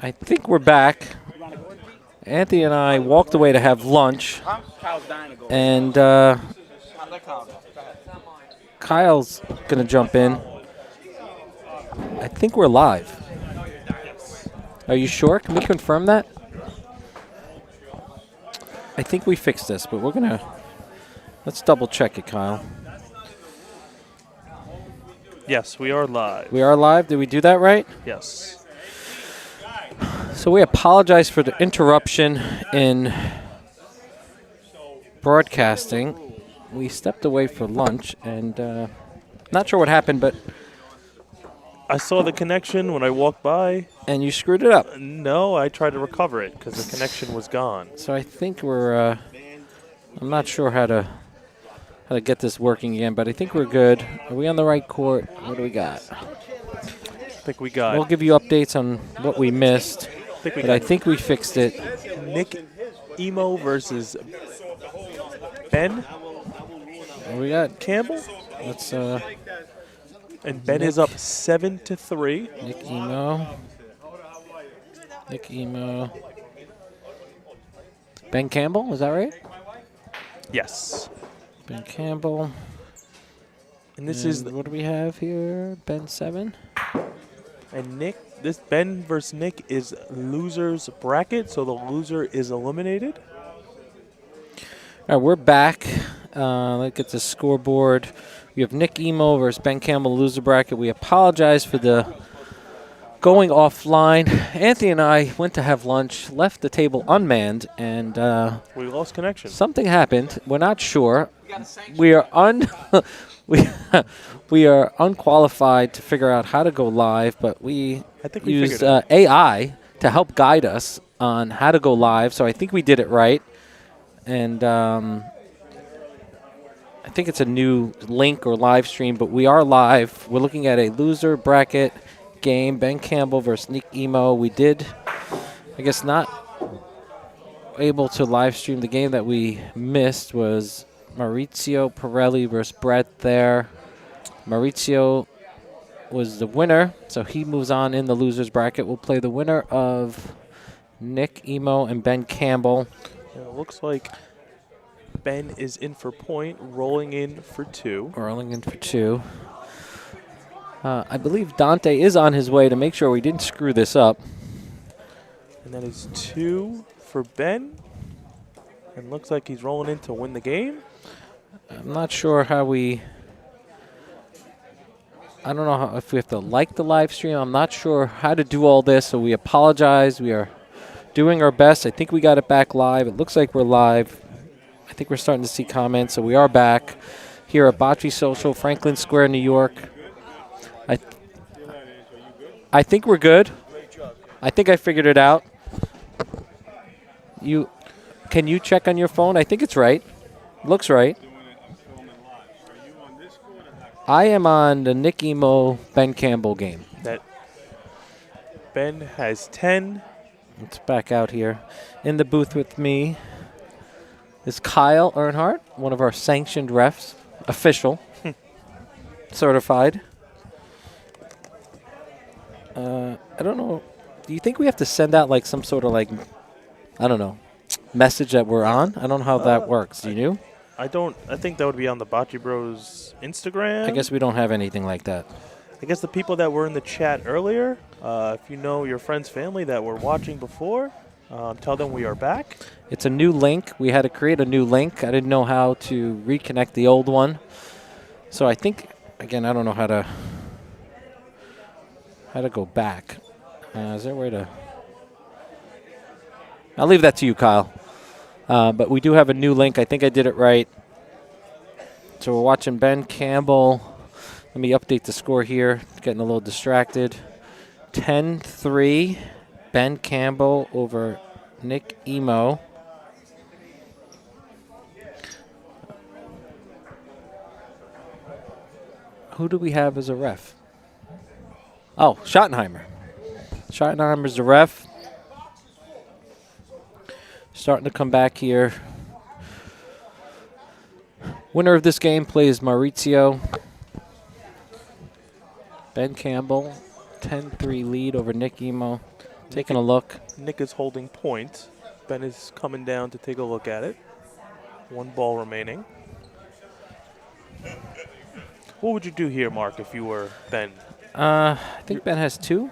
I think we're back. Anthony and I walked away to have lunch, and Kyle's going to jump in. I think we're live. Are you sure? Can we confirm that? I think we fixed this, but we're going to... Let's double check it, Kyle. Yes, we are live. We are live? Did we do that right? Yes. So we apologize for the interruption in broadcasting. We stepped away for lunch, and not sure what happened, but... I saw the connection when I walked by. And you screwed it up. No, I tried to recover it because the connection was gone. So I think we're... I'm not sure how to get this working again, but I think we're good. Are we on the right court? What do we got? I think we got... We'll give you updates on what we missed, but I think we fixed it. Nick Emo versus Ben. What we got? Campbell. Let's... And Ben is up 7-3. Nick Emo. Ben Campbell, is that right? Yes. Ben Campbell. And this is... What do we have here? Ben 7. And Nick, this Ben versus Nick is loser's bracket, so the loser is eliminated. All right, we're back. Let's get the scoreboard. We have Nick Emo versus Ben Campbell, loser bracket. We apologize for the going offline. Anthony and I went to have lunch, left the table unmanned, and we lost connection. Something happened. We're not sure. We are we are unqualified to figure out how to go live, but we used AI to help guide us on how to go live. So I think we did it right, and I think it's a new link or live stream, but we are live. We're looking at a loser bracket game, Ben Campbell versus Nick Emo. We did, I guess, not able to live stream. The game that we missed was Maurizio Pirelli versus Brett there. Maurizio was the winner, so he moves on in the losers bracket. We'll play the winner of Nick Emo and Ben Campbell. It looks like Ben is in for point, rolling in for 2. Rolling in for 2. I believe Dante is on his way to make sure we didn't screw this up. And that is 2 for Ben. And looks like he's rolling in to win the game. I'm not sure how we... I don't know if we have to like the live stream. I'm not sure how to do all this, so we apologize. We are doing our best. I think we got it back live. It looks like we're live. I think we're starting to see comments, so we are back here at Bocce Social, Franklin Square, New York. I think we're good. I think I figured it out. Can you check on your phone? I think it's right. Looks right. I am on the Nick Emo Ben Campbell game. That Ben has 10. Let's back out here. In the booth with me is Kyle Earnhardt, one of our sanctioned refs, official, certified. I don't know. Do you think we have to send out like some sort of like, I don't know, message that we're on? I don't know how that works. Do you? I don't. I think that would be on the Bocce Bros Instagram. I guess we don't have anything like that. I guess the people that were in the chat earlier, if you know your friends, family that were watching before, tell them we are back. It's a new link. We had to create a new link. I didn't know how to reconnect the old one. So I think, again, I don't know how to go back. Is there a way to... I'll leave that to you, Kyle. But we do have a new link. I think I did it right. So we're watching Ben Campbell. Let me update the score here. Getting a little distracted. 10-3. Ben Campbell over Nick Emo. Who do we have as a ref? Oh, Schottenheimer. Schottenheimer's the ref. Starting to come back here. Winner of this game plays Maurizio. Ben Campbell, 10-3 lead over Nick Emo. taking a look. Nick is holding point. Ben is coming down to take a look at it. 1 ball remaining. What would you do here, Mark, if you were Ben? I think Ben has 2.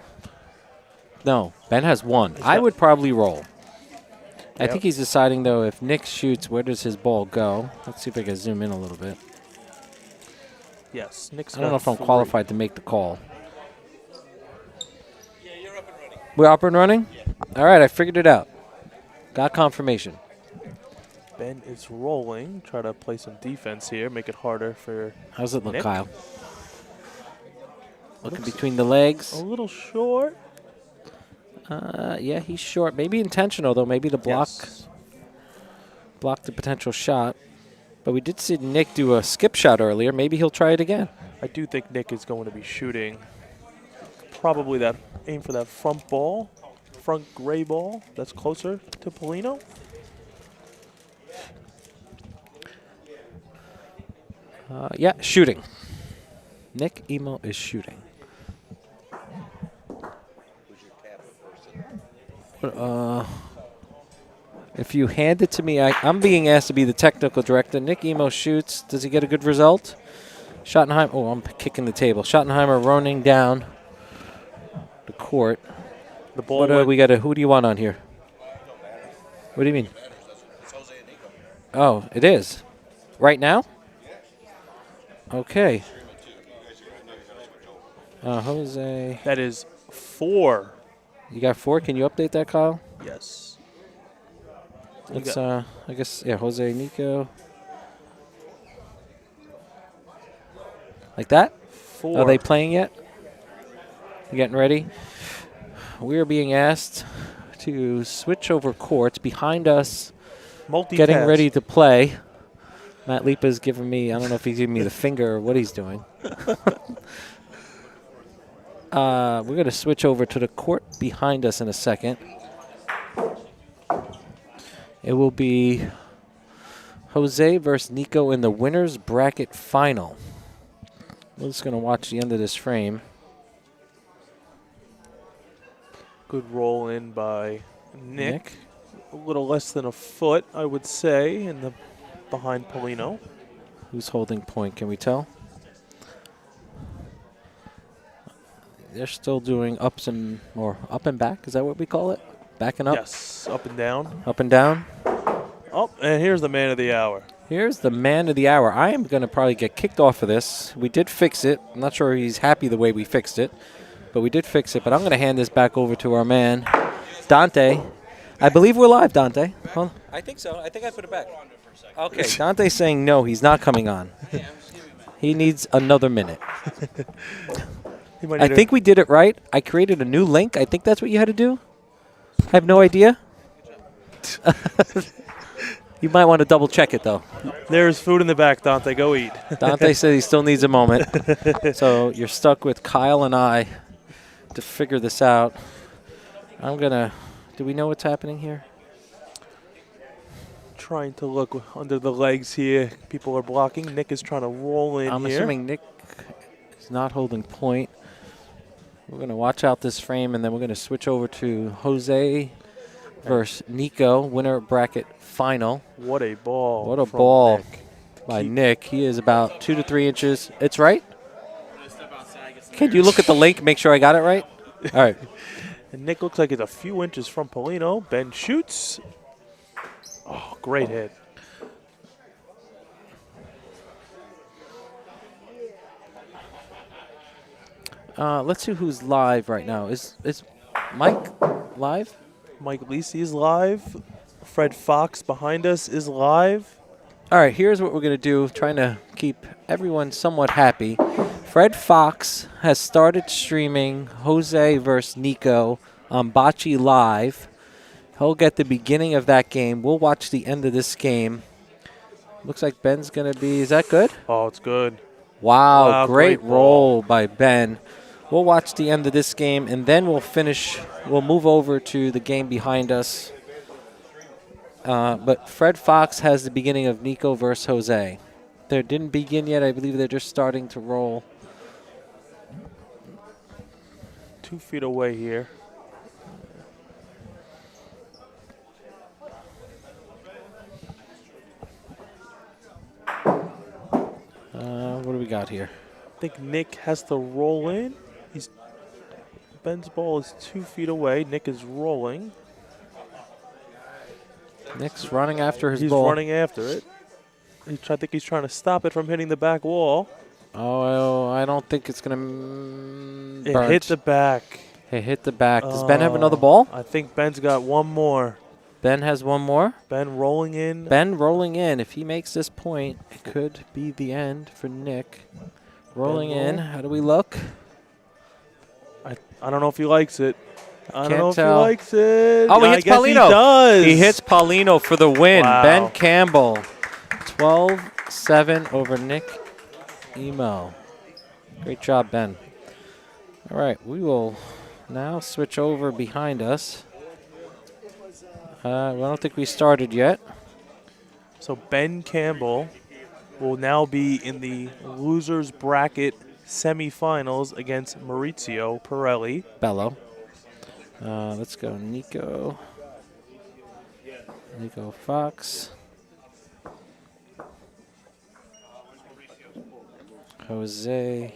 No, Ben has 1. I got- would probably roll. I Yep. think he's deciding, though, if Nick shoots, where does his ball go? Let's see if I can zoom in a little bit. Yes, Nick's I don't know got if I'm 3. qualified to make the call. We're up and running? All right, I figured it out. Got confirmation. Ben is rolling. Try to play some defense here, make it harder for How's it look, Nick? Kyle? Looking Looks between the legs. a little short. Yeah, he's short. Maybe intentional, though. Maybe to block Yes. the potential shot. But we did see Nick do a skip shot earlier. Maybe he'll try it again. I do think Nick is going to be shooting probably that aim for that front ball, front gray ball that's closer to Polino. Yeah, shooting. Nick Emo is shooting. If you hand it to me, I'm being asked to be the technical director. Nick Emo shoots. Does he get a good result? Schottenheimer. Oh, I'm kicking the table. Schottenheimer running down the court. The ball What went we got? Who do you want on here? What do you mean? Oh, it is. Right now? Okay. Jose. that is 4. You got 4. Can you update that, Kyle? Yes. Let's, I guess, yeah, Jose, Nico. Like that? 4. Are they playing yet? You getting ready? We are being asked to switch over courts behind us, getting Multitask. ready to play. Matt Lipa's giving me, I don't know if he's giving me the finger or what he's doing. We're going to switch over to the court behind us in a second. It will be Jose versus Nico in the winner's bracket final. We're just going to watch the end of this frame. Good roll in by Nick. A little less than a foot, I would say, in the behind Polino. Who's holding point? Can we tell? They're still doing ups and or up and back. Is that what we call it? Back and up. Yes, up and down. Up and down. Oh, and here's the man of the hour. Here's the man of the hour. I am going to probably get kicked off of this. We did fix it. I'm not sure he's happy the way we fixed it, but we did fix it. But I'm going to hand this back over to our man, Dante. I believe we're live, Dante. Hold on. I think so. I think I put it back. Okay, Dante's saying no, he's not coming on. He needs another minute. He might I need think we did it right. I created a new link. I think that's what you had to do. I have no idea. You might want to double check it, though. There's food in the back, Dante. Go eat. Dante said he still needs a moment. So you're stuck with Kyle and I to figure this out. I'm going to... Do we know what's happening here? Trying to look under the legs here. People are blocking. Nick is trying to roll in I'm here. assuming Nick is not holding point. We're going to watch out this frame, and then we're going to switch over to Jose versus Nico, winner bracket final. What a ball. What a from ball Nick. by Nick. He is about 2 to 3 inches. It's right? Can you look at the link, make sure I got it right? All right. And Nick looks like he's a few inches from Polino. Ben shoots. Oh, great hit. Let's see who's live right now. Is Mike live? Mike Lisi is live. Fred Fox behind us is live. All right, here's what we're going to do, trying to keep everyone somewhat happy. Fred Fox has started streaming Jose versus Nico on Bocce Live. He'll get the beginning of that game. We'll watch the end of this game. Looks like Ben's going to be, is that good? Oh, it's good. Wow, great great roll by Ben. We'll watch the end of this game, and then we'll finish. We'll move over to the game behind us. But Fred Fox has the beginning of Nico versus Jose. They didn't begin yet. I believe they're just starting to roll. 2 feet away here. shot here. I think Nick has to roll in. Ben's ball is 2 feet away. Nick is rolling. Nick's running after his He's ball. running after it. I think he's trying to stop it from hitting the back wall. Oh, I don't think it's going to It hit the back. It hit the back. Does Ben have another ball? I think Ben's got one more. Ben has one more. Ben rolling in. Ben rolling in. If he makes this point, it could be the end for Nick. Rolling in. How do we look? I don't know if he likes it. I don't know if he tell. likes it. Oh, he hits Paulino. He does. He hits Paulino for the win. Wow. Ben Campbell. 12-7 over Nick Emo. Great job, Ben. All right, we will now switch over behind us. I don't think we started yet. So Ben Campbell will now be in the losers bracket semifinals against Maurizio Pirelli. Bello. Let's go Nico. Nico Fox. Jose.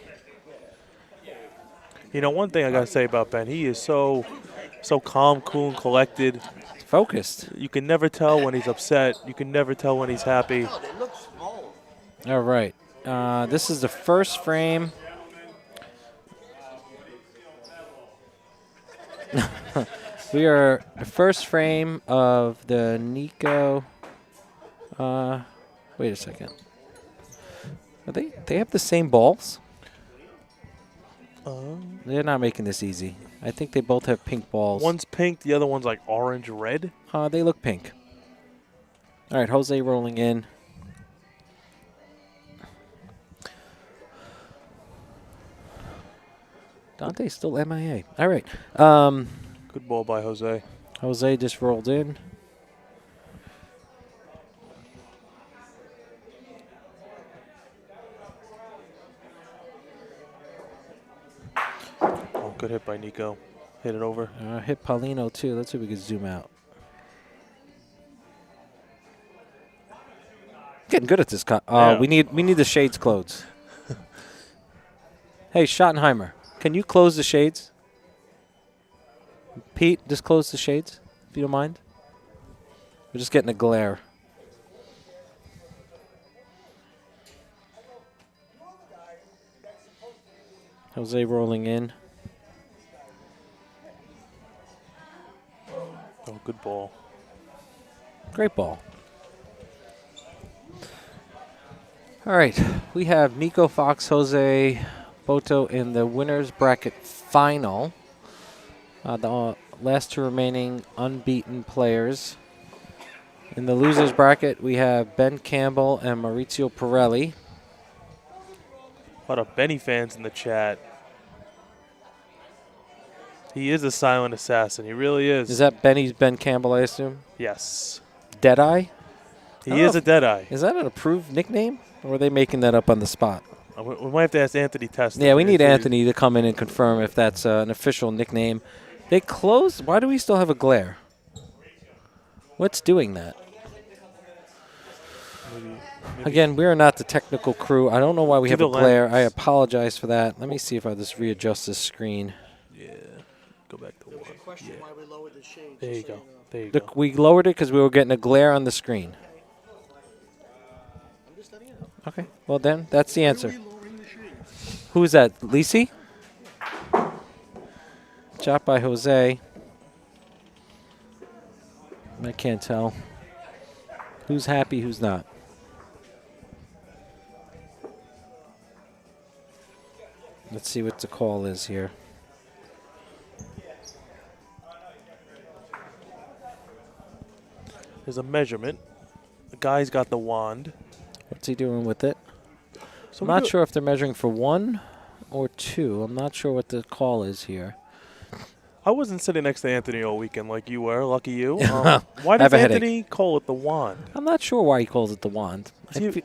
You know, one thing I got to say about Ben, he is so calm, cool, and collected. Focused. You can never tell when he's upset. You can never tell when he's happy. All right. This is the first frame. We are the first frame of the Nico. Wait a second. Are they have the same balls? They're not making this easy. I think they both have pink balls. One's pink, the other one's like orange red. They look pink. All right, Jose rolling in. Dante's still MIA. All right. Good ball by Jose. Jose just rolled in. Oh, good hit by Nico. Hit it over. Hit Paulino too. Let's see if we can zoom out. Getting good at this. Yeah. We need the shades closed. Hey, Schottenheimer, can you close the shades? Pete, just close the shades, if you don't mind. We're just getting a glare. Jose rolling in. Oh, good ball. Great ball. All right, we have Nico Fox, Jose Boto in the winners bracket final. The last two remaining unbeaten players. In the losers bracket, we have Ben Campbell and Maurizio Pirelli. A lot of Benny fans in the chat. He is a silent assassin. He really is. Is that Benny's Ben Campbell, I assume? Yes. Deadeye? He is a Deadeye. Is that an approved nickname? Or are they making that up on the spot? We might have to ask Anthony Testa. Yeah, we need Anthony to come in and confirm if that's an official nickname. They closed. Why do we still have a glare? What's doing that? Maybe Again, we are not the technical crew. I don't know why we have a glare. lens. I apologize for that. Let me see if I just readjust this screen. Yeah. Go back to one. Question why we lowered the shades. There you just so go. know. There you Look, go. we lowered it because we were getting a glare on the screen. I'm just letting you know. Okay, well then, that's the answer. Why are we lowering the shades? Who's that, Lisi? Shot by Jose. I can't tell. Who's happy, who's not? Let's see what the call is here. There's a measurement. The guy's got the wand. What's he doing with it? So I'm not sure if they're measuring for 1 or 2. I'm not sure what the call is here. I wasn't sitting next to Anthony all weekend like you were. Lucky you. Why I does have a headache. Anthony call it the wand? I'm not sure why he calls it the wand. Is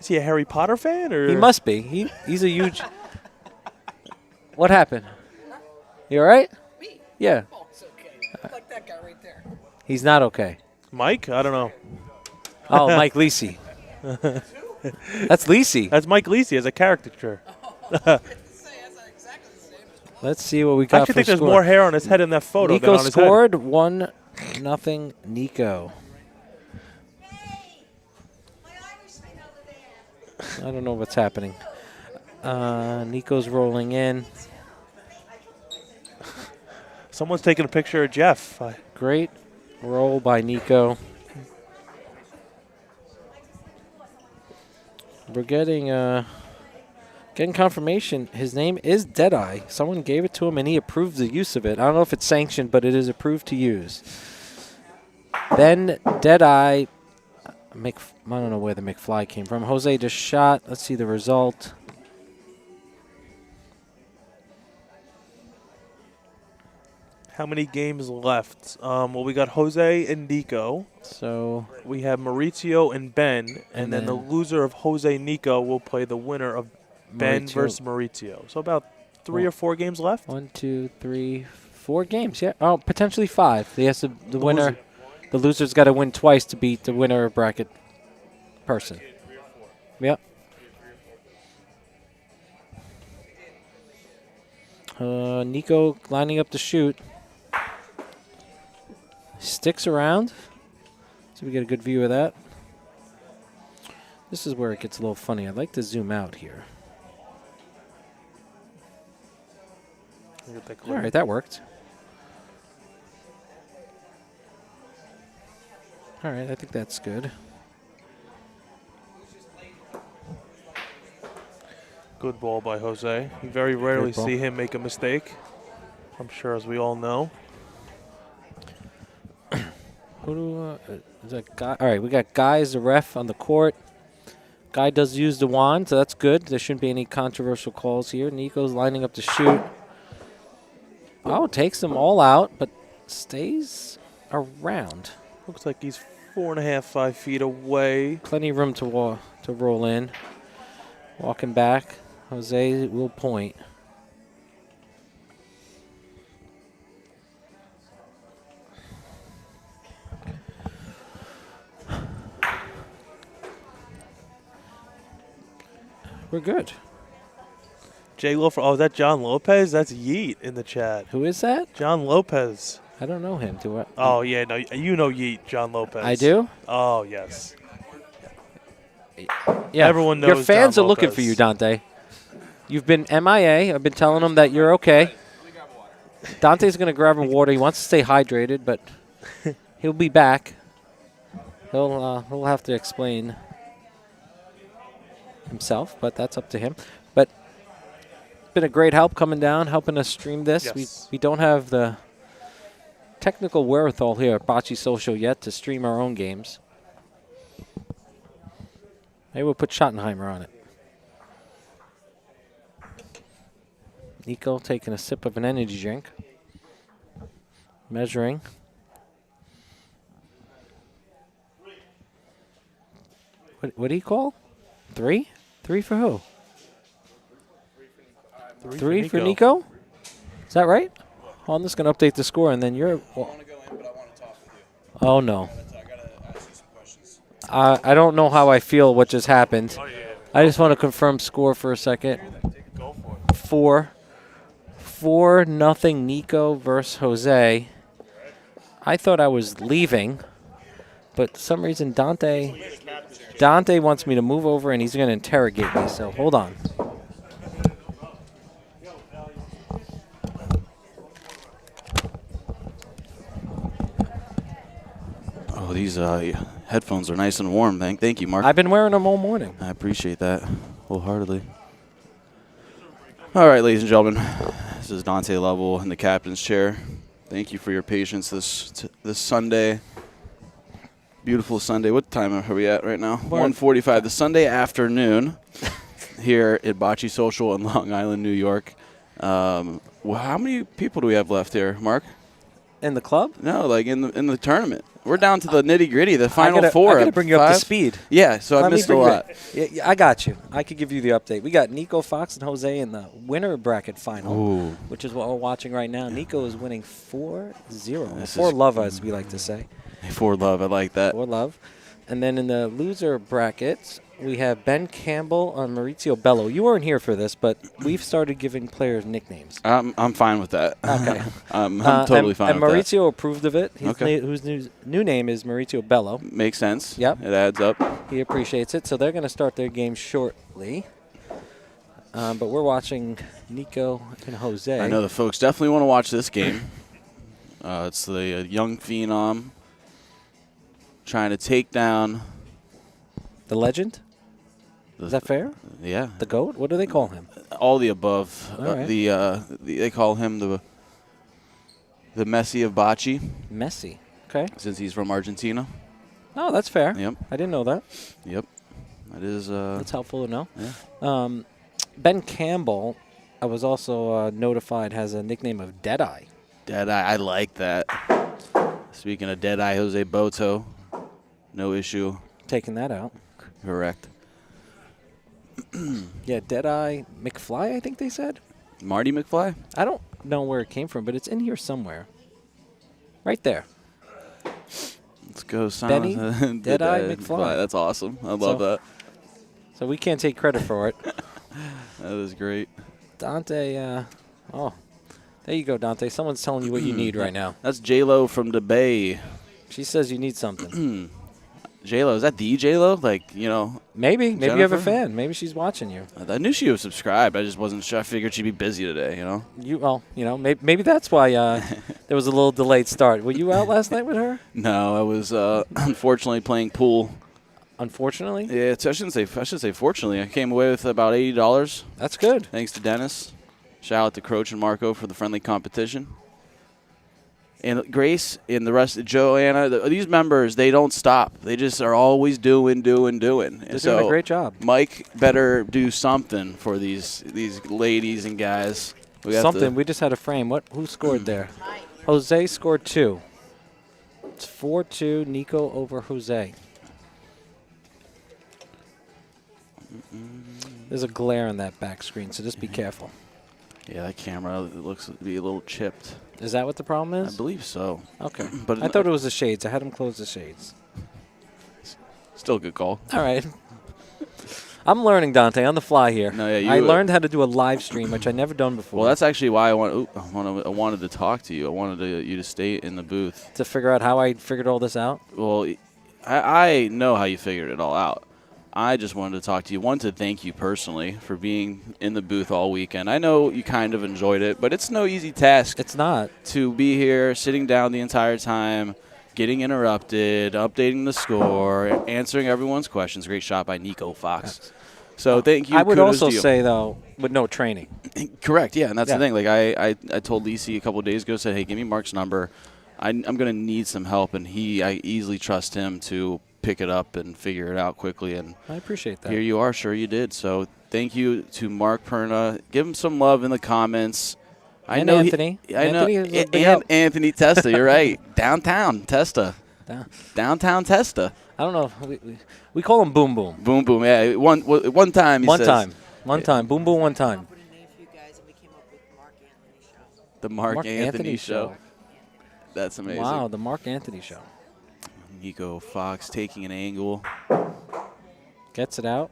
he a Harry Potter fan? Or He must be. He's a huge... What happened? You all right? Me? Yeah. Oh, it's okay. I like that guy right there. He's not okay. Mike? I don't know. Oh, Mike Lisi. That's Lisi. That's Mike Lisi as a caricature. Let's see what we I got actually for think there's score. more hair on his head in that photo than Nico on his scored 1-0 Nico. I don't know what's happening. Nico's rolling in. head. Someone's taking a picture of Jeff. Great roll by Nico. We're getting confirmation. His name is Deadeye. Someone gave it to him, and he approved the use of it. I don't know if it's sanctioned, but it is approved to use. Then Deadeye. I don't know where the McFly came from. Jose just shot. Let's see the result. How many games left? Well, we got Jose and Nico. So We have Maurizio and Ben. And then the then- loser of Jose Nico will play the winner of Ben Maurizio. versus Maurizio. So about 3 or 4 games left. 1, 2, 3, 4 games. Yeah. Oh, potentially 5. The winner. loser. The loser's got to win twice to beat the winner bracket person. Yep. Nico lining up to shoot. Sticks around. So we get a good view of that. This is where it gets a little funny. I'd like to zoom out here. All right, that worked. All right, I think that's good. Good ball by Jose. You very rarely Good ball. see him make a mistake. I'm sure, as we all know. Who do is that guy? All right, we got Guy as the ref on the court. Guy does use the wand, so that's good. There shouldn't be any controversial calls here. Nico's lining up to shoot. Oh, takes them all out, but stays around. Looks like he's 4.5, 5 feet away. Plenty of room to roll in. Walking back, Jose will point. We're good. Jay Lofer. Oh, is that John Lopez? That's Yeet in the chat. Who is that? John Lopez. I don't know him. Do I? Oh, yeah. No, you know Yeet, John Lopez. I do? Oh, yes. Yeah. Everyone Your knows fans John are looking Lopez. for you, Dante. You've been MIA. I've been telling them that you're okay. Dante's going to grab him water. He wants to stay hydrated, but he'll be back. He'll have to explain himself, but that's up to him. But it's been a great help coming down, helping us stream this. Yes. We don't have the technical wherewithal here at Bocce Social yet to stream our own games. Maybe we'll put Schottenheimer on it. Nico taking a sip of an energy drink. Measuring. What do you call? 3? 3 for who? 3 for Nico? Is that right? Oh, I'm just going to update the score, and then you're... Well, oh, no. I don't know how I feel what just happened. I just want to confirm score for a second. 4-0 Nico versus Jose. I thought I was leaving, but for some reason Dante wants me to move over, and he's going to interrogate me, so hold on. Oh, these headphones are nice and warm. Thank you, Mark. I've been wearing them all morning. I appreciate that wholeheartedly. All right, ladies and gentlemen, this is Dante Lovell in the captain's chair. Thank you for your patience this Sunday. Beautiful Sunday. What time are we at right now? 1:45. The Sunday afternoon here at Bocce Social in Long Island, New York. Well, how many people do we have left here, Mark? In the club? No, like in the tournament. We're down to the nitty-gritty, the final four. I got to bring you up to speed. Yeah, so I missed a lot. Yeah, I got you. I could give you the update. We got Nico, Fox, and Jose in the winner bracket final, Ooh. which is what we're watching right now. Nico is winning 4-0. This 4 is- love, as we like to say. For love, I like that. 4 love. And then in the loser brackets, we have Ben Campbell on Maurizio Bello. You weren't here for this, but we've started giving players nicknames. I'm fine with that. Okay. I'm totally fine and with that. Maurizio approved of it. Okay. Whose new name is Maurizio Bello. Makes sense. Yep. It adds up. He appreciates it. So they're going to start their game shortly. But we're watching Nico and Jose. I know the folks definitely want to watch this game. It's the young phenom trying to take down The legend? Is that fair? Yeah. The GOAT? What do they call him? All the above. All right. They call him the Messi of Bocce Messi. Okay. since he's from Argentina. No, that's fair. Yep. I didn't know that. Yep. That is. That's helpful to know. Yeah. Ben Campbell, I was also notified, has a nickname of Deadeye. Deadeye. I like that. Speaking of Deadeye, Jose Boto. No issue. Taking that out. Correct. Yeah, Deadeye McFly, I think they said. Marty McFly? I don't know where it came from, but it's in here somewhere. Right there. Let's go, Benny Simon. Deadeye McFly. That's awesome. I love that. So we can't take credit for it. That is great. Dante, oh, there you go, Dante. Someone's telling you what you need right now. That's J-Lo from the Bay. She says you need something. J-Lo, is that the J-Lo? Like, you know. Maybe you have a Jennifer? fan. Maybe she's watching you. I knew she was subscribed. I just wasn't sure. I figured she'd be busy today, you know. Maybe that's why there was a little delayed start. Were you out last night with her? No, I was unfortunately playing pool. Unfortunately? Yeah, I should say fortunately. I came away with about $80. That's good. Thanks to Dennis. Shout out to Croach and Marco for the friendly competition. And Grace and the rest of Joanna, these members, they don't stop. They just are always doing. They're doing a great job. Mike better do something for these ladies and guys. We just had a frame. Who scored there? Jose scored 2. It's 4-2, Nico over Jose. There's a glare on that back screen, so just be careful. Yeah, that camera looks to be a little chipped. Is that what the problem I is? believe so. Okay. But I thought it was the shades. I had him close the shades. Still a good call. All right. I'm learning, Dante, on the fly here. No, yeah, I learned how to do a live stream, which I never done before. Well, that's actually why I wanted to talk to you. I wanted you to stay in the booth. To figure out how I figured all this out? Well, I know how you figured it all out. I just wanted to talk to you. One, to thank you personally for being in the booth all weekend. I know you kind of enjoyed it, but it's no easy task. It's not. To be here, sitting down the entire time, getting interrupted, updating the score, answering everyone's questions. Great shot by Nico Fox. So thank you. I would Kudos also to you. say, though, with no training. Correct, yeah, and that's Yeah. the thing. Like I told Lisi a couple of days ago, said, hey, give me Mark's number. I'm going to need some help, and I easily trust him to pick it up and figure it out quickly. And I appreciate that. here you are. Sure you did. So thank you to Mark Perna. Give him some love in the comments. And Anthony. I know. Anthony is a big And help. Anthony Testa. You're right. Downtown Testa. Downtown Testa. I don't know. We call him Boom Boom. Boom Boom. Yeah. One time. He says, One time. Boom Boom one time. Put a name for you guys, and we came up with Mark Anthony Show. The Mark Anthony Show. That's amazing. Wow, the Mark Anthony Show. Nico Fox taking an angle. Gets it out.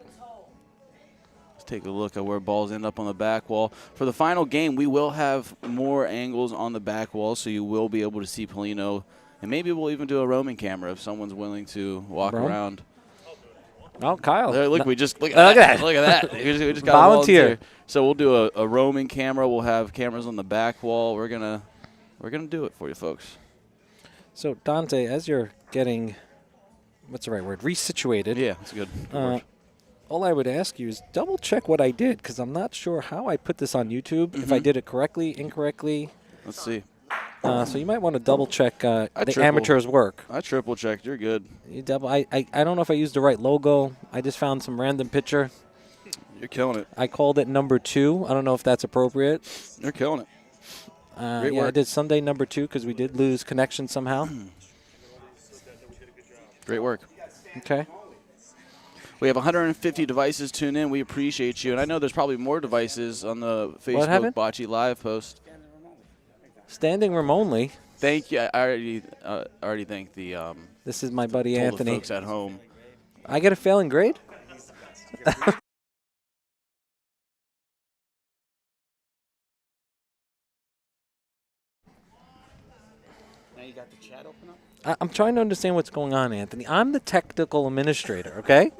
Let's take a look at where balls end up on the back wall. For the final game, we will have more angles on the back wall, so you will be able to see Polino. And maybe we'll even do a roaming camera if someone's willing to walk around. Oh, Kyle. There, look at Look at that. Look at that. We just got Volunteer. a volunteer. So we'll do a roaming camera. We'll have cameras on the back wall. We're gonna do it for you folks. So, Dante, as you're getting, what's the right word, resituated. Yeah, that's good. Word. All I would ask you is double check what I did, because I'm not sure how I put this on YouTube, if I did it correctly, incorrectly. Let's see. So you might want to double check the triple- amateur's work. I triple checked. You're good. You double. I don't know if I used the right logo. I just found some random picture. You're killing it. I called it number 2. I don't know if that's appropriate. You're killing it. Great yeah, work. I did Sunday number 2 because we did lose connection somehow. Great work. Okay. We have 150 devices tuned in. We appreciate you. And I know there's probably more devices on the Facebook happened? Bocce Live post. Standing room only. Thank you. I already thanked the This is my buddy told Anthony. the folks at home. I get a failing grade? Now you got the chat open up? I'm trying to understand what's going on, Anthony. I'm the technical administrator, okay?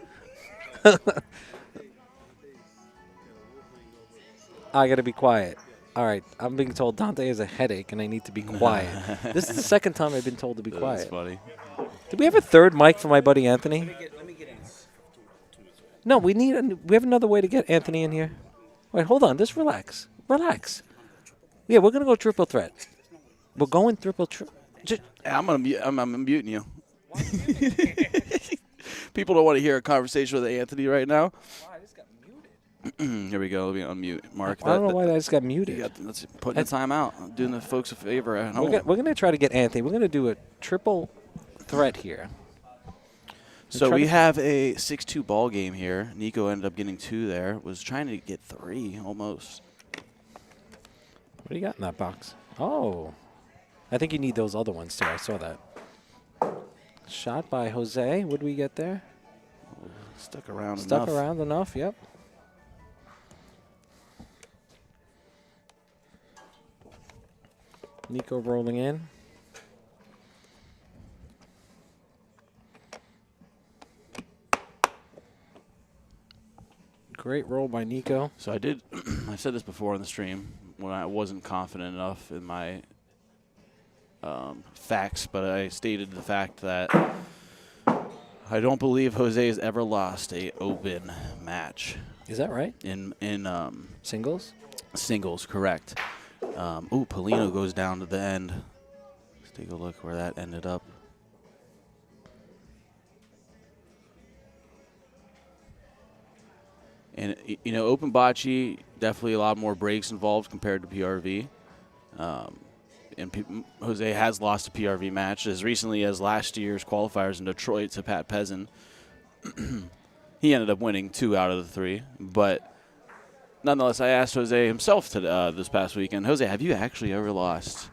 I got to be quiet. All right, I'm being told Dante has a headache and I need to be quiet. This is the second time I've been told to be quiet. That's funny. Do we have a third mic for my buddy Anthony? Let me get in. No, we have another way to get Anthony in here. Wait, hold on. Just relax. Relax. Yeah, we're going to go triple threat. We're going triple threat. I'm muting you. People don't want to hear a conversation with Anthony right now. I just got muted. Here we go. Let me unmute Mark. I don't know why I just got muted. Let's put the time out. I'm doing the folks a favor at home. We're going to try to get Anthony. We're going to do a triple threat here. So we have a 6-2 ball game here. Nico ended up getting 2 there. Was trying to get 3 almost. What do you got in that box? Oh. I think you need those other ones too. I saw that. Shot by Jose. What do we get there? Stuck around enough. Stuck around enough, yep. Nico rolling in. Great roll by Nico. So I said this before on the stream when I wasn't confident enough in my facts, but I stated the fact that I don't believe Jose has ever lost a open match. Is that right? In Singles? Singles, correct. Polino goes down to the end. Let's take a look where that ended up. And, you know, open bocce, definitely a lot more breaks involved compared to PRV. Jose has lost a PRV match as recently as last year's qualifiers in Detroit to Pat Pezin. He ended up winning 2 out of the 3. But nonetheless, I asked Jose himself this past weekend, Jose, have you actually ever lost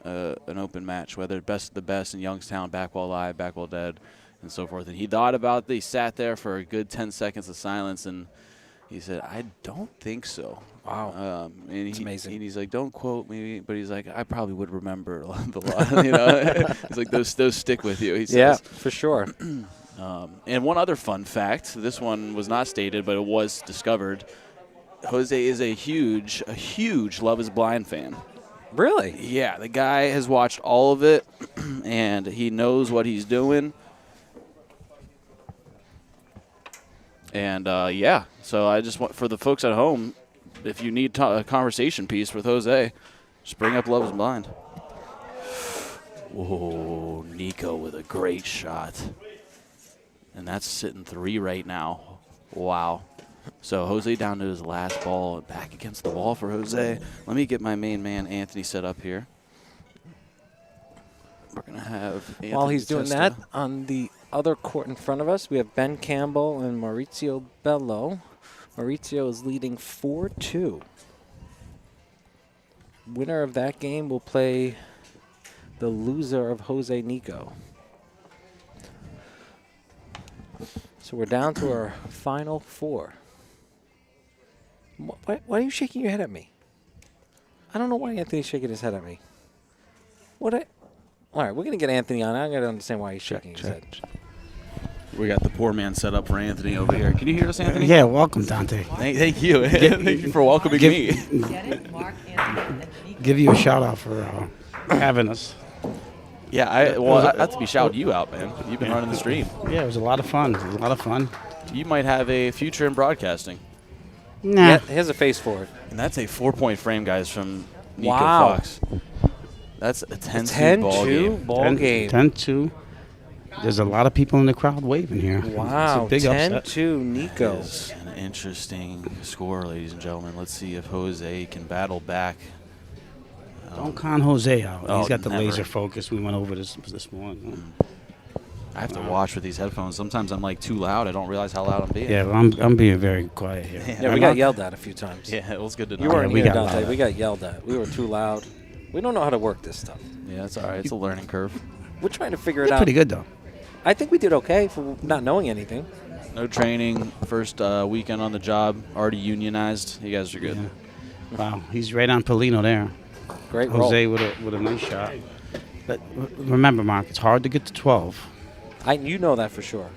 an open match, whether best of the best in Youngstown, back while live, back while dead, and so forth? And he thought about it. He sat there for a good 10 seconds of silence, and he said, I don't think so. Wow. It's amazing. And he's like, don't quote me, but he's like, I probably would remember the lot. You know, it's like those stick with you. He says. Yeah, for sure. And one other fun fact, this one was not stated, but it was discovered. Jose is a huge Love is Blind fan. Really? Yeah, the guy has watched all of it, and he knows what he's doing. And, yeah, so I just want, for the folks at home, if you need a conversation piece with Jose, just bring up Love is Blind. Whoa, Nico with a great shot. And that's sitting 3 right now. Wow. So Jose down to his last ball, back against the wall for Jose. Let me get my main man, Anthony, set up here. We're going to have Anthony While he's doing Testa. that, on the other court in front of us, we have Ben Campbell and Maurizio Bello. Maurizio is leading 4-2. Winner of that game will play the loser of Jose Nico. So we're down to our final 4. Why are you shaking your head at me? I don't know why Anthony's shaking his head at me. All right, we're going to get Anthony on. I got to understand why he's shaking his head. We got the poor man set up for Anthony over here. Can you hear us, Anthony? Yeah, welcome, Dante. Thank you. Thank you for welcoming me. Get it? Mark, Anthony, and Nico. Give you a shout out for having us. Yeah, I have to be shouting you out, man. You've been running the stream. Yeah, it was a lot of fun. You might have a future in broadcasting. Nah. Yeah, he has a face for it. And that's a 4-point frame, guys, from Nico Wow. Fox. That's a 10-2 ball game. ball game. 10-2. There's a lot of people in the crowd waving here. Wow, It's a big upset. 10-2 Nico. It's an interesting score, ladies and gentlemen. Let's see if Jose can battle back. Don't con Jose out. Oh, He's got the never. laser focus. We went over this morning. I have to watch with these headphones. Sometimes I'm like too loud. I don't realize how loud I'm being. Yeah, well, I'm being very quiet here. Yeah, we got yelled at a few times. Yeah, it was good to know. You weren't we here, got Dante. loud. We got yelled at. We were too loud. We don't know how to work this stuff. Yeah, it's all right. It's a learning curve. We're trying to figure it Did out. pretty good though. I think we did okay for not knowing anything. No training. First weekend on the job. Already unionized. You guys are good. Yeah. Wow, he's right on Polino there. Great roll. Jose with a nice shot. But remember, Mark, it's hard to get to 12. You know that for sure.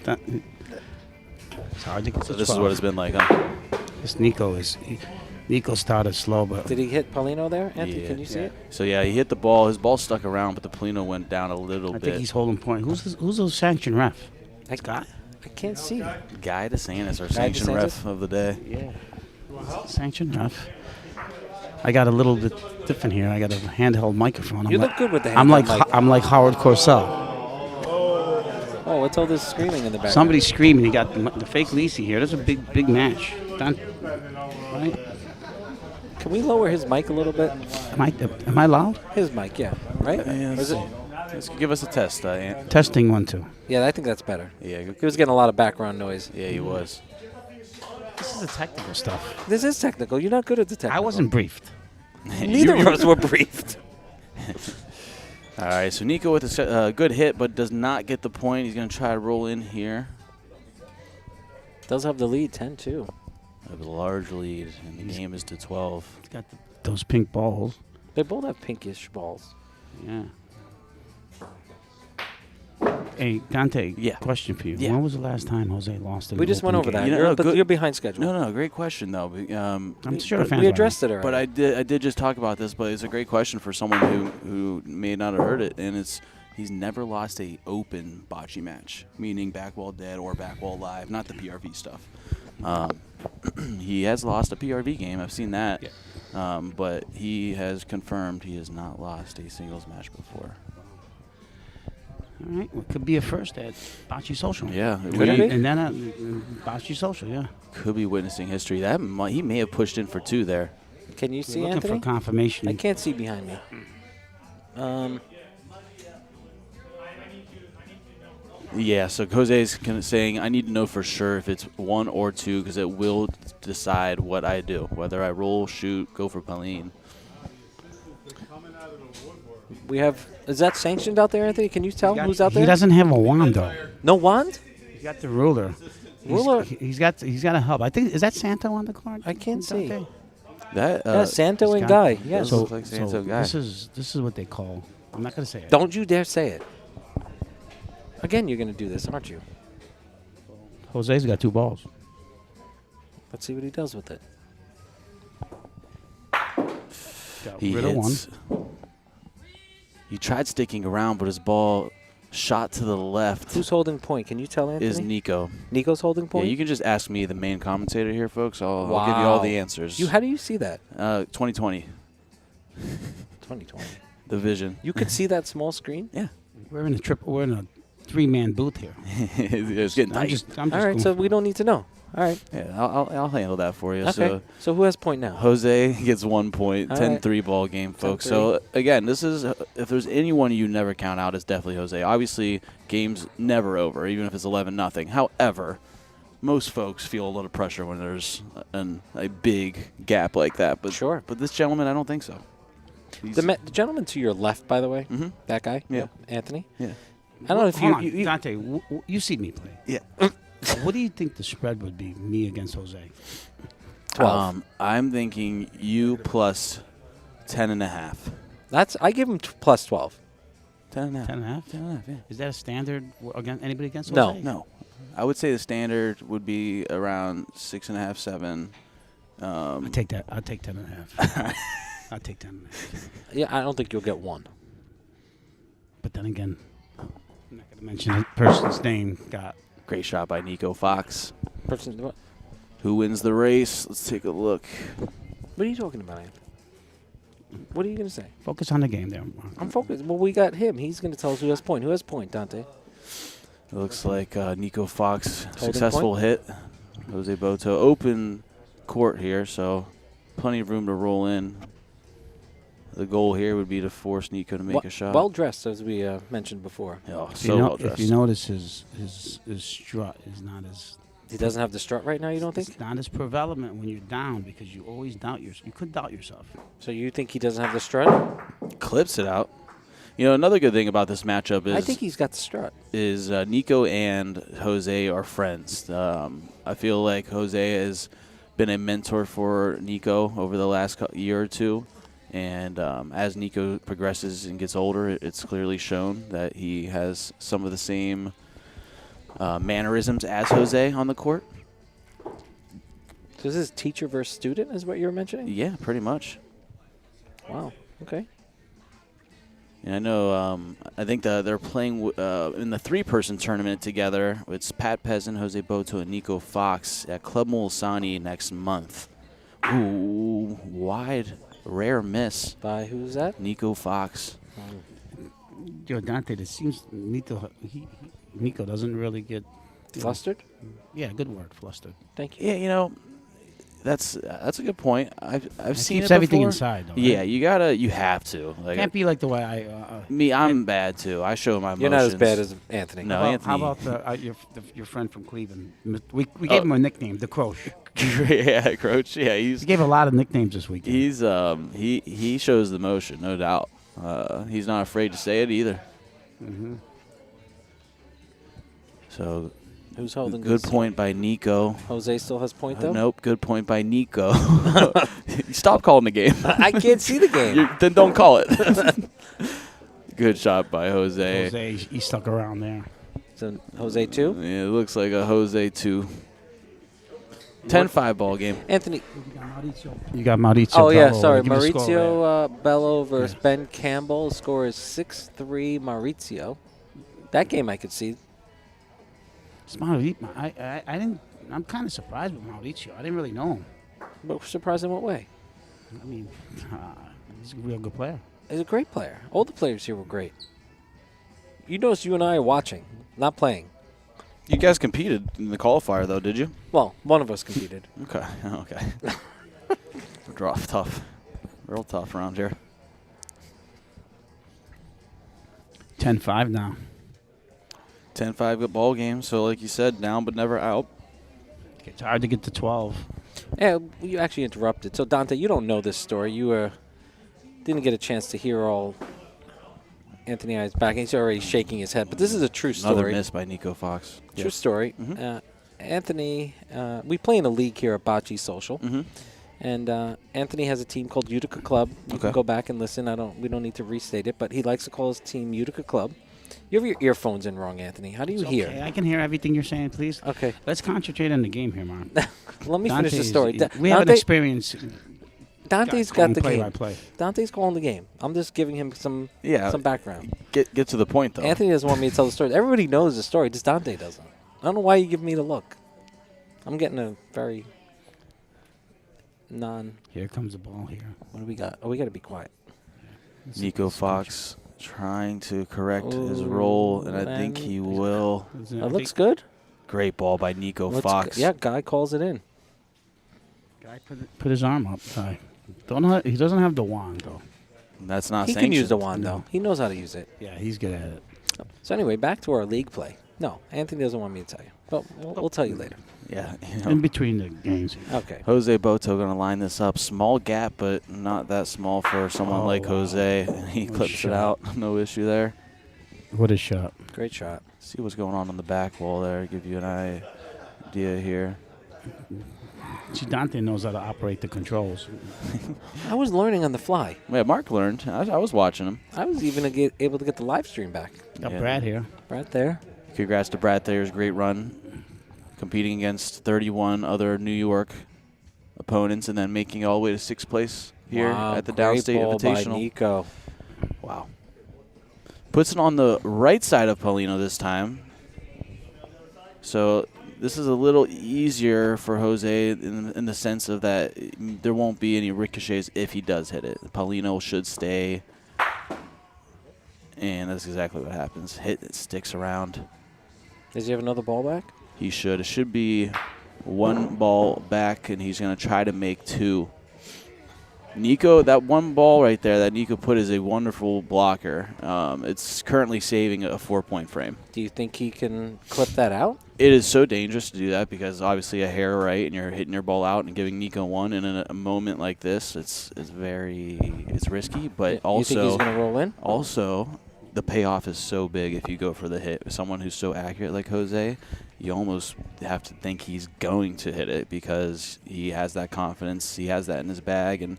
It's hard to get to 12. So this is what it's been like, huh? This Nico started slow, but Did he hit Paulino there, Anthony? Yeah. Can you see it? So, yeah, he hit the ball. His ball stuck around, but the Polino went down a little I bit. think he's holding point. Who's the sanction ref? I can't see. Guy DeSantis, our Guy sanction DeSantis? ref of the day. Yeah. Sanction ref. I got a little bit different here. I got a handheld microphone. You look good with the I'm like handheld mic. I'm like Howard Cosell. Oh, what's all this screaming in the background? Somebody's screaming. You got the fake Lisi here. That's a big match. Right? Can we lower his mic a little bit? Am I loud? His mic, yeah. Right? Yeah, Or is it? let's give us a test, Ant. Testing 1 2. Yeah, I think that's better. Yeah, He was getting a lot of background noise. yeah, he was. This is the technical stuff. This is technical. You're not good at the technical. I wasn't briefed. Neither of us were briefed. All right, so Nico with a good hit, but does not get the point. He's going to try to roll in here. Does have the lead, 10-2. A large lead, and the game is to 12. He's got those pink balls. They both have pinkish balls. Yeah. Hey, Dante, Yeah. question for you. Yeah. When was the last time Jose lost an We just went open over that. game? You know, but good- you're behind schedule. No, great question, though. I'm sure the fans We want addressed it already. But I did just talk about this, but it's a great question for someone who may not have heard it, and he's never lost a open bocce match, meaning back wall dead or back wall live, not the PRV stuff. He has lost a PRV game. I've seen that. Yeah. But he has confirmed he has not lost a singles match before. All right. Well, it could be a first at Bocce Social. Yeah, Could it be? And then at Bocce Social, yeah. could be witnessing history. He may have pushed in for 2 there. Can you see, We're looking Anthony? for confirmation. I can't see behind me. Yeah, so Jose's saying I need to know for sure if it's 1 or 2 because it will decide what I do, whether I roll, shoot, go for Pauline. We have. Is that sanctioned out there, Anthony? Can you tell who's out there? He doesn't have a wand though. No wand? He's got the ruler. Ruler? He's got a hub. I think is that Santo on the card? I can't see. Dante? That Yeah, Santo he's and got- Guy. Yes. So- looks like Santo Guy. This is what they call. I'm not gonna say it. Don't you dare say it. Again, you're going to do this, aren't you? Jose's got 2 balls. Let's see what he does with it. Got he rid of one. hits. He tried sticking around, but his ball shot to the left. Who's holding point? Can you tell Anthony? Is Nico. Nico's holding Yeah, point? you can just ask me, the main commentator here, folks. I'll give you all the answers. How do you see that? 2020, 2020. the vision. You could see that small screen? Yeah. We're in a 3-man booth here. It's getting I'm tight. just All right, going- so we don't need to know. All right. Yeah, I'll handle that for you. Okay. So who has point now? Jose gets 1 point, All 10-3 ball game, folks. So, again, this is if there's anyone you never count out, it's definitely Jose. Obviously, game's never over, even if it's 11-0. However, most folks feel a little pressure when there's a big gap like that. But Sure. But this gentleman, I don't think so. The gentleman to your left, by the way, Mhm. that guy? Yeah. Anthony? Yeah. I don't know if Hold on, you Dante, you see me play. Yeah. What do you think the spread would be, me against Jose? 12. I'm thinking you plus 10.5. I give him plus 12. 10.5. 10.5? 10.5, yeah. Is that a standard against anybody against No. Jose? No. I would say the standard would be around 6.5, 7. I'll take that. I'll take 10.5. I'll take 10.5. Yeah, I don't think you'll get one. But then again, I'm not going to mention the person's name. Got Great shot by Nico Fox. Person, what Who wins the race? Let's take a look. are you talking about, Anthony? What are you going to say? focus on the game there. Mark. I'm focused. Well, we got him. He's going to tell us who has point. Who has point, Dante? It looks like Nico Fox, Holding successful hit. Jose Boto, open court here, so plenty of room to roll in. The goal here would be to force Nico to make a shot. Well dressed, as we mentioned before. Oh, If so well dressed. If you notice, his strut is not as He doesn't have the strut right now, you don't think? it's not as prevalent when you're down because you always doubt yourself. You could doubt yourself. So you think he doesn't have the strut? Clips it out. You know, another good thing about this matchup is I think he's got the strut. Nico and Jose are friends. I feel like Jose has been a mentor for Nico over the last year or two. And as Nico progresses and gets older, it's clearly shown that he has some of the same mannerisms as Jose on the court. So this is teacher versus student is what you were mentioning? Yeah, pretty much. Wow. Okay. And I know, I think they're playing in the three-person tournament together. It's Pat Peasant, Jose Boto, and Nico Fox at Club Mulsanne next month. Ooh, wide, rare miss. By who's that? Nico Fox. Yo, Dante, it seems Nico doesn't really get Flustered? Yeah, good word, flustered. Thank you. Yeah, you know, that's a good point. I've seen Keeps it everything before. inside, though. Yeah, Right? you have to. Like, Can't be like the way I'm bad too. I show my emotions. You're not as bad as Anthony. No, How about your friend from Cleveland? We gave him a nickname, the Croach. Yeah, Croach. Yeah, We gave a lot of nicknames this weekend. he's he shows the emotion, no doubt. He's not afraid to say it either. Mm-hmm. So, who's holding Good this? point by Nico. Jose still has point, though? Nope, good point by Nico. Stop calling the game. I can't see the game. Then don't call it. Good shot by Jose. Jose, he stuck around there. So, Jose 2? Yeah, it looks like a Jose 2. 10-5 ball game. Anthony. You got Mauricio. Oh, yeah, Bello. sorry. Give me the score there. Mauricio Bello versus Ben Campbell. The score is 6-3 Mauricio. That game I could see. It's Mauricio. I didn't. I'm kind of surprised with Mauricio. I didn't really know him. But surprised in what way? I mean, he's a real good player. He's a great player. All the players here were great. You notice you and I are watching, not playing. You guys competed in the qualifier, though, did you? Well, one of us competed. Okay. Okay. Tough. Real tough around here. 10-5 now. 10-5 good ball game. So, like you said, down but never out. It's hard to get to 12. Yeah, you actually interrupted. So, Dante, you don't know this story. You didn't get a chance to hear all Anthony I's back. He's already shaking his head. But this is a true story. Another miss by Nico Fox. True story. Mm-hmm. Anthony, we play in a league here at Bocce Social. Mm-hmm. And Anthony has a team called Utica Club. You can go back and listen. We don't need to restate it, but he likes to call his team Utica Club. You have your earphones in wrong, Anthony. How do you hear? Okay, I can hear everything you're saying, please. Okay. Let's concentrate on the game here, Mark. Let me finish the story. We have an experience. Dante's got the game. Play. Dante's calling the game. I'm just giving him some background. Get to the point, though. Anthony doesn't want me to tell the story. Everybody knows the story. Just Dante doesn't. I don't know why you give me the look. I'm getting a very Here comes the ball here. What do we got? Oh, we got to be quiet. Nico Fox trying to correct his roll, and I think he will. That looks good. Great ball by Nico Fox. Yeah, guy calls it in. Guy put his arm up. He doesn't have the wand, though. That's not He sanctioned. can use the wand, though. He knows how to use it. Yeah, he's good at it. So anyway, back to our league play. No, Anthony doesn't want me to tell you. But we'll tell you later. Yeah. In between the games. Okay. Jose Boto going to line this up. Small gap, but not that small for someone like Jose. And he clips it out. No issue there. What a shot. Great shot. See what's going on the back wall there. Give you an idea here. See, Dante knows how to operate the controls. I was learning on the fly. Yeah, Mark learned. I was watching him. I was even able to get the live stream back. Got Brad here. Brad there. Congrats to Brad Thayer's great run. Competing against 31 other New York opponents and then making it all the way to 6th place here at the Downstate Invitational. By Nico. Wow. Puts it on the right side of Paulino this time. So this is a little easier for Jose in the sense of that there won't be any ricochets if he does hit it. Paulino should stay. And that's exactly what happens. It sticks around. Does he have another ball back? He should. It should be one ball back, and he's going to try to make 2. Nico, that one ball right there that Nico put is a wonderful blocker. It's currently saving a 4-point frame. Do you think he can clip that out? It is so dangerous to do that because obviously a hair right and you're hitting your ball out and giving Nico 1. And in a moment like this, it's risky. But also, you think he's going to roll in? Also, the payoff is so big if you go for the hit. Someone who's so accurate like Jose, you almost have to think he's going to hit it because he has that confidence. He has that in his bag, and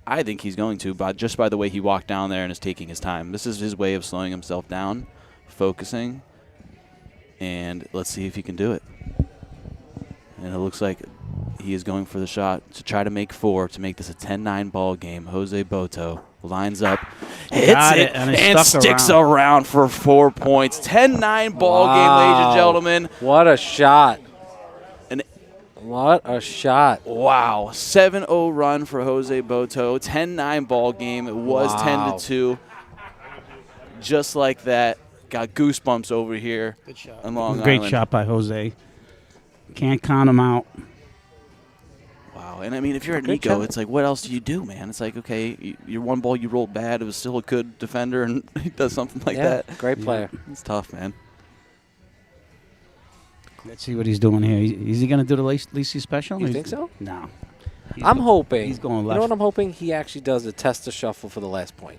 I think he's going to, but just by the way he walked down there and is taking his time. This is his way of slowing himself down, focusing, and let's see if he can do it. And it looks like he is going for the shot to try to make 4, to make this a 10-9 ball game. Jose Boto lines up, hits it, and sticks around for 4 points. 10-9 ball game, ladies and gentlemen. What a shot. And what a shot. Wow. 7-0 run for Jose Boto. 10-9 ball game. It was 10-2. Just like that. Got goosebumps over here. Good shot. On Long Great Island. shot by Jose. Can't count him out. Wow. And, I mean, if you're a Good Nico, shot. it's like, what else do you do, man? It's like, okay, your one ball you rolled bad. It was still a good defender, and he does something like that. Great player. It's tough, man. Let's see what he's doing here. Is he going to do the Lacey special? You think so? No. I'm hoping. He's going You left. know what I'm hoping? He actually does a test to shuffle for the last point.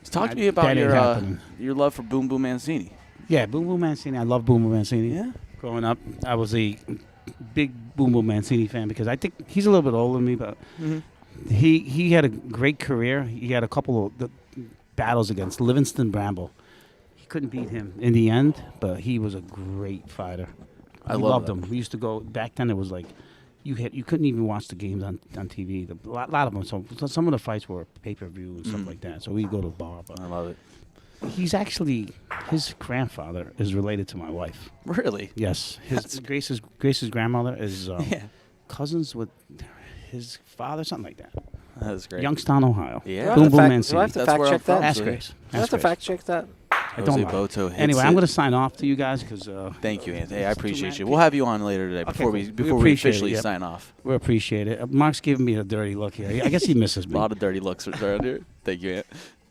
Talk to me about That ain't happening. your love for Boom Boom Mancini. Yeah, Boom Boom Mancini. I love Boom Boom Mancini. Yeah. Growing up, I was a big Boom Boom Mancini fan because I think he's a little bit older than me, but he had a great career. He had a couple of battles against Livingston Bramble. He couldn't beat him in the end, but he was a great fighter. I loved love him. We used to go back then. It was like you couldn't even watch the games on TV. A lot of them. So some of the fights were pay-per-view and stuff like that. So we'd go to the bar. But I love it. he's actually, his grandfather is related to my wife. Really? Yes, Grace's grandmother is Yeah. cousins with his father, something like that. That is great. Youngstown, Ohio. Yeah. Boom Boom Do I Mancini. have to That's fact where I'm check that? from. Ask so Grace. Do I have Ask to Grace. fact check that? I don't Jose mind. Boto hits Anyway, it. I'm going to sign off to you guys because Thank you, Anthony. I it's too appreciate mad you. We'll have you on later today Okay, before cool. we We before we appreciate it, officially yep. sign off. we appreciate it. Mark's giving me a dirty look here. I guess he misses A me. lot of dirty looks around here. Thank you, Ant.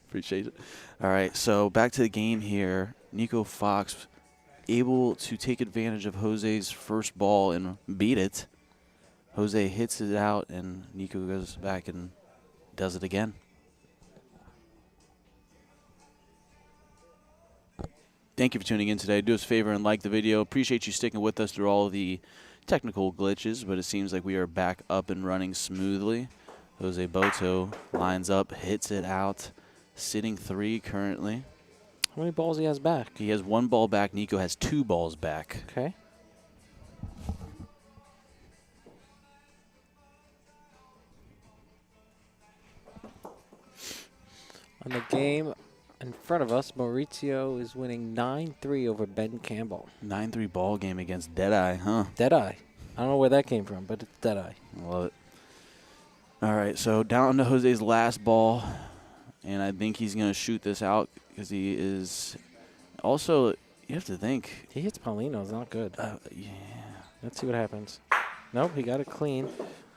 Appreciate it. All right, so back to the game here. Nico Fox able to take advantage of Jose's first ball and beat it. Jose hits it out, and Nico goes back and does it again. Thank you for tuning in today. Do us a favor and like the video. Appreciate you sticking with us through all of the technical glitches, but it seems like we are back up and running smoothly. Jose Boto lines up, hits it out, sitting 3 currently. How many balls he has back? He has 1 ball back. Nico has 2 balls back. Okay. On the game in front of us, Maurizio is winning 9-3 over Ben Campbell. 9-3 ball game against Deadeye, huh? Deadeye. I don't know where that came from, but it's Deadeye. I love it. All right, so down to Jose's last ball, and I think he's going to shoot this out because he is also, you have to think. He hits Paulino. It's not good. Yeah. Let's see what happens. Nope, he got it clean.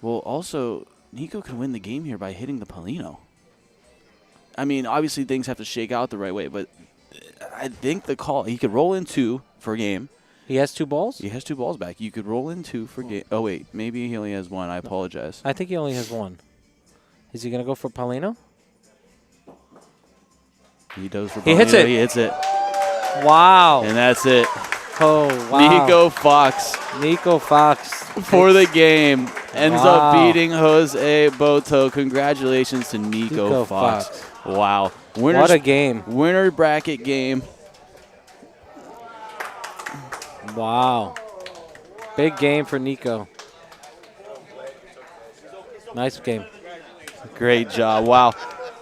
Well, also, Nico can win the game here by hitting the Paulino. I mean, obviously things have to shake out the right way, but I think the call, he could roll in 2 for a game. He has 2 balls? He has 2 balls back. You could roll in 2 for game. Oh, wait, maybe he only has 1. I apologize. I think he only has 1. Is he going to go for Paulino? He does for He hits Paulino. it. He hits it. Wow. And that's it. Oh, wow. Nico Fox for the game ends up beating Jose Boto. Congratulations to Nico Fox. Wow. What a game. Winner bracket game. Wow. Big game for Nico. Nice game. Great job. Wow.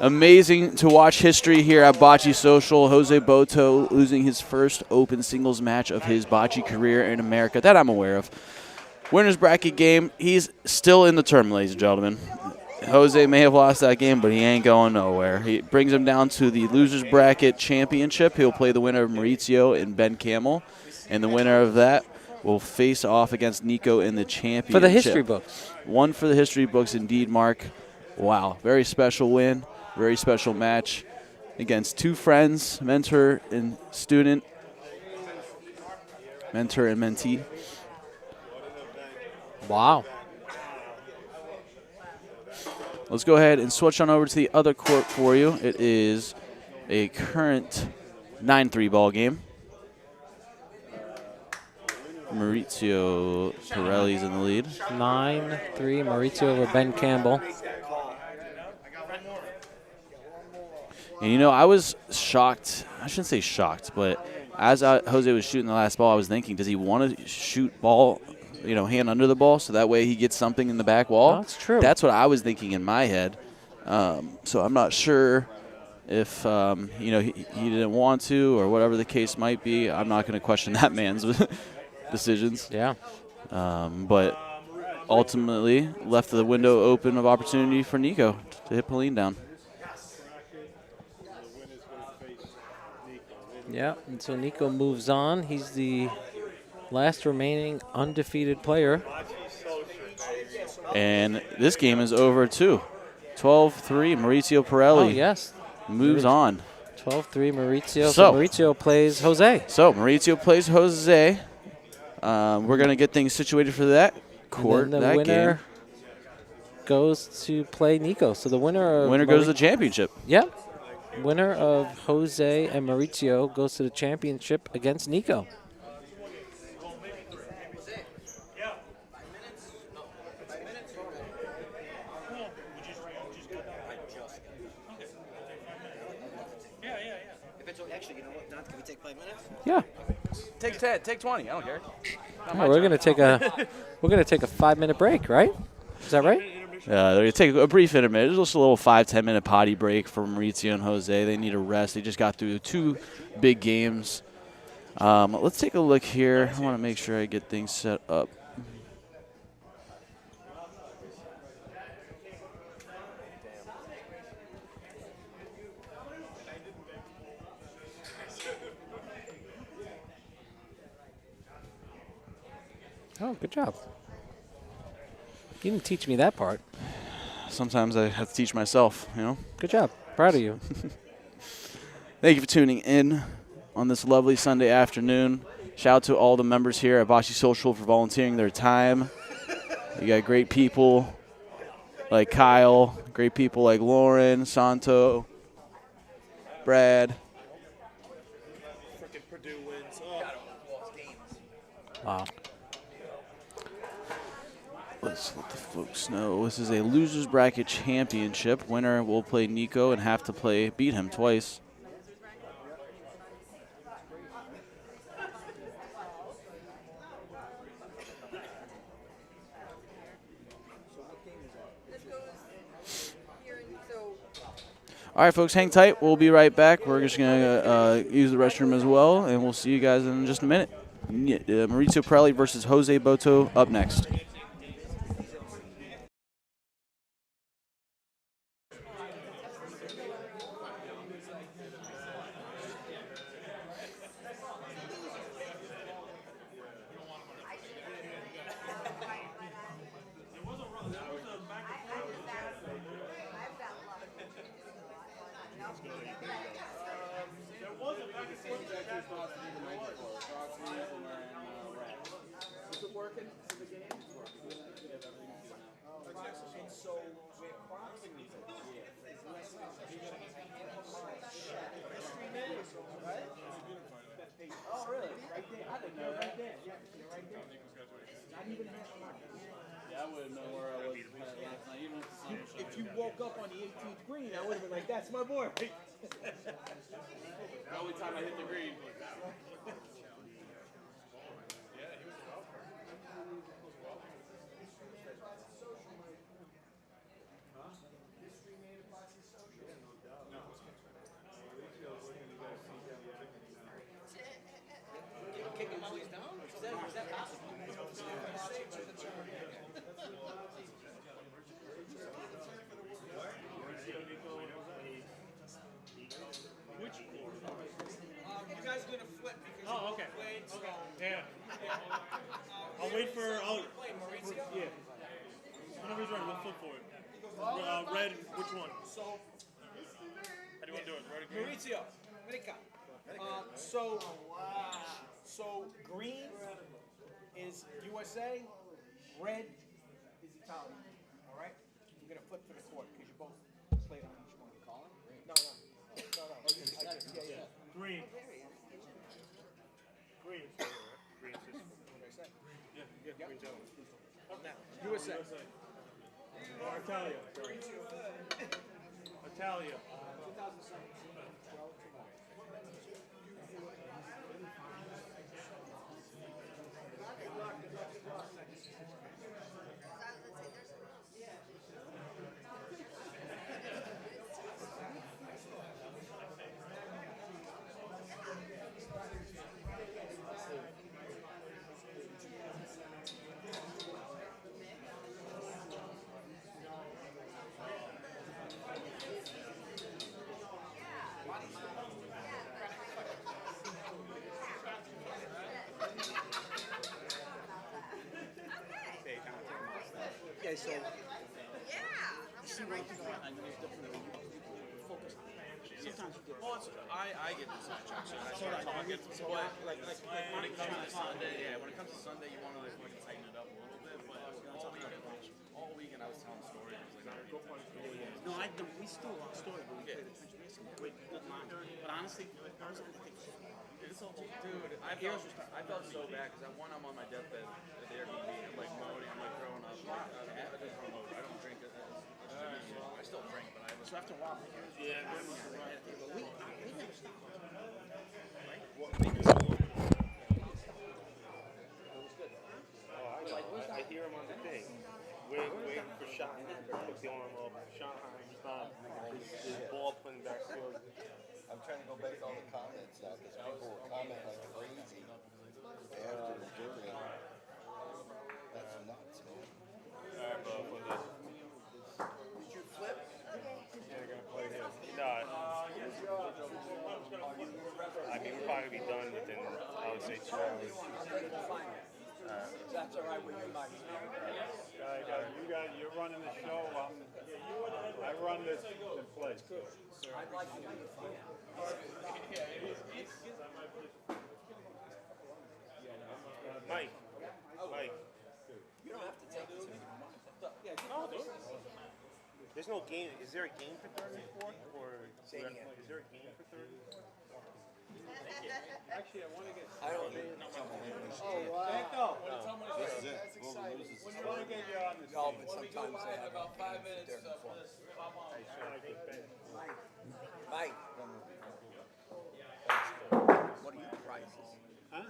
Amazing to watch history here at Bocce Social. Jose Boto losing his first open singles match of his bocce career in America that I'm aware of. Winners bracket game. He's still in the tournament, ladies and gentlemen. Jose may have lost that game, but he ain't going nowhere. He brings him down to the losers bracket championship. He'll play the winner of Maurizio and Ben Campbell, and the winner of that will face off against Nico in the championship. For the history books. One for the history books indeed, Mark. Wow, very special win, very special match against 2 friends, mentor and student, mentor and mentee. Wow. Let's go ahead and switch on over to the other court for you. It is a current 9-3 ball game. Maurizio Pirelli's in the lead. 9-3, Maurizio over Ben Campbell. And, you know, I was shocked. I shouldn't say shocked, but as Jose was shooting the last ball, I was thinking, does he want to shoot ball, you know, hand under the ball so that way he gets something in the back wall? That's true. That's what I was thinking in my head. So I'm not sure if, you know, he didn't want to or whatever the case might be. I'm not going to question that man's decisions. Yeah. But ultimately left the window open of opportunity for Nico to hit Pauline down. Yeah, and so Nico moves on. He's the last remaining undefeated player. And this game is over, too. 12-3, Maurizio Pirelli Oh, yes. moves on. 12-3, Maurizio. So Maurizio plays Jose. So Maurizio plays Jose. We're going to get things situated for that court, And then the that winner game. goes to play Nico. So the winner of Winner goes to the championship. Yep. Winner of Jose and Maurizio goes to the championship against Nico. Actually, you know what? Don, can we take 5 minutes? Yeah. Take 10, take 20. I don't care. Oh, we're gonna take a 5-minute break, right? Is that right? They're going to take a brief intermission. Just a little 5-10 minute potty break for Maurizio and Jose. They need a rest. They just got through 2 big games. Let's take a look here. I want to make sure I get things set up. Oh, good job. You didn't teach me that part. Sometimes I have to teach myself, you know. Good job. Proud of you. Thank you for tuning in on this lovely Sunday afternoon. Shout out to all the members here at Bocce Social for volunteering their time. You got great people like Kyle, great people like Lauren, Santo, Brad. Freaking Purdue wins. Wow. Let's let the folks know. This is a losers bracket championship. Winner will play Nico and have to beat him twice. All right, folks, hang tight. We'll be right back. We're just going to use the restroom as well, and we'll see you guys in just a minute. Maurizio Pirelli versus Jose Boto up next. If you woke up on the 18th green, I would have been like, that's my boy. The only time I hit the green. Oh, okay. Yeah. I'll wait for. Yeah. Whenever he's ready, we'll flip for it. Red, which one? How do you want to do it? Red or green? Maurizio, America. So green is USA, red is Italian. All right? We're going to flip for the court because you both played on each one. No. Italia. Italia. Okay, so I get this distraction. I start talking. Like when it comes to Sunday, when it comes to Sunday, you want to like tighten it up a little bit. But all weekend I was telling stories. No, I don't. We still watch stories, but we played attention. We had some great good lines. But honestly, I was going to think. It's a whole dude. I felt so bad because I'm on my deathbed at the Airbnb. I'm like moaning. I'm like throwing up. I don't drink it. I still drink, but I was. So after a while, Yeah. we never stopped. I hear him on the thing. Waiting for Schottenheimer to put the arm up. Schottenheimer's not. His ball playing backfield. I'm trying to go back to all the comments now because people will comment like crazy after and during. That's nuts, man. Alright, bro. Did you flip? Yeah, they're gonna play him. No. I mean, we're probably gonna be done within, I would say, 2 hours. that's all right with you, Mike. You're running the show. I run the place. I'd like to be a fan. Mike. You don't have to take it to me. No, there's no game. Is there a game for third and fourth? Or Say again. is there a game for third? Actually, I want to get. I don't need Oh, wow. This is it. Whoever loses When you want to get you on the No, but sometimes they have about 5 minutes Mike. What are your prices? Huh?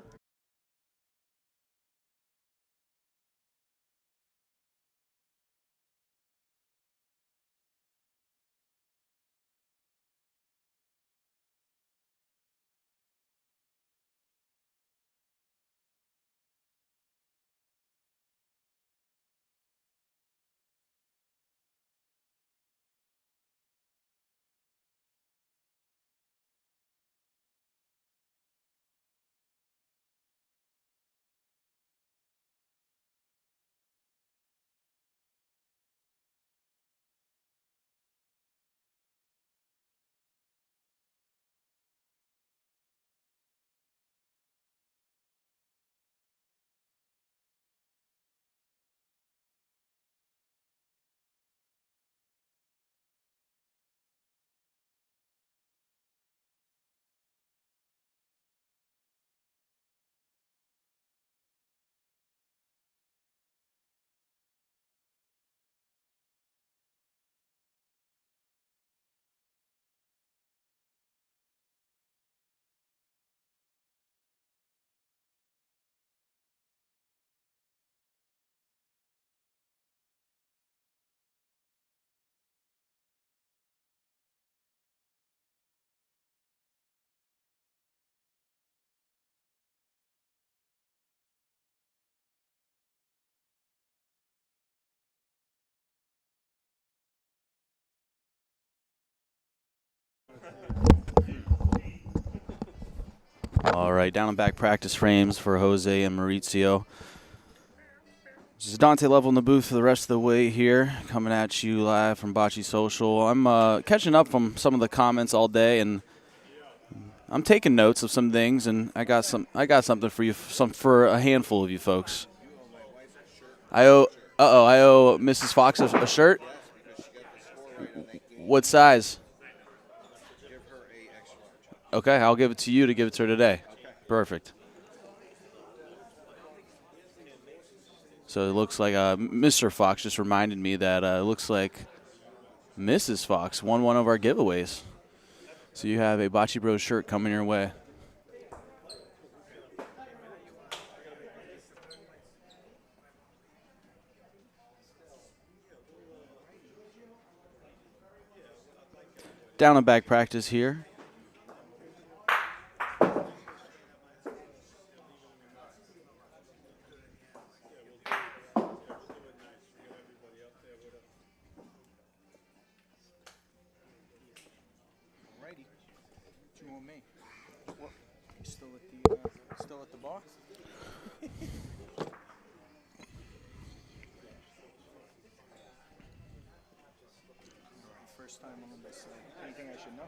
All right, down and back practice frames for Jose and Maurizio. This is Dante Level in the booth for the rest of the way here, coming at you live from Bocce Social. I'm catching up from some of the comments all day, and I'm taking notes of some things, and I got something for you, for a handful of you folks. I owe Mrs. Fox a shirt. What size? Okay, I'll give it to you to give it to her today. Perfect. So it looks like Mr. Fox just reminded me that it looks like Mrs. Fox won one of our giveaways. So you have a Bocce Bros shirt coming your way. Down and back practice here. Alrighty. You and me. What? You still at the bar? First time on this. Anything I should know?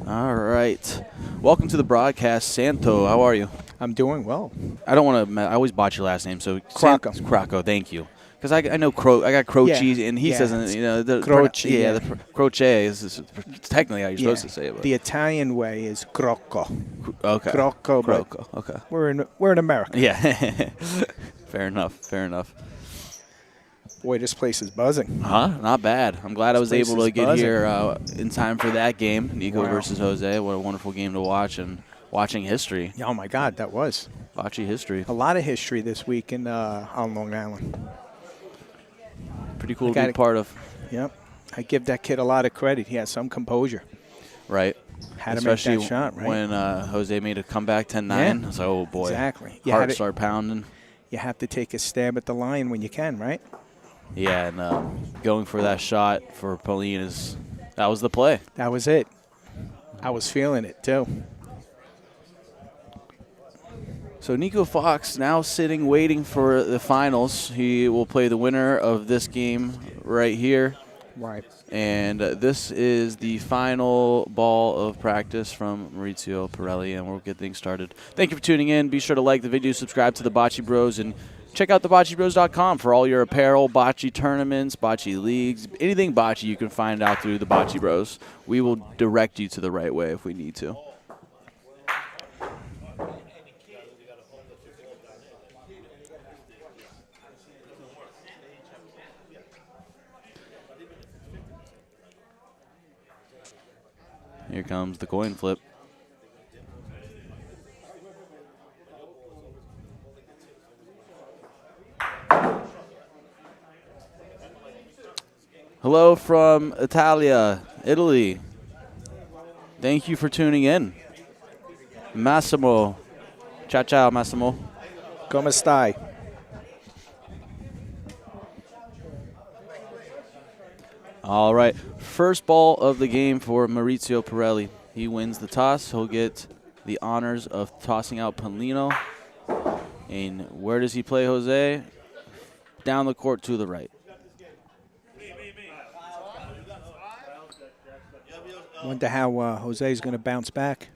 All right. Welcome to the broadcast, Santo. How are you? I'm doing well. I don't want to. I always botch your last name, so Crocco. Crocco, thank you. Because I know I got Croce, Yeah, and he yeah, doesn't. it's You know, the Croce, yeah, yeah. the Croce is technically how you're supposed to say it. But. The Italian way is crocco. Okay. Crocco. but Crocco. Okay. We're in America. Yeah. Fair enough. Fair enough. Boy, this place is buzzing. Huh? Not bad. I'm glad I was place able to is get buzzing. here in time for that game, Nico Wow. versus Jose. What a wonderful game to watch, and watching history, Oh my God, that was Bocce history. a lot of history this week on Long Island. Pretty cool to got be it. part of. Yep, I give that kid a lot of credit. He had some composure. Right. Had to make Especially that shot, right? when Jose made a comeback 10-9. Yeah. I was like, oh, boy. Exactly. Heart start pounding. You have to take a stab at the line when you can, right? Yeah, and going for that shot for Pauline that was the play. That was it. I was feeling it, too. So Nico Fox now sitting, waiting for the finals. He will play the winner of this game right here. Right. And this is the final ball of practice from Maurizio Pirelli, and we'll get things started. Thank you for tuning in. Be sure to like the video, subscribe to the Bocce Bros, and check out thebocceBros.com for all your apparel, bocce tournaments, bocce leagues, anything bocce you can find out through the Bocce Bros. We will direct you to the right way if we need to. Here comes the coin flip. Hello from Italia, Italy. Thank you for tuning in. Massimo. Ciao, ciao, Massimo. Come stai? All right. First ball of the game for Maurizio Pirelli. He wins the toss. He'll get the honors of tossing out Paulino. And where does he play Jose? Down the court to the right. Wonder how Jose's going to bounce back.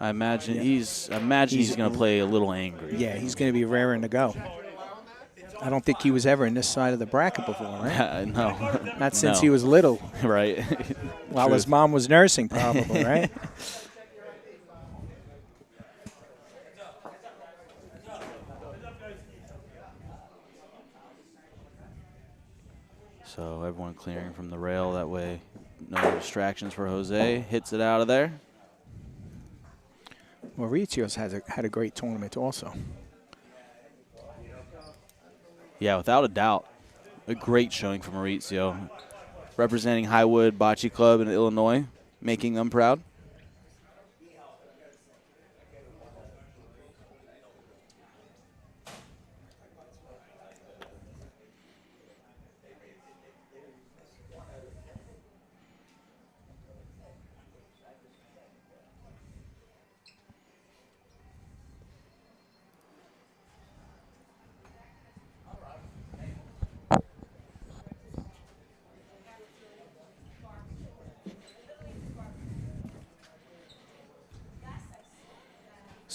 I imagine he's going to play a little angry. Yeah, he's going to be raring to go. I don't think he was ever in this side of the bracket before, right? No. Not since No. he was little, Right. while his Truth. mom was nursing, probably, right? So everyone clearing from the rail. That way, no distractions for Jose. Hits it out of there. Maurizio's had a great tournament also. Yeah, without a doubt. A great showing for Maurizio. Representing Highwood Bocce Club in Illinois, making them proud.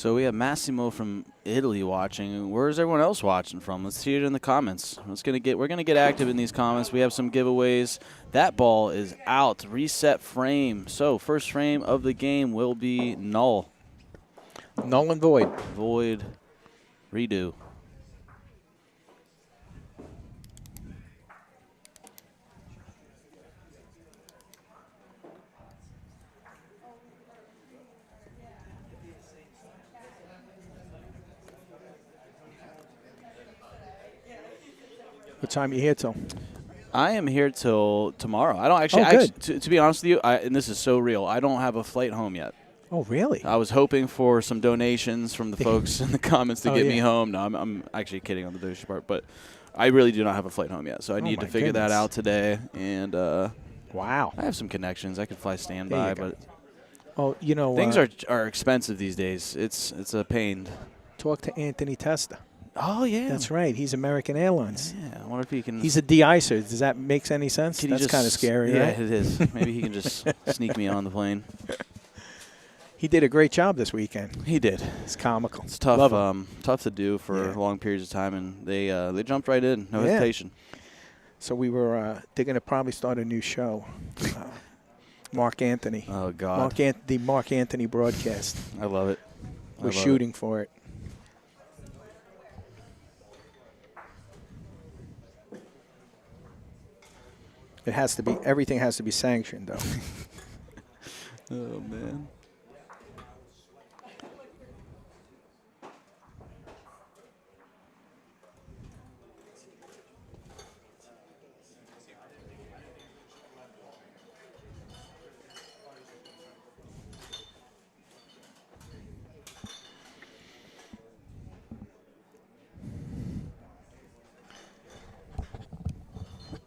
So we have Massimo from Italy watching. Where's everyone else watching from? Let's see it in the comments. We're gonna get active in these comments. We have some giveaways. That ball is out. Reset frame. So first frame of the game will be null. Null and void. Void. Redo. What time are you here till? I am here till tomorrow. I don't actually. Oh, good. To be honest with you, and this is so real, I don't have a flight home yet. Oh, really? I was hoping for some donations from the folks in the comments to Oh, get me yeah. home. No, I'm actually kidding on the donation part, but I really do not have a flight home yet. So I need to my figure that goodness. out today. And Wow. I have some connections. I could fly There standby, you go. but Oh, you know, things are expensive these days. It's a pain. talk to Anthony Testa. Oh yeah, That's right. He's American Airlines. Yeah, I wonder if he can. He's a de-icer. Does that make any sense? can he That's just- kind of scary, Yeah, right? it is. Maybe he can just sneak me on the plane. He did a great job this weekend. He did. It's comical. It's tough. Love him. Tough to do for Yeah. long periods of time, and they jumped right in, no Yeah. hesitation. So we were. They're going to probably start a new show. Mark Anthony. Oh God, The Mark Anthony broadcast. I love it. I We're love it. shooting for it. It has to be. Everything has to be sanctioned, though. Oh man.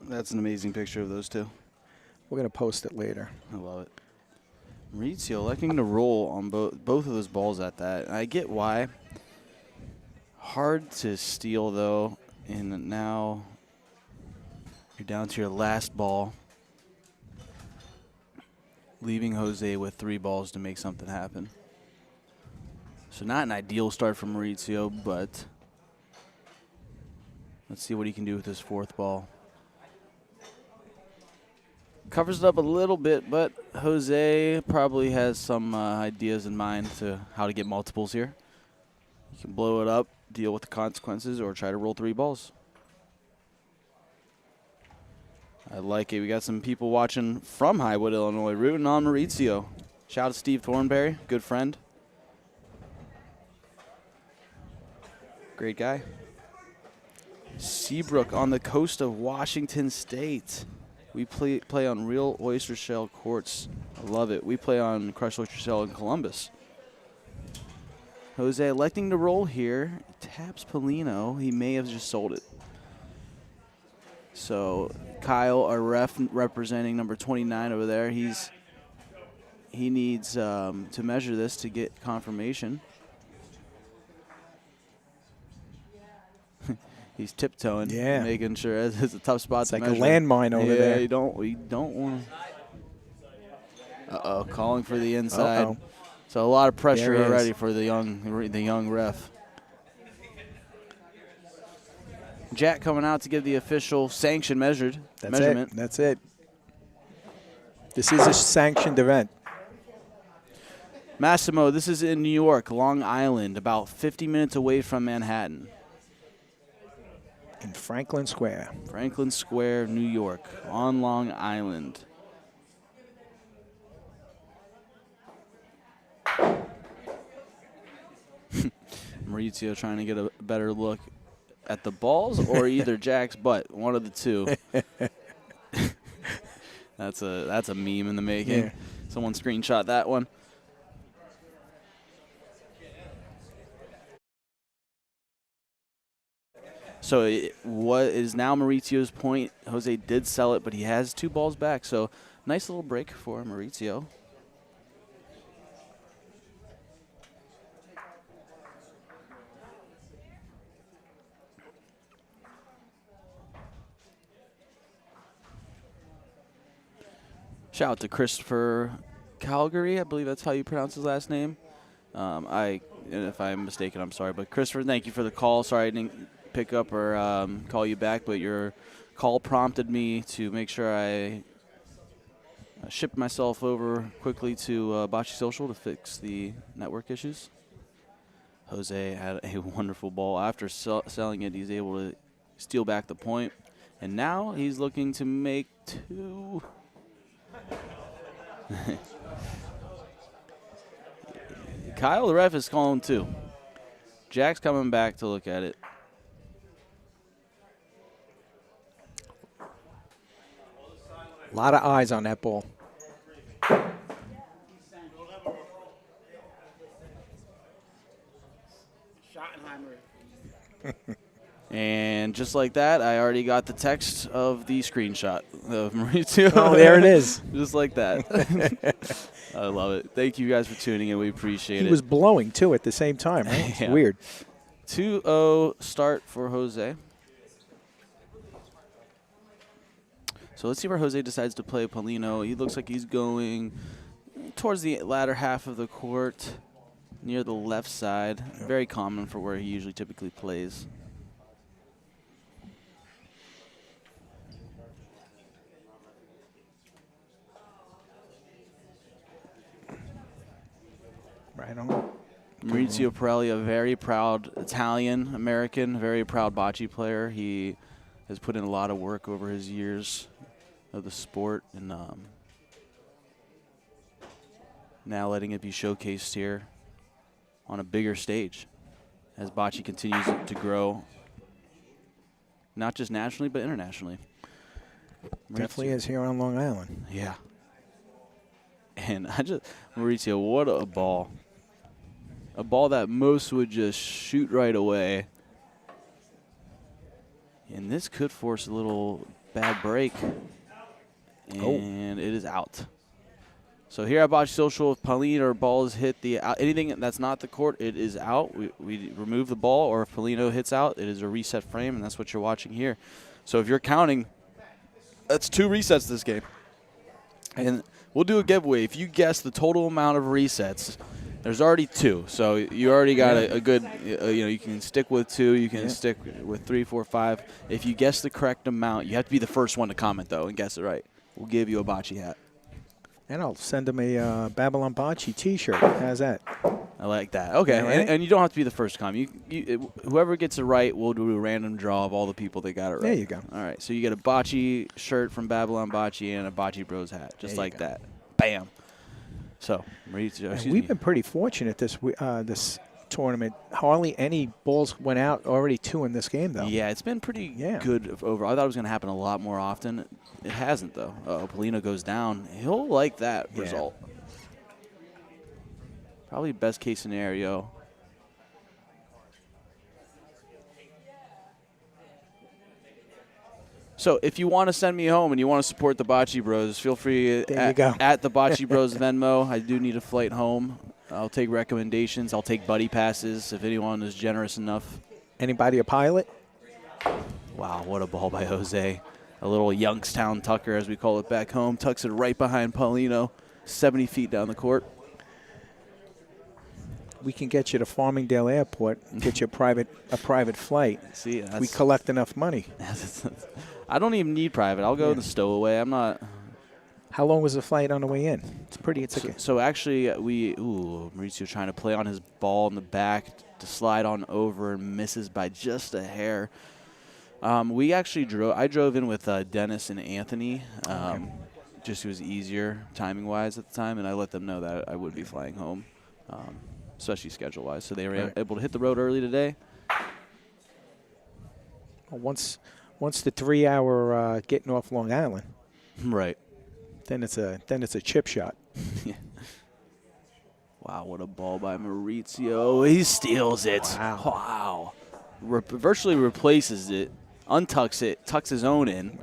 That's an amazing picture of those two. We're going to post it later. I love it. Maurizio electing to roll on both of those balls at that. I get why. Hard to steal, though. And now you're down to your last ball. Leaving Jose with 3 balls to make something happen. So not an ideal start for Maurizio, but let's see what he can do with his 4th ball. Covers it up a little bit, but Jose probably has some ideas in mind to how to get multiples here. You can blow it up, deal with the consequences, or try to roll 3 balls. I like it. We got some people watching from Highwood, Illinois, rooting on Maurizio. Shout out to Steve Thornberry, good friend. Great guy. Seabrook on the coast of Washington State. We play on real oyster shell courts. I love it. We play on crushed oyster shell in Columbus. Jose electing to roll here. Taps Polino. He may have just sold it. So Kyle, our ref representing number 29 over there, he needs to measure this to get confirmation. He's tiptoeing, Yeah. making sure it's a tough spot It's to like a measure. landmine over yeah, there. you don't want to. Uh-oh, calling for the inside. Uh-oh. So a lot of pressure There he is. already for the young ref. Jack coming out to give the official sanction measurement. It. That's it. This is a sanctioned event. Massimo, this is in New York, Long Island, about 50 minutes away from Manhattan. In Franklin Square. Franklin Square, New York, on Long Island. Maurizio trying to get a better look at the balls or either Jack's butt, one of the two. That's a meme in the making. Yeah. Someone screenshot that one. So what is now Maurizio's point? Jose did sell it, but he has 2 balls back. So nice little break for Maurizio. Shout out to Christopher Calgary. I believe that's how you pronounce his last name. I And if I'm mistaken, I'm sorry. But Christopher, thank you for the call. Sorry I didn't pick up or call you back, but your call prompted me to make sure I shipped myself over quickly to Bocce Social to fix the network issues. Jose had a wonderful ball. After selling it, he's able to steal back the point. And now he's looking to make 2. Kyle, the ref, is calling 2. Jack's coming back to look at it. A lot of eyes on that ball. And just like that, I already got the text of the screenshot of Maurizio. Oh, there it is. Just like that. I love it. Thank you guys for tuning in. We appreciate it. He was blowing, too, at the same time, right? It's Yeah. weird. 2-0 start for Jose. So let's see where Jose decides to play Paulino. He looks like he's going towards the latter half of the court, near the left side. Very common for where he usually typically plays. Right on. Maurizio Pirelli, a very proud Italian-American, very proud bocce player. He has put in a lot of work over his years of the sport, and now letting it be showcased here on a bigger stage as bocce continues to grow, not just nationally but internationally. Definitely is here on Long Island. Yeah. And Maurizio, what a ball. A ball that most would just shoot right away. And this could force a little bad break. And it is out. So here at Bocce Social, if Paulino or balls hit anything that's not the court, it is out. We remove the ball, or if Paulino hits out, it is a reset frame, and that's what you're watching here. So if you're counting, that's 2 resets this game. And we'll do a giveaway. If you guess the total amount of resets, there's already 2. So you already got a good, you can stick with 2. You can stick with 3, 4, 5. If you guess the correct amount, you have to be the first one to comment, though, and guess it right. We'll give you a bocce hat. And I'll send him a Babylon Bocce T-shirt. How's that? I like that. Okay, Right. and you don't have to be the first to comment. Whoever gets it right, we'll do a random draw of all the people that got it right. There you go. All right, so you get a bocce shirt from Babylon Bocce and a Bocce Bros hat, just There you like go. that. Bam. So, Maurizio, And we've been pretty fortunate this tournament. Hardly any balls went out. Already 2 in this game, though. Yeah, it's been pretty good overall. I thought it was going to happen a lot more often. It hasn't, though. Paulino goes down. He'll like that result. Probably best case scenario. So if you want to send me home and you want to support the Bocce Bros, feel free There you go. at the Bocce Bros Venmo. I do need a flight home. I'll take recommendations. I'll take buddy passes if anyone is generous enough. Anybody a pilot? Wow, what a ball by Jose. A little Youngstown tucker, as we call it back home. Tucks it right behind Paulino, 70 feet down the court. We can get you to Farmingdale Airport and get you a private flight. See, we collect enough money. I don't even need private. I'll go in the stowaway. I'm not. How long was the flight on the way in? It's okay. So actually, Maurizio trying to play on his ball in the back to slide on over and misses by just a hair. We actually I drove in with Dennis and Anthony. Just it was easier timing-wise at the time, and I let them know that I would be flying home, especially schedule-wise. So they were able to hit the road early today. Well, once the 3-hour getting off Long Island, right? Then it's a chip shot. Wow, what a ball by Maurizio. He steals it. Wow. Virtually replaces it, untucks it, tucks his own in.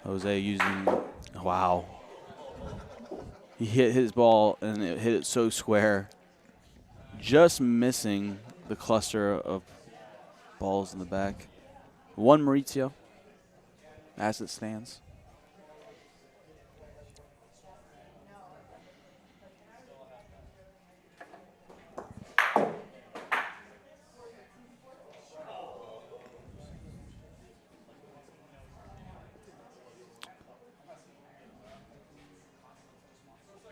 Jose using, wow. He hit his ball and it hit it so square, just missing the cluster of balls in the back. 1 Maurizio as it stands.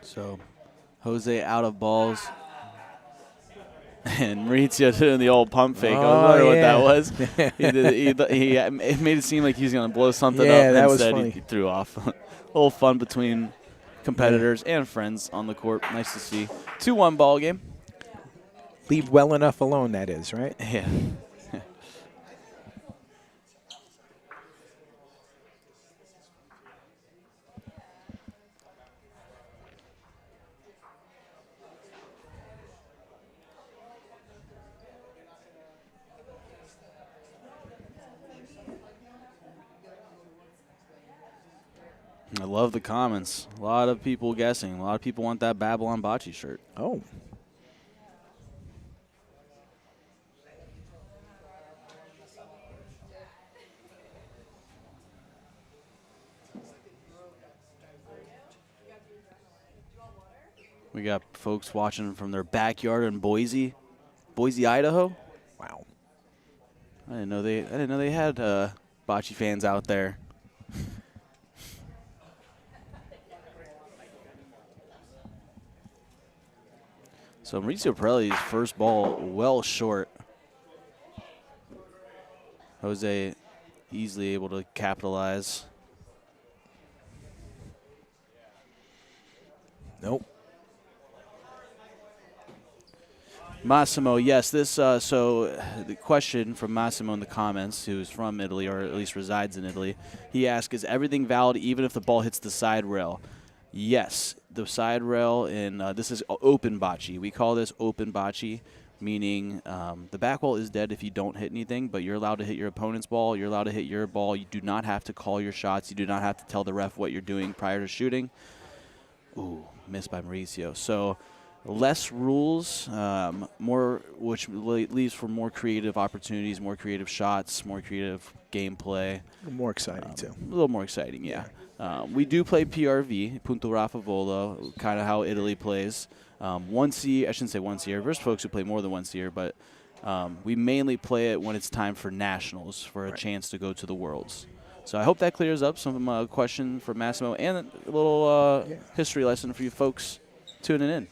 So Jose out of balls. And Maurizio doing the old pump fake. I was wondering what that was. It made it seem like he was going to blow something up. Yeah, that was Instead, funny. he threw off. A little fun between competitors and friends on the court. Nice to see. 2-1 ball game. Leave well enough alone, that is, right? Yeah. I love the comments. A lot of people guessing. A lot of people want that Babylon Bocce shirt. Oh. We got folks watching from their backyard in Boise, Idaho. Wow. I didn't know they had bocce fans out there. So Maurizio Pirelli's first ball well short. Jose easily able to capitalize. Nope. Massimo, yes, this, so the question from Massimo in the comments, who's from Italy, or at least resides in Italy, he asked, is everything valid even if the ball hits the side rail? Yes, the side rail, and this is open bocce. We call this open bocce, meaning the back wall is dead if you don't hit anything, but you're allowed to hit your opponent's ball. You're allowed to hit your ball. You do not have to call your shots. You do not have to tell the ref what you're doing prior to shooting. Ooh, missed by Maurizio. So less rules, more, which leaves for more creative opportunities, more creative shots, more creative gameplay. More exciting, too. A little more exciting, yeah. We do play PRV, Punto Raffavolo, kind of how Italy plays. Once a year, I shouldn't say once a year. There's folks who play more than once a year, but we mainly play it when it's time for nationals, for a chance to go to the Worlds. So I hope that clears up some question for Massimo and a little history lesson for you folks tuning in.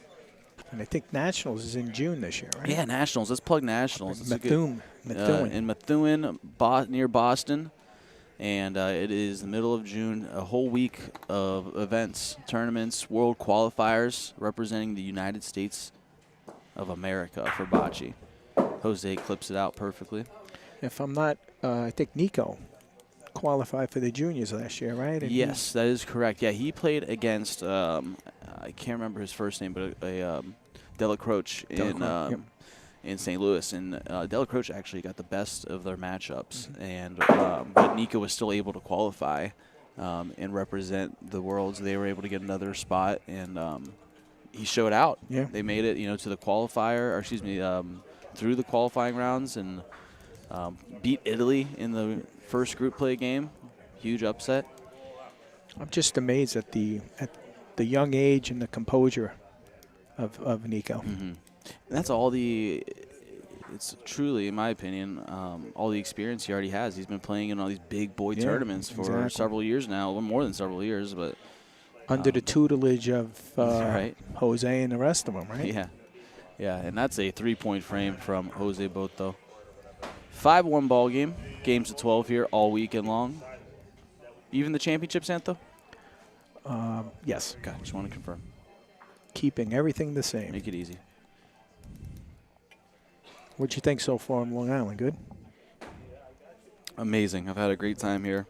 And I think Nationals is in June this year, right? Yeah, Nationals. Let's plug Nationals. Methuen. In Methuen, near Boston. And it is the middle of June, a whole week of events, tournaments, world qualifiers representing the United States of America for bocce. Jose clips it out perfectly. If I'm not, I think Nico qualified for the juniors last year, right? And yes, that is correct. Yeah, he played against, I can't remember his first name, but a Dela Croce in St. Louis, and Dela Croce actually got the best of their matchups, and but Nico was still able to qualify and represent the Worlds. They were able to get another spot, and he showed out. Yeah. They made it, to the qualifier, or excuse me, through the qualifying rounds, and beat Italy in the first group play game. Huge upset. I'm just amazed at the young age and the composure of Nico. Mm-hmm. And that's all it's truly, in my opinion, all the experience he already has. He's been playing in all these big boy tournaments for several years now, well, more than several years. But under the tutelage of right. Jose and the rest of them, right? Yeah. Yeah, and that's a 3-point frame from Jose Boto. 5-1 ball game. Games of 12 here all weekend long. Even the championship, Santo? Yes. Okay, just want to confirm. Keeping everything the same. Make it easy. What'd you think so far in Long Island? Good? Amazing. I've had a great time here.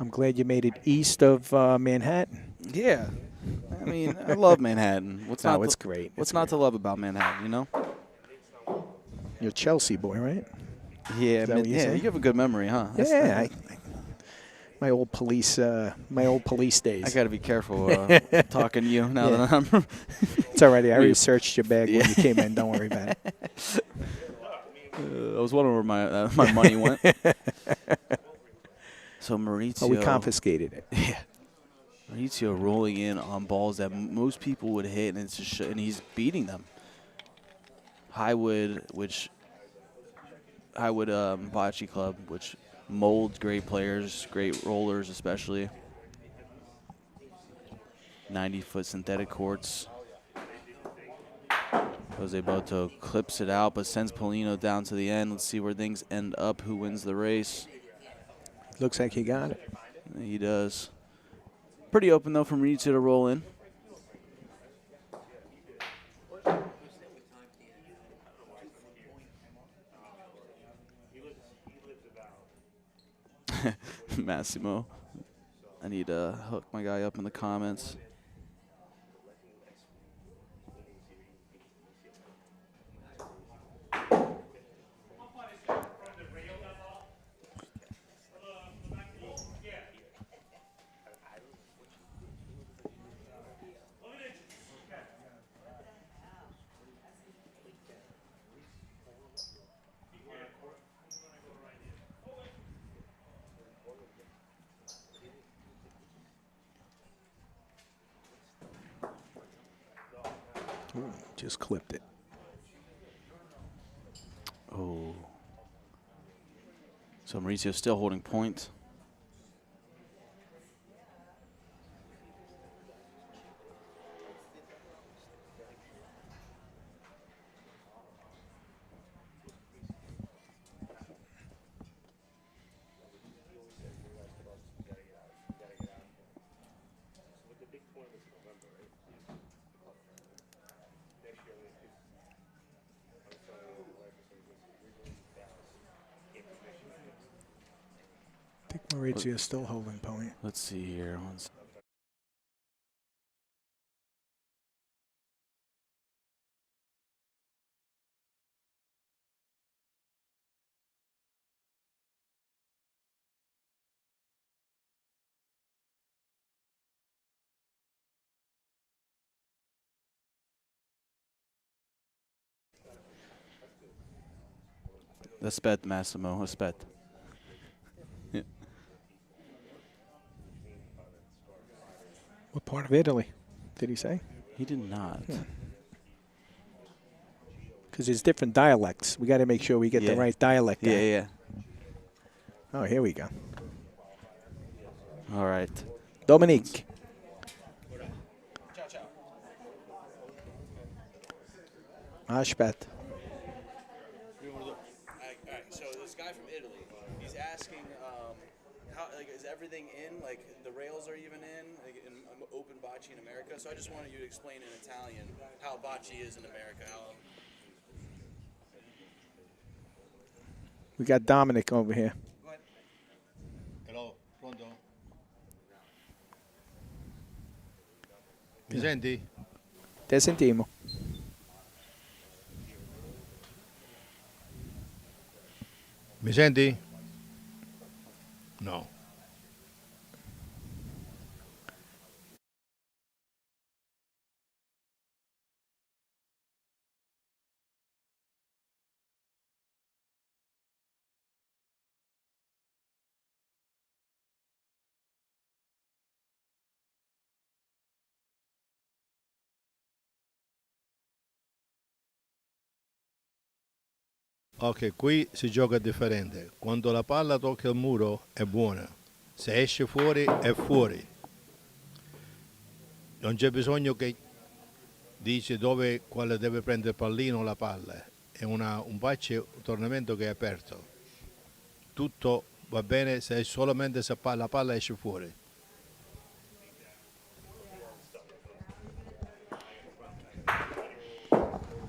I'm glad you made it east of Manhattan. Yeah. I mean, I love Manhattan. It's great. What's not to love about Manhattan, You're a Chelsea boy, right? Yeah, you you have a good memory, huh? Yeah. My old police days. I got to be careful talking to you now that I'm. It's all right. I already searched your bag when you came in. Don't worry about it. I was wondering where my money went. So Maurizio. Oh, we confiscated it. Yeah. Maurizio rolling in on balls that most people would hit, and it's just and he's beating them. Highwood Bocce Club, which molds great players, great rollers especially. 90-foot synthetic courts. Jose Boto clips it out, but sends Polino down to the end. Let's see where things end up. Who wins the race? Looks like he got it. He does. Pretty open, though, for Maurizio to roll in. Massimo. I need to hook my guy up in the comments. Ooh, just clipped it. Oh. So Maurizio still holding point. I think Maurizio is still holding point. Let's see here. Aspetta, Massimo, aspetta. Yeah. What part of Italy did he say? He did not. Because there's different dialects. We got to make sure we get the right dialect. Yeah, yeah. Oh, here we go. All right. Dominique. Aspetta. Alright, so this guy from Italy, he's asking, how is everything in? Like the rails are even in open bocce in America. So I just wanted you to explain in Italian how bocce is in America. We got Dominic over here. Hello, pronto? Mi senti? Te sentimo. Mi senti? No. Ok, qui si gioca differente. Quando la palla tocca il muro è buona. Se esce fuori è fuori. Non c'è bisogno che dice dove quale deve prendere il pallino o la palla. È un bocce, un tornamento che è aperto. Tutto va bene se solamente se la palla esce fuori.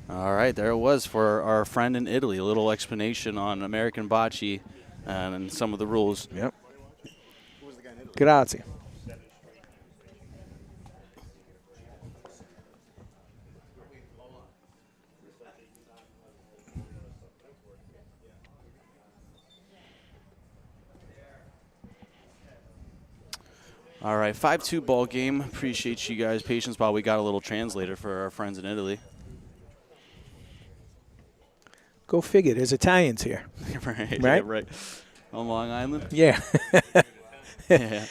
All right, there it was for our friend in Italy. A little explanation on American bocce and some of the rules. Yep. Grazie. All right, 5-2 ball game. Appreciate you guys' patience while we got a little translator for our friends in Italy. Go figure. There's Italians here. Right. Right? Yeah, right. On Long Island? Yeah. Yeah.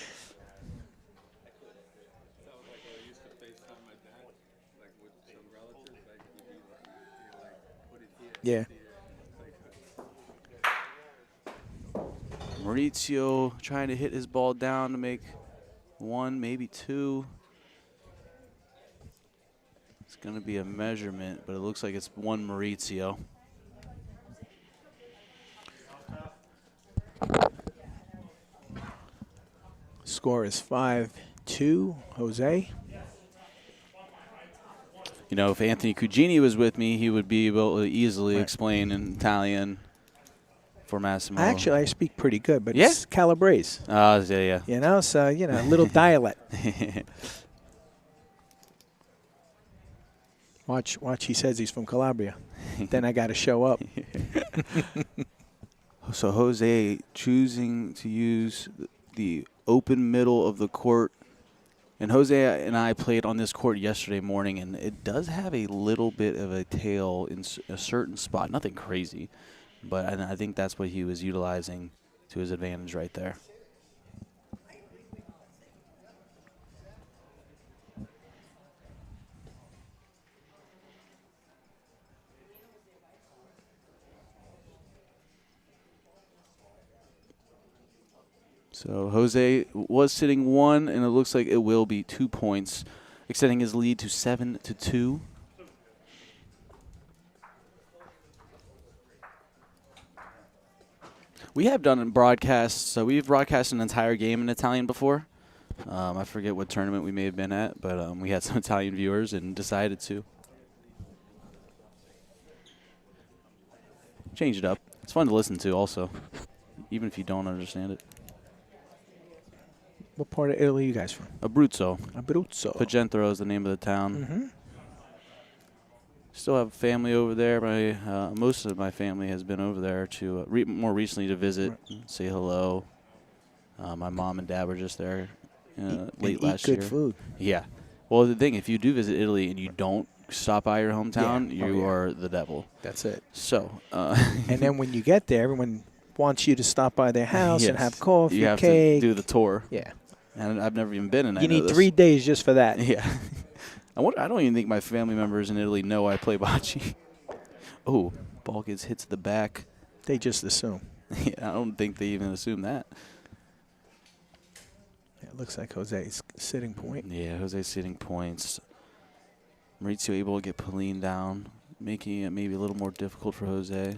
Yeah. Maurizio trying to hit his ball down to make 1, maybe 2. It's going to be a measurement, but it looks like it's 1 Maurizio. Score is 5-2. Jose. You know, if Anthony Cugini was with me, he would be able to easily explain in Italian for Massimo. Actually, I speak pretty good, but Yeah? it's Calabrese. Yeah. You know, so, you know, a little dialect. Watch, he says he's from Calabria. Then I got to show up. So Jose choosing to use the open middle of the court. And Jose and I played on this court yesterday morning, and it does have a little bit of a tail in a certain spot. Nothing crazy, but I think that's what he was utilizing to his advantage right there. So Jose was sitting 1, and it looks like it will be 2 points, extending his lead to 7-2. We have done broadcasts, so we've broadcast an entire game in Italian before. I forget what tournament we may have been at, but we had some Italian viewers and decided to change it up. It's fun to listen to also, even if you don't understand it. What part of Italy are you guys from? Abruzzo. Abruzzo. Pagentero is the name of the town. Still have family over there. Most of my family has been over there to more recently to visit, say hello. My mom and dad were just there late last year. Eat good food. Yeah. Well, the thing, if you do visit Italy and you don't stop by your hometown, you are the devil. That's it. So. And then when you get there, everyone wants you to stop by their house and have coffee, you have cake. to do the tour. Yeah. And I've never even been, and you I know need this. 3 days just for that. Yeah. I don't even think my family members in Italy know I play bocce. Oh, ball gets hit to the back. They just assume. Yeah, I don't think they even assume that. It looks like Jose's sitting point. Yeah, Jose's sitting points. Maurizio able to get Pauline down, making it maybe a little more difficult for Jose.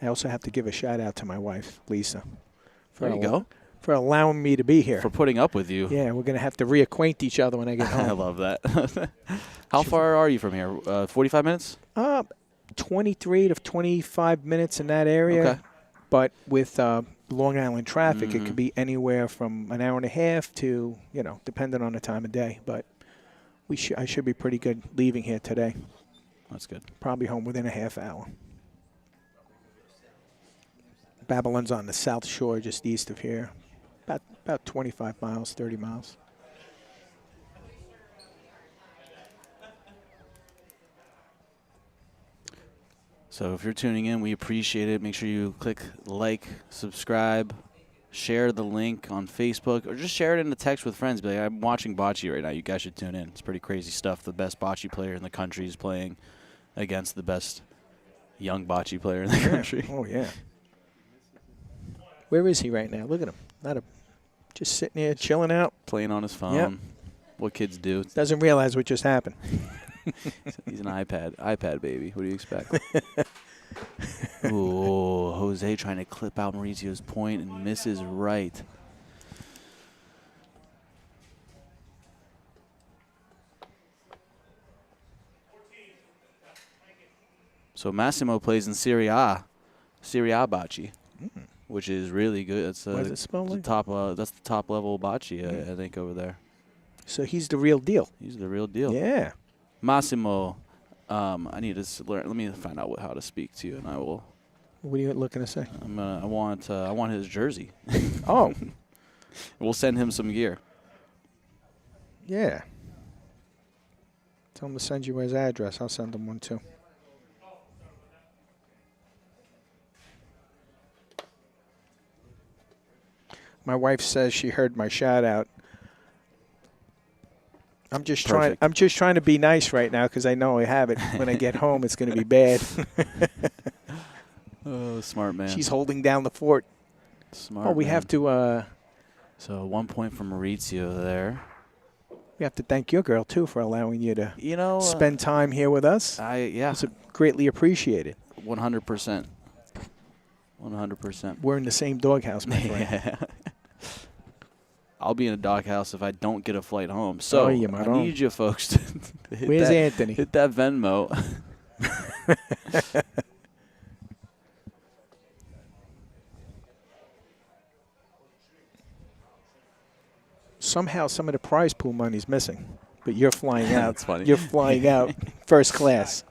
I also have to give a shout out to my wife, Lisa. There you go. For allowing me to be here. For putting up with you. Yeah, we're going to have to reacquaint each other when I get home. I love that. How far are you from here? 45 minutes? 23 to 25 minutes in that area. Okay. But with Long Island traffic, it could be anywhere from an hour and a half to, depending on the time of day. But I should be pretty good leaving here today. That's good. Probably home within a half hour. Babylon's on the south shore, just east of here. About 25 miles, 30 miles. So if you're tuning in, we appreciate it. Make sure you click like, subscribe, share the link on Facebook, or just share it in the text with friends. Be like, I'm watching bocce right now. You guys should tune in. It's pretty crazy stuff. The best bocce player in the country is playing against the best young bocce player in the country. Oh, yeah. Where is he right now? Look at him. Just sitting here, chilling out. Playing on his phone. Yep. What kids do. Doesn't realize what just happened. He's an iPad baby. What do you expect? Ooh, Jose trying to clip out Maurizio's point and misses right. So Massimo plays in Serie A bocce, which is really good. That's What does it spell like? that's the top level bocce, I think, over there. So he's the real deal. He's the real deal. Yeah. Massimo, I need to learn. Let me find out how to speak to you, and I will. What are you looking to say? I want his jersey. Oh. We'll send him some gear. Yeah. Tell him to send you his address. I'll send him one too. My wife says she heard my shout out. I'm just trying to be nice right now because I know I have it. When I get home, it's going to be bad. Oh, smart man. She's holding down the fort. Smart. Oh, we have to. So 1 point from Maurizio there. We have to thank your girl too for allowing you to spend time here with us. Yeah. It's greatly appreciated. 100%. 100%. We're in the same doghouse, my friend. Yeah. I'll be in a doghouse if I don't get a flight home. So I need you folks to hit Where's Anthony? Hit that Venmo. Somehow some of the prize pool money's missing, but you're flying out. That's funny. You're flying out first class.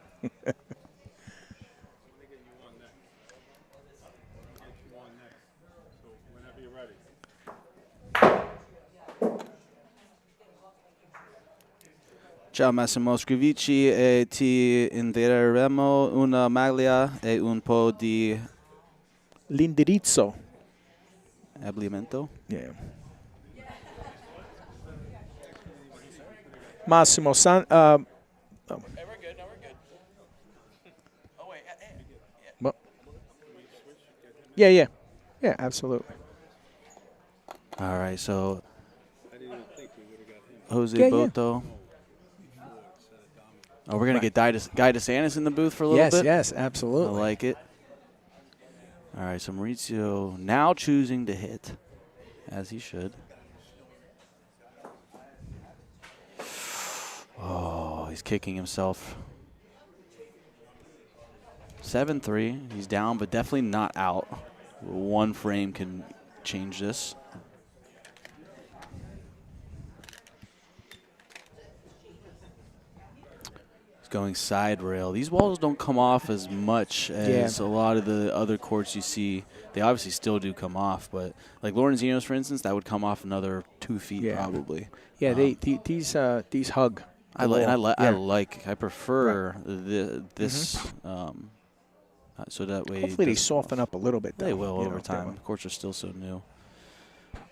Ciao Massimo Scrivici e ti invideremo una maglia e un po' di L'indirizzo. abbigliamento. Yeah. Massimo, Hey, we're good. No, we're good. Oh, wait. Well, yeah, absolutely. All right, so Jose Yeah. Boto. Oh, we're going to get Guy DeSantis in the booth for a little bit? Yes, absolutely. I like it. All right, so Maurizio now choosing to hit, as he should. Oh, he's kicking himself. 7-3. He's down, but definitely not out. One frame can change this. He's going side rail. These walls don't come off as much as a lot of the other courts you see. They obviously still do come off, but like Lorenzino's, for instance, that would come off another 2 feet probably. Yeah, these hug. I prefer this so that way. Hopefully they soften up a little bit. Though, they will over time. The courts are still so new.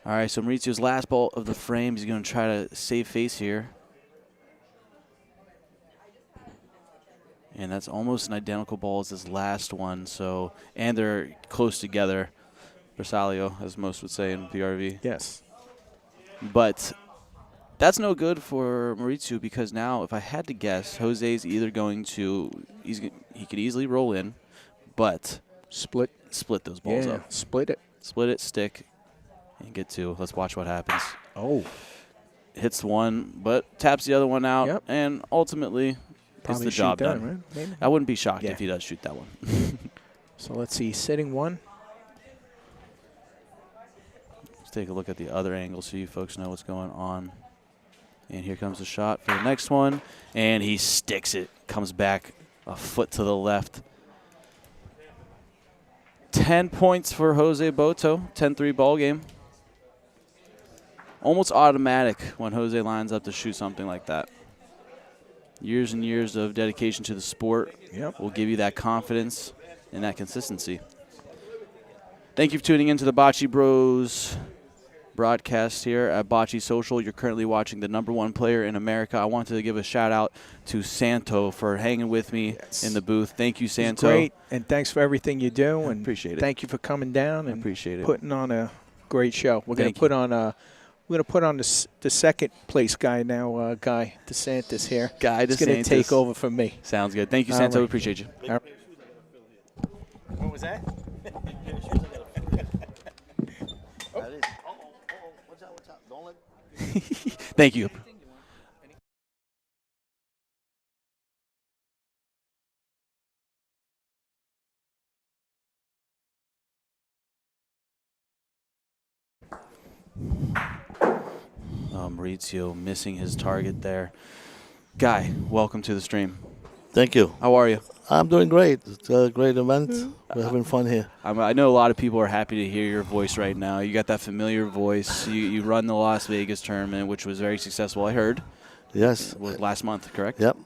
All right, so Maurizio's last ball of the frame. He's going to try to save face here. And that's almost an identical ball as his last one. So, and they're close together. Bersaglio, as most would say in PRV. Yes. But that's no good for Maurizio because now, if I had to guess, Jose's either going to he could easily roll in, but split those balls up. Split it, stick, and get two. Let's watch what happens. Oh, hits one, but taps the other one out, and ultimately gets the job done. Right? Maybe. I wouldn't be shocked if he does shoot that one. So let's see, sitting one. Let's take a look at the other angle so you folks know what's going on. And here comes the shot for the next one. And he sticks it. Comes back a foot to the left. 10 points for Jose Boto. 10-3 ball game. Almost automatic when Jose lines up to shoot something like that. Years and years of dedication to the sport will give you that confidence and that consistency. Thank you for tuning in to the Bocce Bros broadcast here at Bocce Social. You're currently watching the #1 player in America. I wanted to give a shout out to Santo for hanging with me in the booth. Thank you, Santo. Great, and thanks for everything you do. And appreciate it. Thank you for coming down and appreciate it. Putting on a great show. We're going to put on the second place guy now, Guy DeSantis here. Guy DeSantis. He's going to take over from me. Sounds good. Thank you, Santo. We appreciate you. What was that? Thank you. Maurizio missing his target there. Guy, welcome to the stream. Thank you. How are you? I'm doing great. It's a great event. We're having fun here. I know a lot of people are happy to hear your voice right now. You got that familiar voice. You run the Las Vegas tournament, which was very successful, I heard. Yes. Last month, correct? Yep.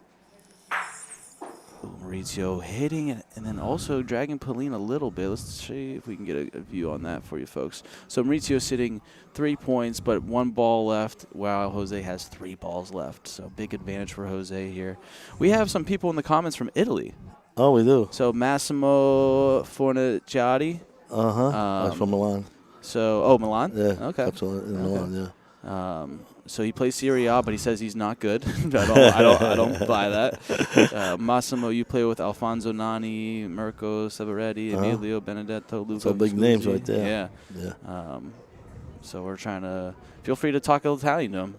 Maurizio hitting it and then also dragging Pauline a little bit. Let's see if we can get a view on that for you folks. So Maurizio sitting 3 points, but 1 ball left, while Jose has 3 balls left. So big advantage for Jose here. We have some people in the comments from Italy. Oh, we do. So Massimo Forniciati. That's from Milan. So, Milan? Yeah. Okay. That's in Milan, yeah. So he plays Serie A, but he says he's not good. I don't buy that. Massimo, you play with Alfonso Nani, Mirko Severetti, Emilio Benedetto, Luca. Some big names right there. Yeah. So we're trying to feel free to talk Italian to him.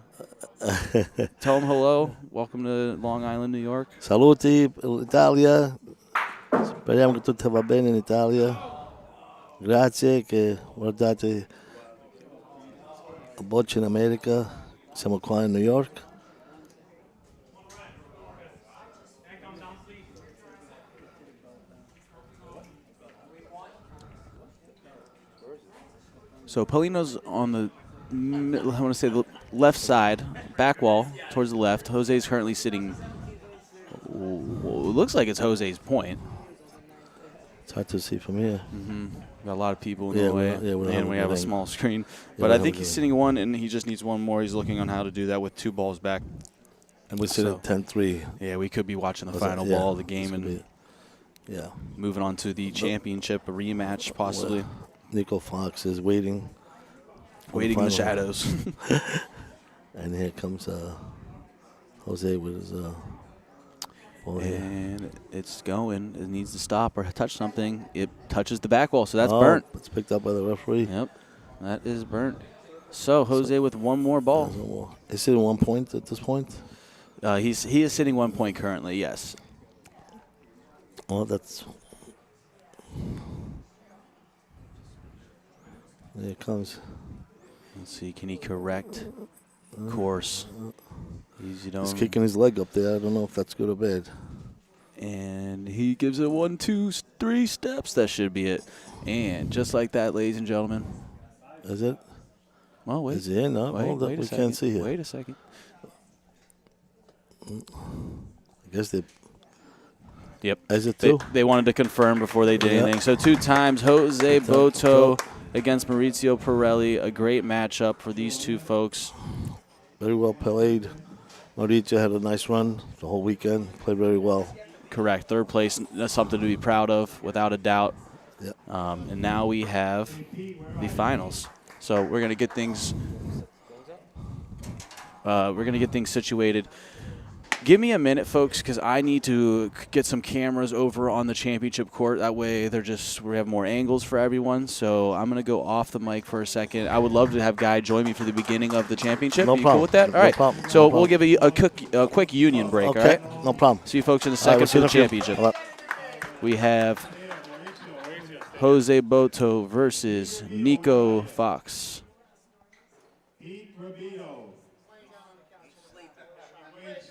Tell him hello. Welcome to Long Island, New York. Saluti, Italia. Speriamo che tutto va bene in Italia. Grazie che guardate Bocce in America. Siamo qua in New York. So Paulino's on the, I want to say the left side, back wall towards the left. Jose's currently sitting. It looks like it's Jose's point. It's hard to see from here. Got a lot of people in the way, and we have a small screen. But I think he's sitting 1, and he just needs 1 more. He's looking on how to do that with 2 balls back. And we sit at 10-3. Yeah, we could be watching the final ball of the game and moving on to the championship, a rematch possibly. Nico Fox is waiting. Waiting in the shadows. And here comes Jose with his ball here. And it's going. It needs to stop or touch something. It touches the back wall, so that's burnt. It's picked up by the referee. Yep, that is burnt. So Jose with 1 more ball. Is he 1 point at this point? He is sitting 1 point currently, yes. Oh, that's... There it comes. Let's see, can he correct course? He's kicking his leg up there. I don't know if that's good or bad. And he gives it 1, 2, 3 steps. That should be it. And just like that, ladies and gentlemen. Is it? Well, wait. Is it in? No, wait we can't see here. Wait a second. I guess they... Yep. Is it 2? They wanted to confirm before they did anything. So 2 times, Jose Boto against Maurizio Pirelli. A great matchup for these 2 folks. Very well played. Maurizio had a nice run the whole weekend. Played very well. Correct. 3rd place, that's something to be proud of, without a doubt. Yeah. And now we have the finals. So we're gonna get things. Situated. Give me a minute, folks, because I need to get some cameras over on the championship court. That way, we have more angles for everyone. So I'm gonna go off the mic for a second. I would love to have Guy join me for the beginning of the championship. No Are you problem. cool with that? No all right. problem. So No we'll problem. give a quick union break. Okay. All right. No problem. See you folks in a second for the championship. We have Jose Boto versus Nico Fox.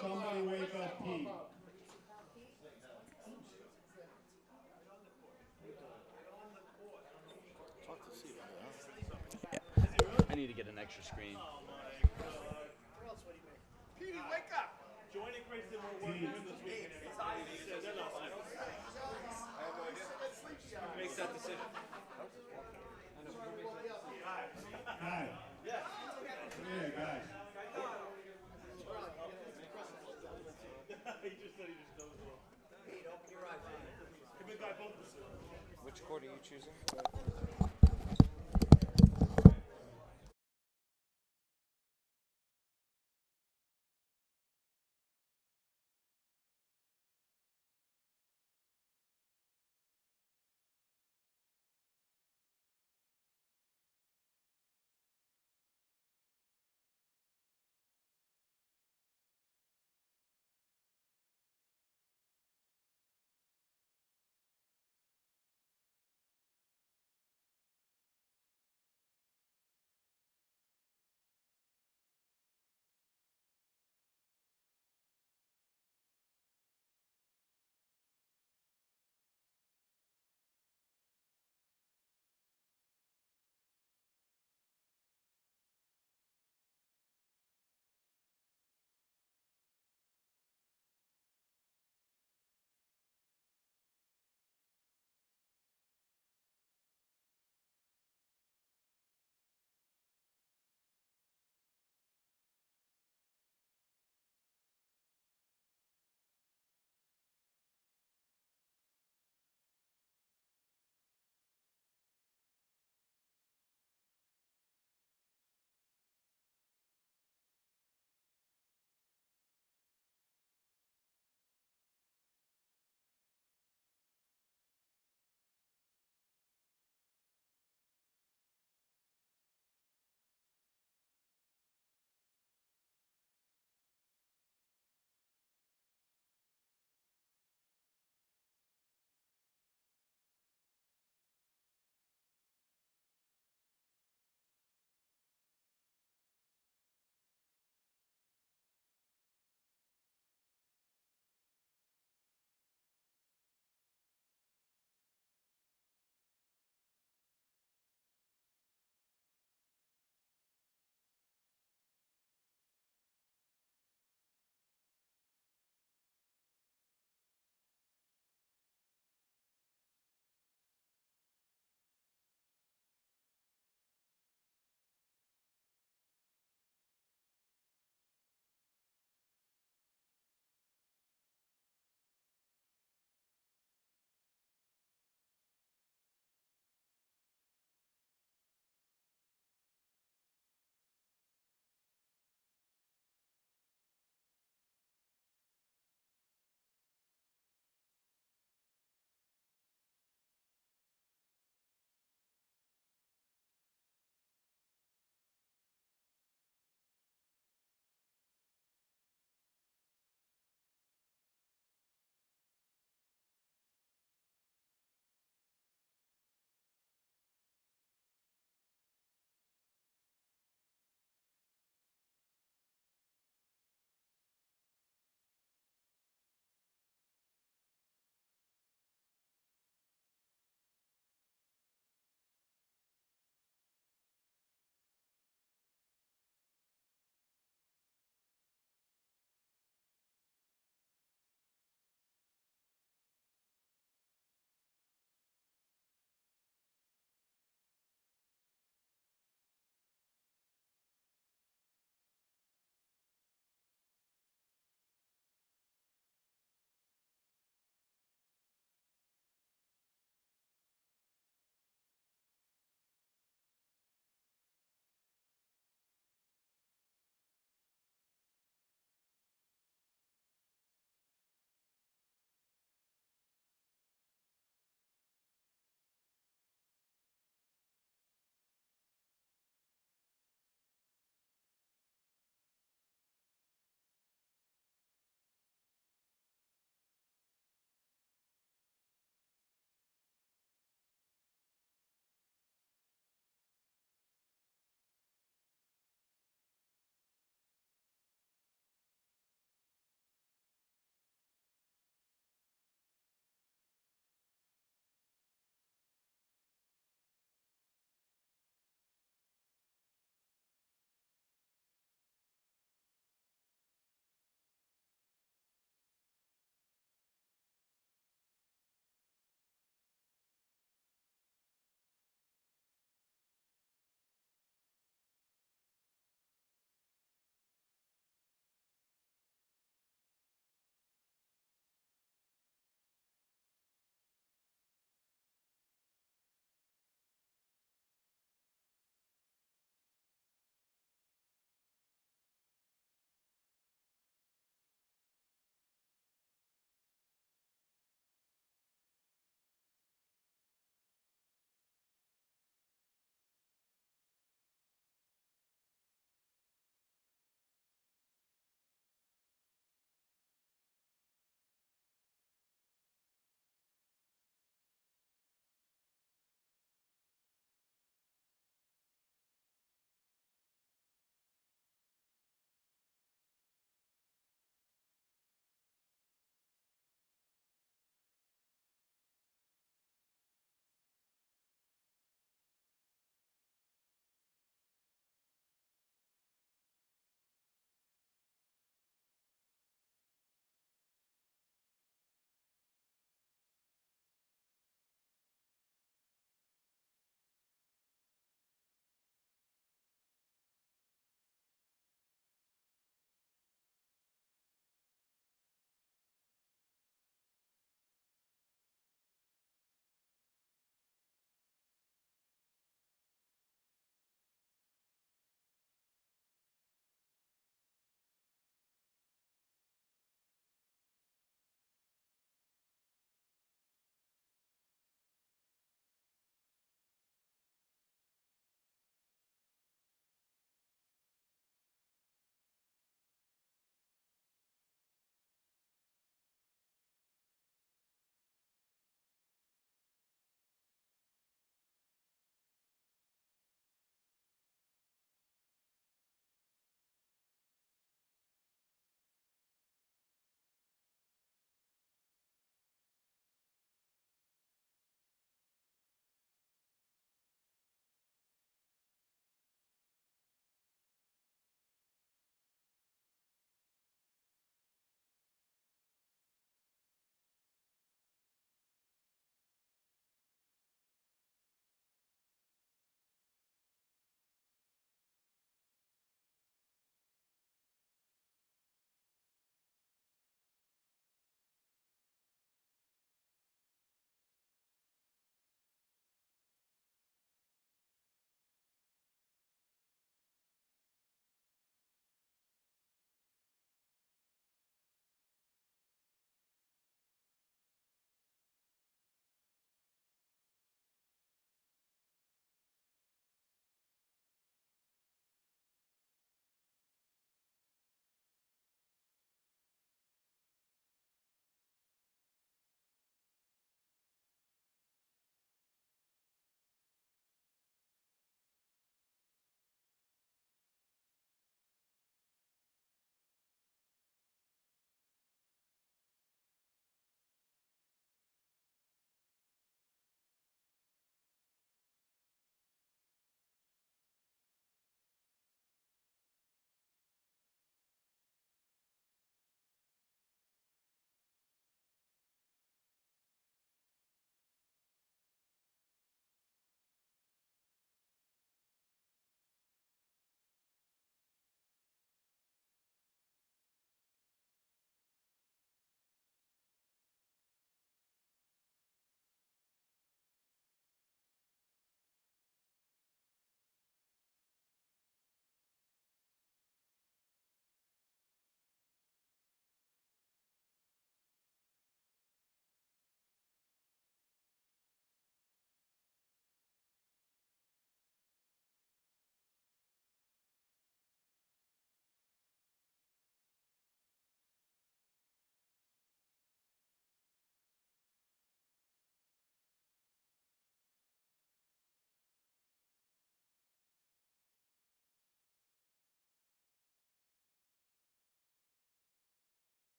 Somebody wake up Pete. I need to get an extra screen. Petey, wake up! Joining Grayson will work with this weekend. Makes that decision. Guy. Yeah. Yeah, guy. He just said he just knows well. Which court are you choosing?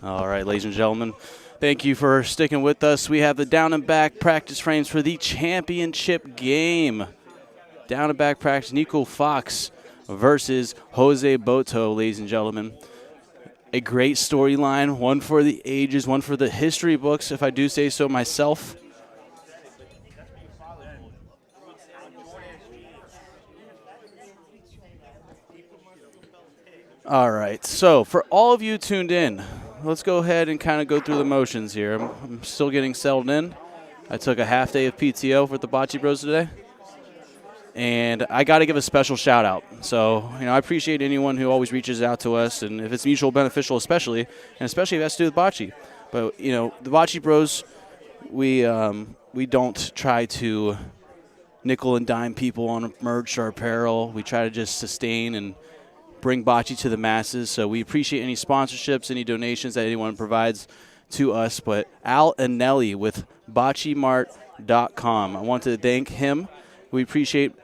All right, ladies and gentlemen, thank you for sticking with us. We have the down and back practice frames for the championship game. Down and back practice, Nico Fox versus Jose Boto, ladies and gentlemen. A great storyline, one for the ages, one for the history books, if I do say so myself. All right, so for all of you tuned in, let's go ahead and kind of go through the motions here. I'm still getting settled in. I took a half day of PTO for the Bocce Bros today. And I got to give a special shout out. So, I appreciate anyone who always reaches out to us, and if it's mutual beneficial especially, and especially if it has to do with Bocce. But, the Bocce Bros, we don't try to nickel and dime people on merch or apparel. We try to just sustain and bring Bocce to the masses. So we appreciate any sponsorships, any donations that anyone provides to us. But Al and Nelly with BocceMart.com. I want to thank him. We appreciate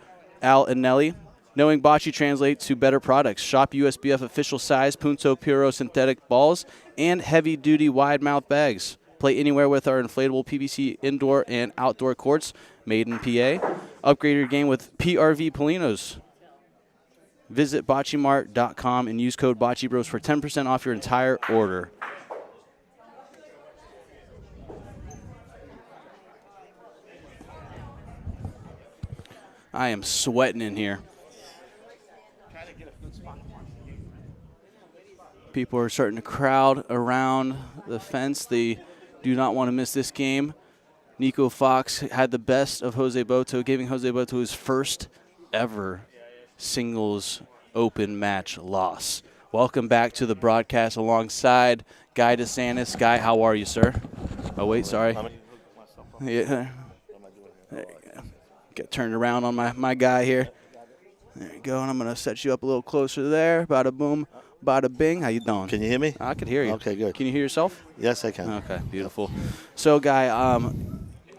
Al and Nelly. Knowing Bocce translates to better products. Shop USBF official size Punto Puro synthetic balls and heavy-duty wide-mouth bags. Play anywhere with our inflatable PVC indoor and outdoor courts made in PA. Upgrade your game with PRV Polinos. Visit BocceMart.com and use code BocceBros for 10% off your entire order. I am sweating in here. People are starting to crowd around the fence. They do not want to miss this game. Nico Fox had the best of Jose Boto, giving Jose Boto his first ever singles open match loss. Welcome back to the broadcast alongside Guy DeSantis. Guy, how are you, sir? Oh, wait, sorry. Yeah. Get turned around on my guy here. There you go, and I'm going to set you up a little closer there. Bada boom, bada bing. How you doing? Can you hear me? I can hear you. Okay, good. Can you hear yourself? Yes, I can. Okay, beautiful. So, Guy,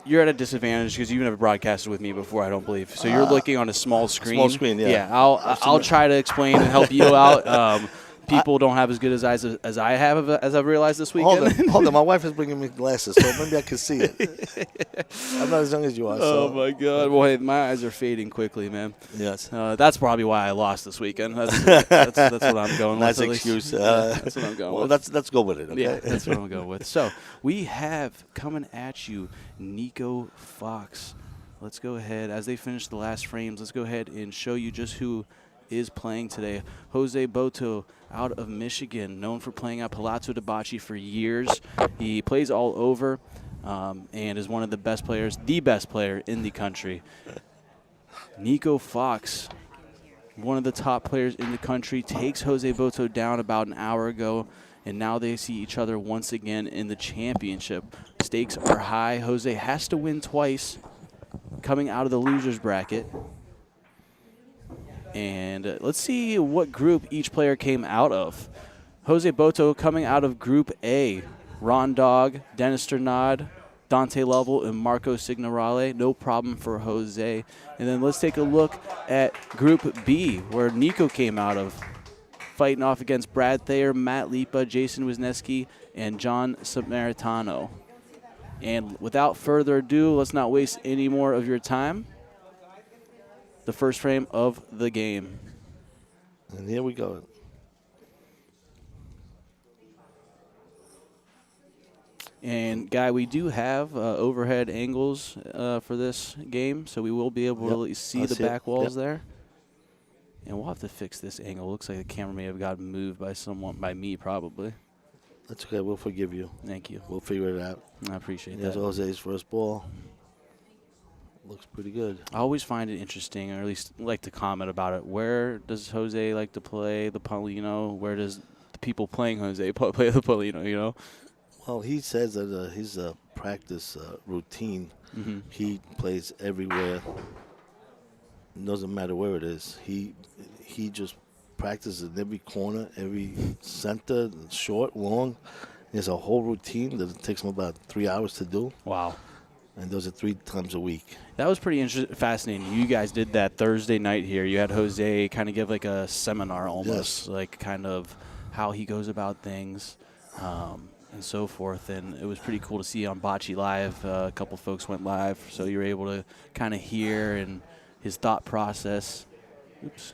you're at a disadvantage because you've never broadcasted with me before, I don't believe. So you're looking on a small screen. Small screen, yeah. Yeah, I'll try to explain and help you out. People don't have as good eyes as I have, as I've realized this weekend. Hold on. My wife is bringing me glasses, so maybe I can see it. I'm not as young as you are. Oh, my God. Well, hey, my eyes are fading quickly, man. Yes. That's probably why I lost this weekend. That's what I'm going nice with. Nice excuse. That's what I'm going with. Let's go with it, okay? Yeah, that's what I'm going with. So we have coming at you Nico Fox. Let's go ahead. As they finish the last frames, let's go ahead and show you just who is playing today. Jose Boto out of Michigan, known for playing at Palazzo de Bocce for years. He plays all over and is one of the best players, the best player in the country. Nico Fox, one of the top players in the country, takes Jose Boto down about an hour ago, and now they see each other once again in the championship. Stakes are high. Jose has to win twice coming out of the loser's bracket. And let's see what group each player came out of. Jose Boto coming out of Group A. Ron Dog, Dennis Sternad, Dante Lovell, and Marco Signorale. No problem for Jose. And then let's take a look at Group B, where Nico came out of. Fighting off against Brad Thayer, Matt Lipa, Jason Wisniewski, and John Samaritano. And without further ado, let's not waste any more of your time. The first frame of the game. And here we go. And, Guy, we do have overhead angles for this game, so we will be able to at least see the back walls there. And we'll have to fix this angle. Looks like the camera may have gotten moved by someone, by me probably. That's okay. We'll forgive you. Thank you. We'll figure it out. I appreciate that. There's Jose's first ball. Looks pretty good. I always find it interesting, or at least like to comment about it. Where does Jose like to play the Paulino? Where does the people playing Jose play the Paulino, you know? Well, he says that his practice routine, he plays everywhere. It doesn't matter where it is. He just practices in every corner, every center, short, long. He has a whole routine that it takes him about 3 hours to do. Wow. And does it 3 times a week. That was pretty fascinating. You guys did that Thursday night here. You had Jose kind of give like a seminar almost, like kind of how he goes about things. and so forth. And it was pretty cool to see on Bocce Live. A couple folks went live, so you were able to kind of hear and his thought process. Oops.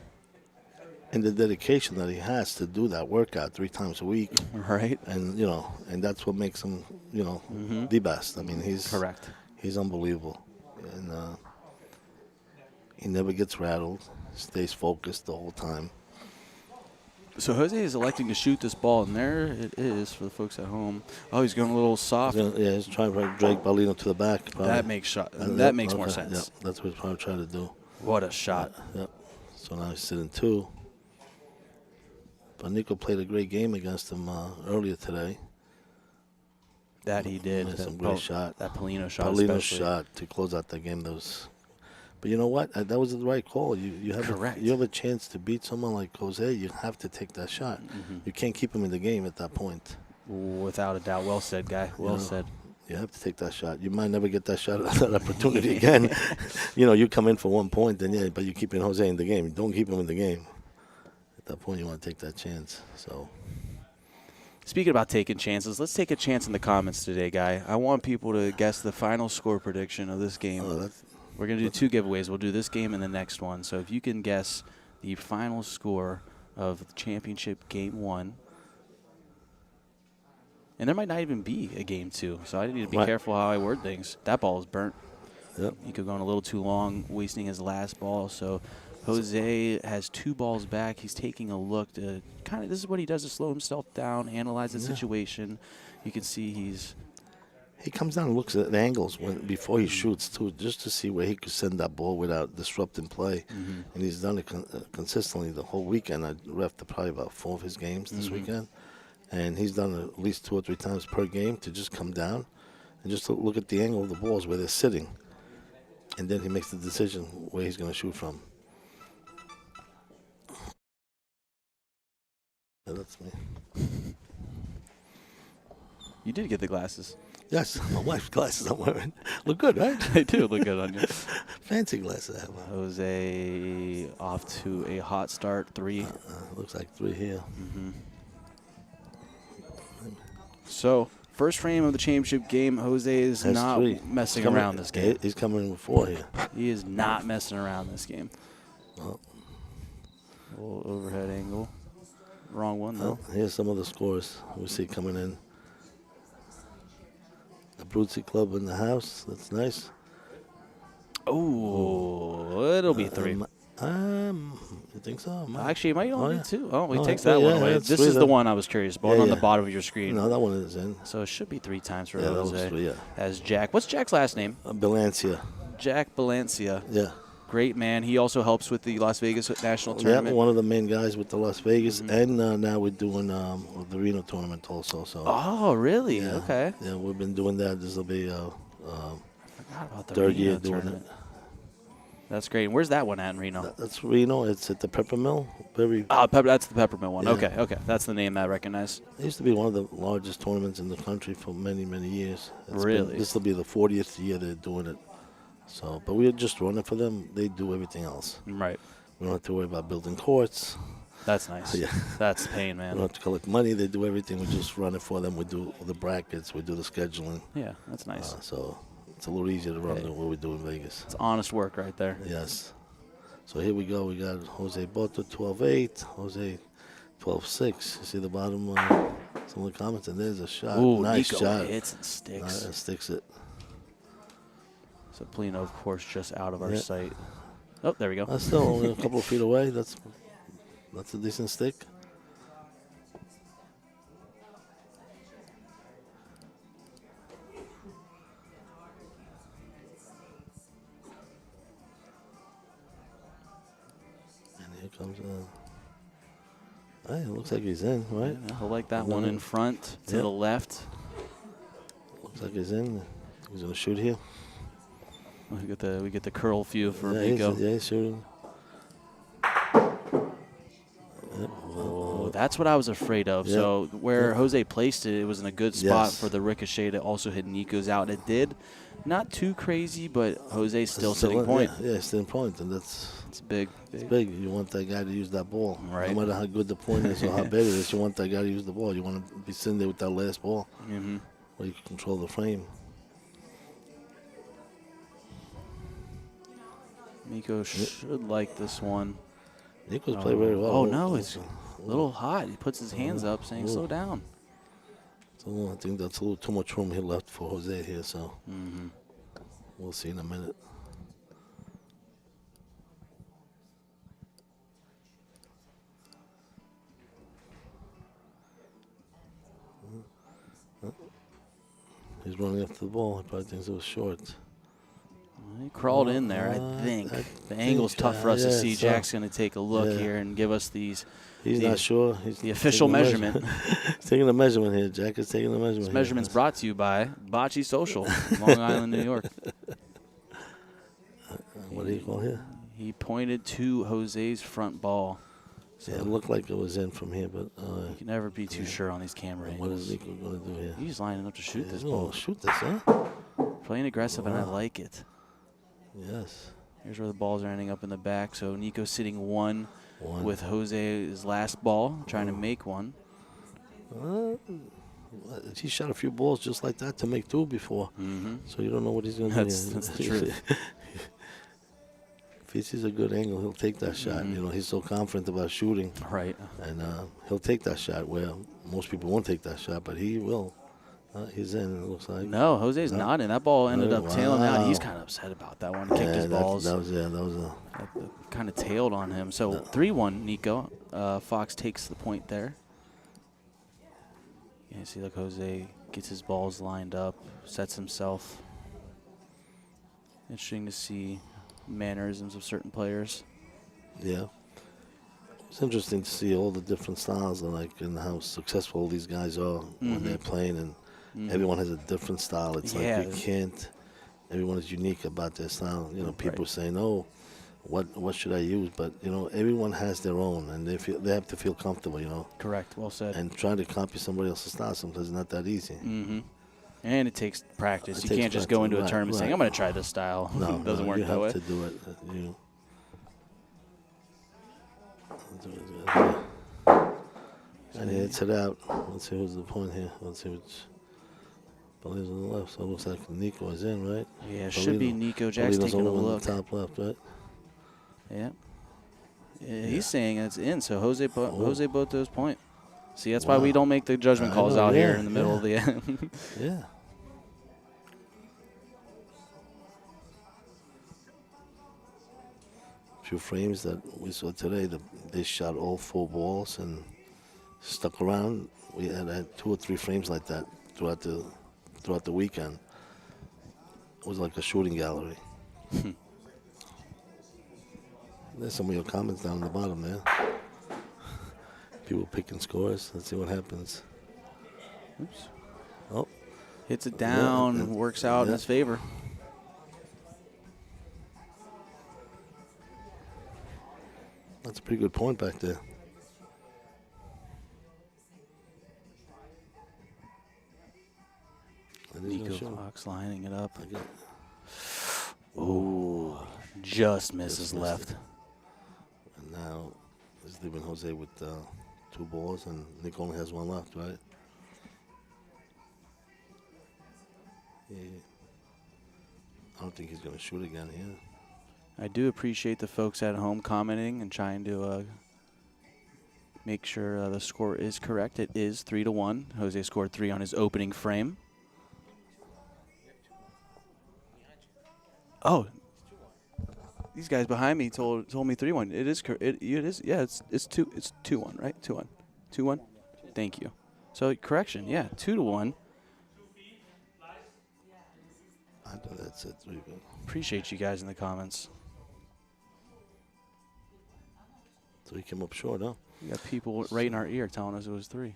And the dedication that he has to do that workout 3 times a week. Right. And, and that's what makes him, the best. I mean, he's correct. He's unbelievable. And he never gets rattled, stays focused the whole time. So Jose is electing to shoot this ball, and there it is for the folks at home. Oh, he's going a little soft. He's trying to drag Paulino to the back. Probably. That makes more okay, sense. Yeah, that's what he's probably trying to do. What a shot. Yep. So now he's sitting 2. But Nico played a great game against him earlier today. That he did. That's some great shot. That Paulino shot Paulino's especially. shot to close out that game. But you know what? That was the right call. You have a chance to beat someone like Jose. You have to take that shot. You can't keep him in the game at that point. Without a doubt. Well said, guy. Well said. You have to take that shot. You might never get that shot, that opportunity again. You come in for 1 point, but you keep Jose in the game. Don't keep him in the game. At that point, you want to take that chance. So, speaking about taking chances, let's take a chance in the comments today, guy. I want people to guess the final score prediction of this game. We're going to do 2 giveaways. We'll do this game and the next one. So if you can guess the final score of the championship game 1, and there might not even be a game 2, so I need to be careful how I word things. That ball is burnt. Yep. He could go on a little too long, wasting his last ball. So Jose has 2 balls back. He's taking a look to this is what he does to slow himself down, analyze the situation. You can see he comes down and looks at the angles before he shoots, too, just to see where he could send that ball without disrupting play. And he's done it consistently the whole weekend. I refed probably about 4 of his games this weekend. And he's done it at least 2 or 3 times per game to just come down and just look at the angle of the balls where they're sitting. And then he makes the decision where he's going to shoot from. Yeah, that's me. You did get the glasses. Yes, my wife's glasses I'm wearing. Look good, right? They do look good on you. Fancy glasses I have on. Jose off to a hot start, 3. Looks like 3 here. So, first frame of the championship game, Jose is That's not 3. messing around this game. He's coming with 4 here. He is not messing around this game. Well, a little overhead angle. Wrong one, though. Here's some of the scores we see coming in. The Abruzzi Club in the house. That's nice. Oh, it'll be 3. You think so? Actually, it might only be 2. Oh, he No, takes I that thought, one yeah, away. that's This 3 is the then. one I was curious about on the bottom of your screen. No, that one is in. So it should be 3 times for Yeah, that was Jose. 3, yeah. As Jack. What's Jack's last name? Balancia. Jack Balancia. Yeah. Great man. He also helps with the Las Vegas National Tournament. Yeah, one of the main guys with the Las Vegas, and now we're doing the Reno tournament also. So. Oh, really? Yeah, Okay. Yeah, we've been doing that. This will be Forgot about the 3rd Reno year doing tournament. it. That's great. And where's that one at in Reno? That's Reno. It's at the Pepper Mill. That's the Peppermint one. Yeah. Okay. That's the name that I recognize. It used to be one of the largest tournaments in the country for many, many years. Really? This will be the 40th year they're doing it. So, but we're just running for them. They do everything else. Right. We don't have to worry about building courts. That's nice. Yeah. That's pain, We man. don't have to collect money. They do everything. We just run it for them. We do the brackets. We do the scheduling. Yeah, that's nice. So it's a little easier to run than what we do in Vegas. It's honest work right there. Yes. So here we go. We got Jose Boto 12-8, Jose 12-6. You see the bottom, some of the comments, and there's a shot. Ooh, nice Nico shot. hits and sticks. Sticks it. So Polino, of course, just out of our Yeah. sight. Oh, there we go. That's still only a couple of feet away. That's a decent stick. And here comes. Hey, it looks like he's in, right? Yeah, I like that one in front to the left. Looks like he's in. He's gonna shoot here. We get the curl view for Yeah, Nico. he's shooting. Oh, that's what I was afraid of. Yeah. So where Yeah. Jose placed it, it was in a good spot Yes. for the ricochet to also hit Nico's out. It did, Not too crazy, but Jose's still sitting point. Yeah, sitting point, and it's big. It's big. You want that guy to use that ball. Right. No matter how good the point is or how big it is, you want that guy to use the ball. You want to be sitting there with that last ball where you can control the frame. Nico should like this one. Nico's played very well. Oh, no, it's a little hot. He puts his hands up saying, slow down. So I think that's a little too much room he left for Jose here, so we'll see in a minute. He's running after the ball. He probably thinks it was short. He crawled in there, I think. The angle's tough for us to see. Jack's going to take a look here and give us these. He's not sure. He's the official measurement. He's taking a measurement here. Jack is taking a measurement. This measurement's brought to you by Bocce Social, Long Island, New York. What do you call here? He pointed to Jose's front ball. So it looked like it was in from here, but you can never be too sure on these camera angles. What is Nico going to do here? He's lining up to shoot this ball. ball. Shoot this, huh? Playing aggressive, and I like it. Yes. Here's where the balls are ending up in the back. So Nico's sitting one with Jose's last ball, trying to make one. He shot a few balls just like that to make two before. So you don't know what he's going to do. That's the truth. If he sees a good angle, he'll take that shot. You know, he's so confident about shooting. Right. And he'll take that shot where most people won't take that shot, but he will. He's in, it looks like. No, Jose's not in. That ball ended up tailing out. He's kind of upset about that one. Kicked his balls. That was a kind of tailed on him. So 3-1, Nico. Fox takes the point there. Yeah, see, like Jose gets his balls lined up, sets himself. Interesting to see mannerisms of certain players. Yeah. It's interesting to see all the different styles and how successful these guys are when they're playing, and everyone has a different style. It's like you can't. Everyone is unique about their style. You know, people saying, "Oh, what should I use?" But you know, everyone has their own, and they have to feel comfortable. You know. Correct. Well said. And trying to copy somebody else's style sometimes is not that easy. And it takes practice. You can't just go into a tournament saying, "I'm going to try this style." No, it doesn't work that way. You have to do it. And he hits it out. Let's see who's the point here. Let's see which. Paulino's on the left, so it looks like Nico is in, right? Yeah, it should be Nico. Jack's taking a look. Top left, right? Yeah. He's saying it's in, so Jose both those point. See, that's why we don't make the judgment calls out here in the middle of the end. Yeah. Few frames that we saw today, they shot all 4 balls and stuck around. We had 2 or 3 frames like that throughout the weekend. It was like a shooting gallery. There's some of your comments down the bottom there. People picking scores. Let's see what happens. Oops. Oh. Hits it down, works out in his favor. That's a pretty good point back there. Nico Fox lining it up. Ooh, just misses left. And now he's leaving Jose with 2 balls, and Nick only has 1 left, right? Yeah. I don't think he's going to shoot again here. I do appreciate the folks at home commenting and trying to make sure the score is correct. It is 3-1. Jose scored 3 on his opening frame. Oh, these guys behind me told me 3-1. It is it is yeah. It's 2-1, right? 2-1, 2-1. Thank you. So correction, yeah, 2-1. I know that's it. Appreciate you guys in the comments. So he came up short, huh? We got people right in our ear telling us it was 3.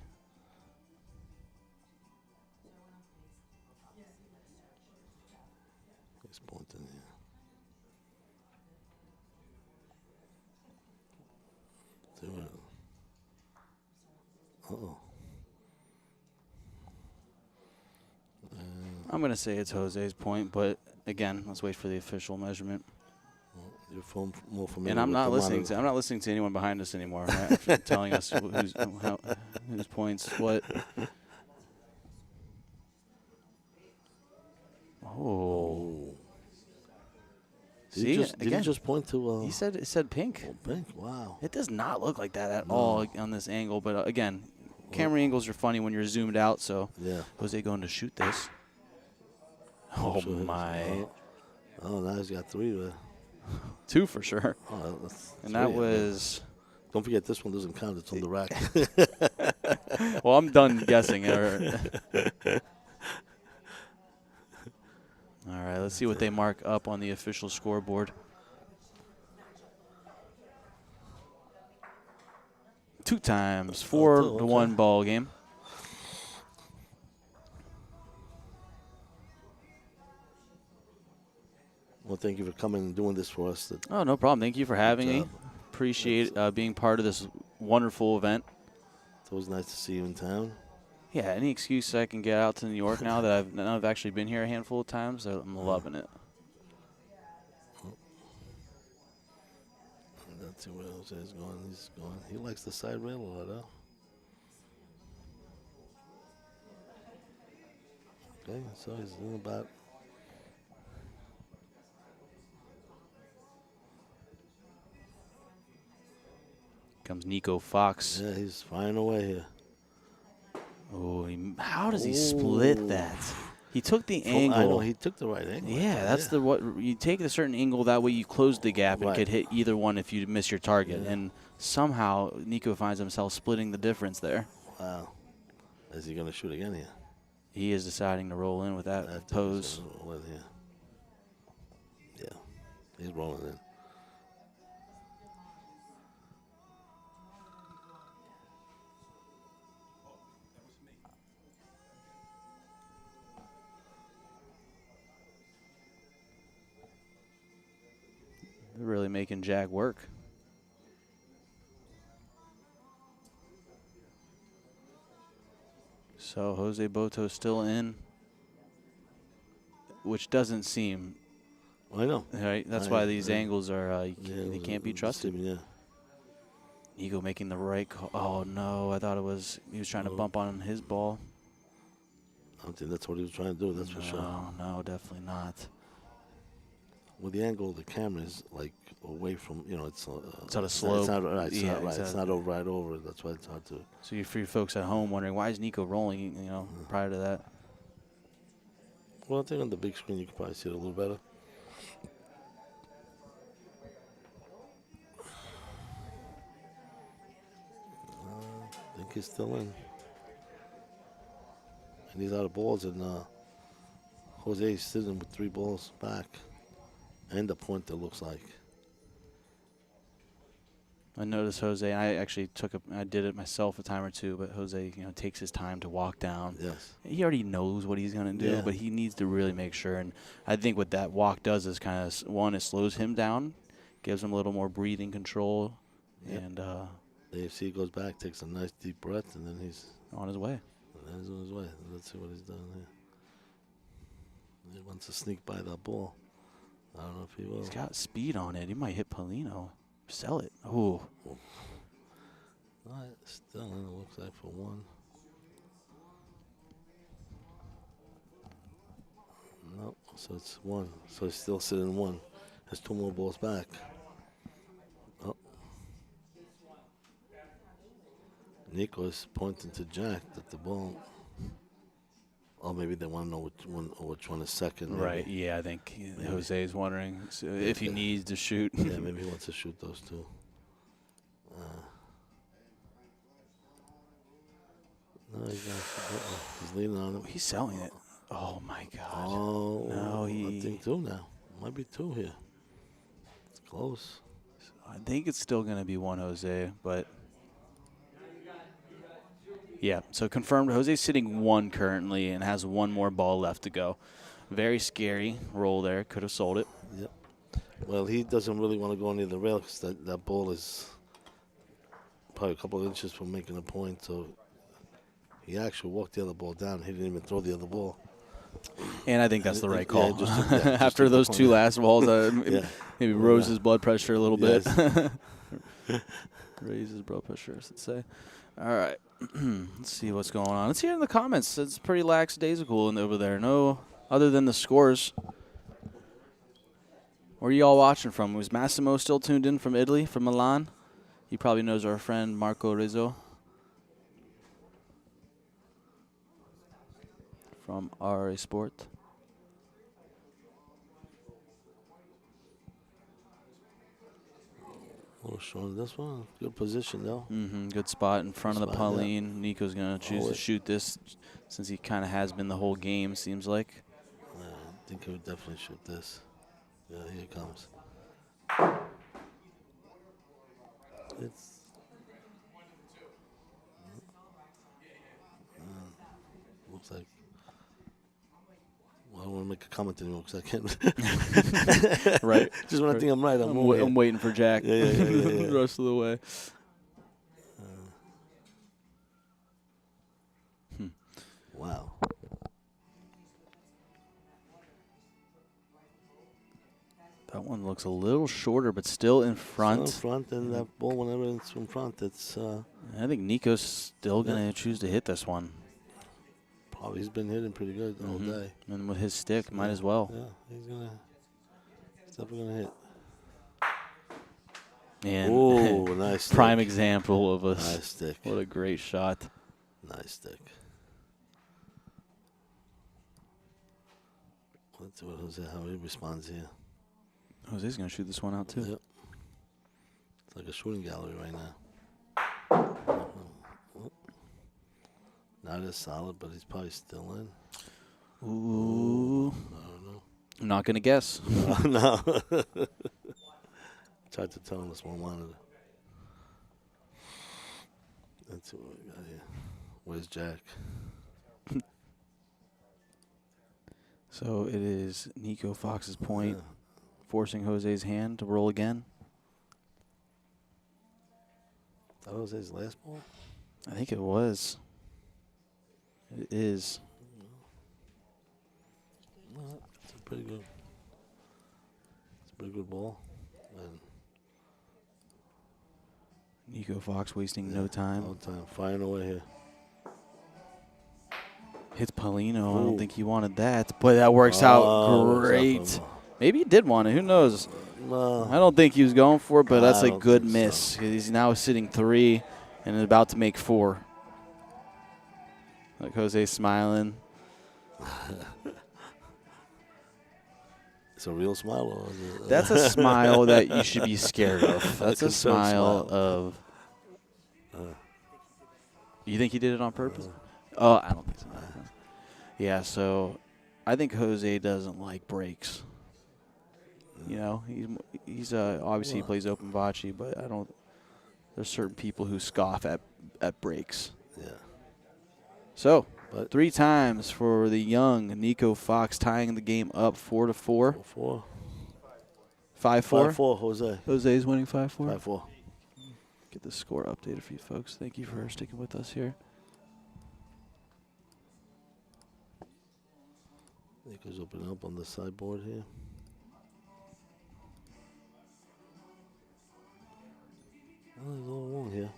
He's pointing here. Uh-oh. I'm going to say it's Jose's point, but again, let's wait for the official measurement. You're more familiar And I'm with not the listening monitor. to listening to anyone behind us anymore, right? Telling us whose points what. Oh. Did he just point to? He said it said pink. Oh, pink. Wow. It does not look like that at all on this angle. But again, camera angles are funny when you're zoomed out. So Yeah. Jose going to shoot this. Oh Sure. my! Oh, now he's got 3 there. 2 for sure. Oh, that's And 3, that was. Don't forget, this one doesn't count. It's on the rack. Well, I'm done guessing. All right, let's see what they mark up on the official scoreboard. 2 times, 4-1 ball game. Well, thank you for coming and doing this for us. Oh, no problem. Thank you for having me. job. Appreciate being part of this wonderful event. It's always nice to see you in town. Yeah, any excuse I can get out to New York now that I've actually been here a handful of times, I'm loving it. Let's see where else he's going. He's going. He likes the side rail a lot, huh? Okay, so he's in about. Comes Nico Fox. Yeah, he's flying away here. Oh, how does he split that? He took the angle. I know he took the right angle. Yeah, that's the what you take a certain angle. That way you close the gap and could hit either one if you miss your target. Yeah. And somehow Nico finds himself splitting the difference there. Wow. Is he going to shoot again here? He is deciding to roll in with that pose. Yeah, he's rolling in. They're really making Jack work. So Jose Boto still in, which doesn't seem. I know. Right, that's why these angles are they can't be trusted. Yeah. Nico making the right call. Oh no, I thought he was trying to bump on his ball. I don't think that's what he was trying to do. That's for sure. No, definitely not. Well, the angle of the camera is like away from, it's on a slope. It's not right. It's Yeah, not right. It's exactly. not right over. That's why it's hard to. So for your folks at home wondering why is Nico rolling, prior to that. Well, I think on the big screen you can probably see it a little better. I think he's still in. And he's out of balls, and Jose's sitting with 3 balls back. And a point that looks like. I noticed Jose. I actually I did it myself a time or two, but Jose, takes his time to walk down. Yes. He already knows what he's going to do, but he needs to really make sure. And I think what that walk does is kind of it slows him down, gives him a little more breathing control, and AFC goes back, takes a nice deep breath, and then he's on his way. He's on his way. Let's see what he's done here. He wants to sneak by that ball. I don't know if he will. He's got speed on it. He might hit Polino. Sell it. Ooh. All right, still in, it looks like for 1. Nope, so it's 1. So he's still sitting 1. Has 2 more balls back. Oh. Nico is pointing to Jack that the ball. Oh, maybe they want to know which one is second. Maybe. Right, yeah, I think Jose is wondering if he needs to shoot. Yeah, maybe he wants to shoot those 2. No, he's leaning on him. He's selling it. Oh, my God. Oh, no, I think 2 now. Might be 2 here. It's close. I think it's still going to be 1 Jose, but... Yeah, so confirmed Jose's sitting 1 currently and has 1 more ball left to go. Very scary roll there. Could have sold it. Yep. Well, he doesn't really want to go near the rail because that ball is probably a couple of inches from making a point. So he actually walked the other ball down. He didn't even throw the other ball. And I think that's the right Yeah, call. just After took those the 2 point. last balls, Yeah. maybe rose his blood pressure a little bit. Yes. Raise his blood pressure, I should say. All right. Let's see what's going on. Let's hear in the comments. It's pretty lackadaisical over there. No, other than the scores. Where are you all watching from? Was Massimo still tuned in from Italy, from Milan? He probably knows our friend Marco Rizzo from RA Sport. Oh, showing this one. Good position, though. Good spot in front of the Good spot, yeah. Pauline. Nico's going to choose to shoot this since he kind of has been the whole game, seems like. Yeah, I think he would definitely shoot this. Yeah, here it comes. It's looks like. Well, I don't want to make a comment anymore because I can't. Right. Just when I think I'm right, I'm waiting for Jack Yeah. the rest of the way. Wow. That one looks a little shorter, but still in front. Still in front, and that ball, whenever it's in front, it's I think Nico's still going to choose to hit this one. probably he's been hitting pretty good all day. And with his stick, might as well. Yeah, he's definitely gonna hit. And Oh, nice stick. prime example of a Nice stick. What a great shot. Nice stick. Let's see what Jose, how he responds here. Jose's going to shoot this one out, too. Yep. It's like a shooting gallery right now. Not as solid, but he's probably still in. Ooh. I don't know. I'm not going to guess. No. Tried to tell him this one monitor. Let's see what we got here. Where's Jack? So it is Nico Fox's point, Yeah. forcing Jose's hand to roll again. That was his last ball? I think it was. It is. No, it's a pretty good. It's a pretty good ball. And Nico Fox wasting no time. no time. Firing away here. Hits Paulino. I Ooh. don't think he wanted that, but that works out great. Maybe he did want it. Who knows? No. I don't think he was going for it, but that's I a don't good think miss. so. He's now sitting 3 and is about to make 4. Like Jose smiling. It's a real smile, or is it? That's a smile that you should be scared of. That's a concerned smile smile. of. You think he did it on purpose? Oh, I don't think so. Yeah, so I think Jose doesn't like breaks. You know, he's obviously he plays open bocce, but I don't. There's certain people who scoff at breaks. Yeah. So, But 3 times for the young Nico Fox, tying the game up 4-4. 4-4. 5-4. 5-4, Jose. Jose's winning 5-4. 5-4. Get the score updated for you folks. Thank you for sticking with us here. Nico's opening up on the sideboard here. Oh, there's a little wrong here.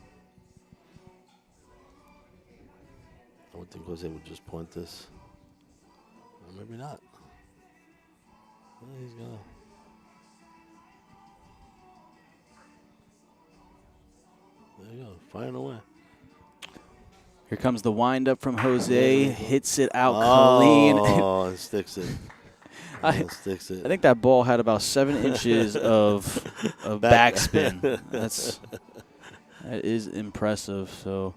I would think Jose would just point this. Or maybe not. Well, he's gonna. There you go, firing away. Here comes the windup from Jose. Hits it out clean. Oh, and sticks it. I Sticks it. think that ball had about 7 inches of backspin. That is impressive. So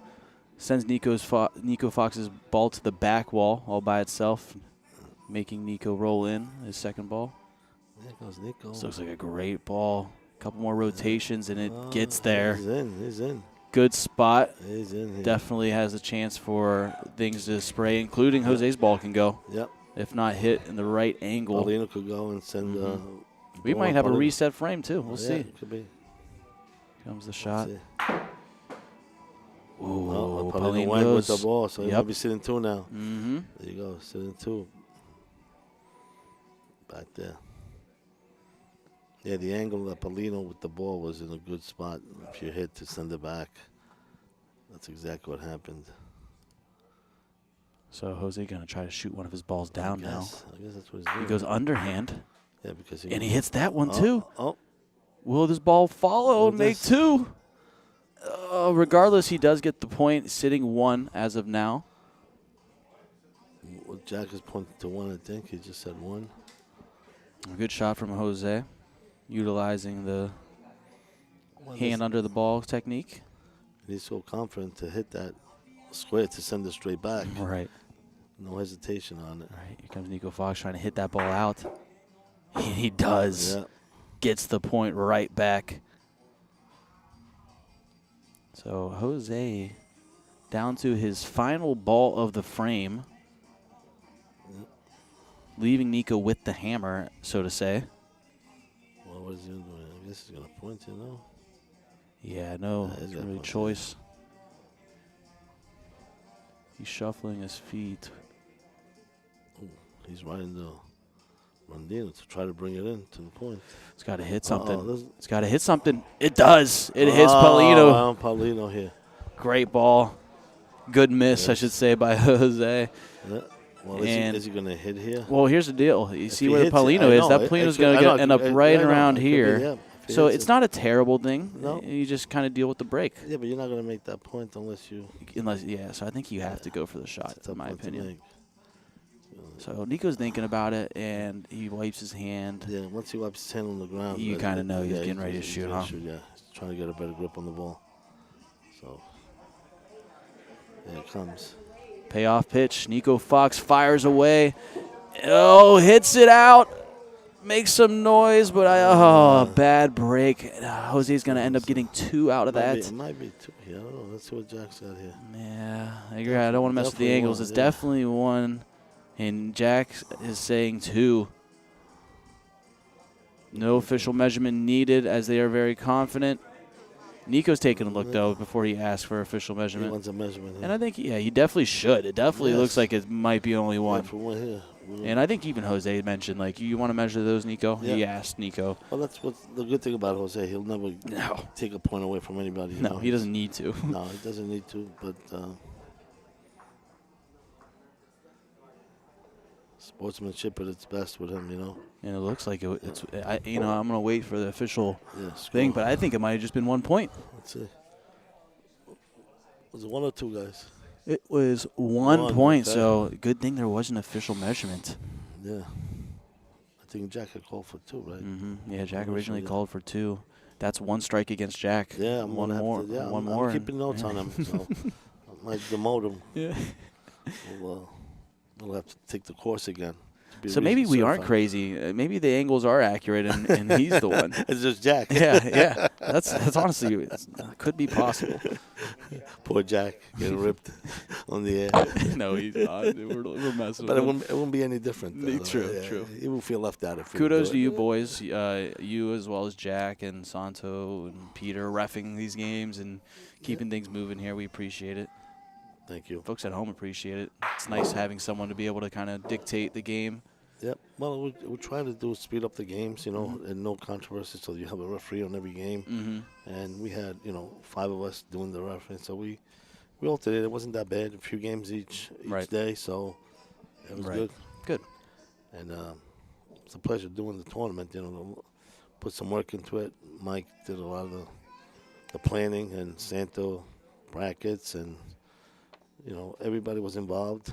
sends Nico Fox's ball to the back wall all by itself, making Nico roll in his second ball. There goes Nico. This looks like a great ball. A couple more rotations and it gets there. He's in. He's in. Good spot. He's in here. Definitely has a chance for things to spray, including Jose's ball can go. Yep. If not hit in the right angle. Paulino could go and send. We might have a reset frame too. We'll see. It could be. Comes the shot. See. Ooh, Paulino Pauline went with goes. the ball, so he Yep. might be sitting 2 now. Mm-hmm. There you go, sitting 2. Back there. Yeah, the angle that Paulino with the ball was in a good spot. If you hit to send it back, that's exactly what happened. So Jose going to try to shoot one of his balls down now. I guess that's what he's doing. He goes underhand. Yeah, because he hits that one too. Oh. Will this ball follow and make two? Regardless, he does get the point, sitting 1 as of now. Well, Jack is pointing to 1, I think. He just said 1. A good shot from Jose, utilizing the hand under the ball technique. He's so confident to hit that square to send it straight back. Right. No hesitation on it. Right. Here comes Nico Fox trying to hit that ball out. He does. Yeah. Gets the point right back. So Jose down to his final ball of the frame, leaving Nico with the hammer, so to say. Well, what is he doing? I guess he's going to point, you know? Yeah, no, Yeah, it's really choice. He's shuffling his feet. Ooh, he's riding the Rondino to try to bring it in to the point. It's got to hit something. Uh-oh, It's got to hit something. It does. It hits Paulino. Wow, Paulino here. Great ball. Good miss, I Yes. should say, by Jose. Yeah. Well, is he going to hit here? Well, here's the deal. You see he where hits it, Paulino I is. know, That it Paulino's could- going I to know, end up right I know, around it could be, here. yeah. If he So hits it's it. not a terrible thing. No. You just kind of deal with the break. Yeah, but you're not going to make that point unless you. So I think you have to go for the shot, It's a in my point to opinion. make. So Nico's thinking about it, and he wipes his hand. Yeah, once he wipes his hand on the ground. You but- kinda know he's yeah, getting ready to shoot, gonna huh? Yeah, he's trying to get a better grip on the ball. So, there it comes. Payoff pitch. Nico Fox fires away. Oh, hits it out. Makes some noise, but bad break. Jose's going to end up getting 2 out of that. It might be 2 here. I don't know. Let's see what Jack's got here. Yeah, I agree. I don't want to mess with the Definitely angles. one, It's yeah. definitely 1, and Jack is saying 2. No official measurement needed, as they are very confident. Nico's taking a look, though, before he asks for official He measurement. wants a measurement here. And I think, he definitely should. It definitely Yes. looks like it might be only 1. Yeah, for 1 here. And I think even Jose mentioned, you want to measure those, Nico? Yeah. He asked Nico. Well, that's what's the good thing about Jose. He'll never take a point away from anybody. you No, know. he doesn't need to. No, he doesn't need to, but sportsmanship at its best with him, you know. And it looks like it's. I'm gonna wait for the official Yeah, thing, score. but I think it might have just been 1 point. Let's see. Was it 1 or 2, guys? It was 1 1, point, okay. so good thing there was an official measurement. Yeah. I think Jack had called for 2, right? Yeah, Jack Oh, originally yeah. called for 2. That's 1 strike against Jack. Yeah, I'm one gonna have more. To, yeah, one I'm more. keeping notes on him, so I might demote him. Yeah. We'll have to take the course again. to be So maybe we aren't certified. crazy. Maybe the angles are accurate, and he's the one. It's just Jack. Yeah. That's honestly could be possible. Poor Jack getting ripped on the air. No, he's not. We're messing But with it wouldn't be any different. True. He will feel left out if we Kudos do to it. you boys, you as well as Jack and Santo and Peter reffing these games and keeping things moving here. We appreciate it. Thank you. Folks at home appreciate it. It's nice having someone to be able to kind of dictate the game. Yep. Well, we're trying to do is speed up the games, and no controversy. So you have a referee on every game, and we had 5 of us doing the refereeing. So we alternated. It wasn't that bad. A few games each Right. day, so it was Right. good. Good. And it's a pleasure doing the tournament. Put some work into it. Mike did a lot of the planning, and Santo brackets, and everybody was involved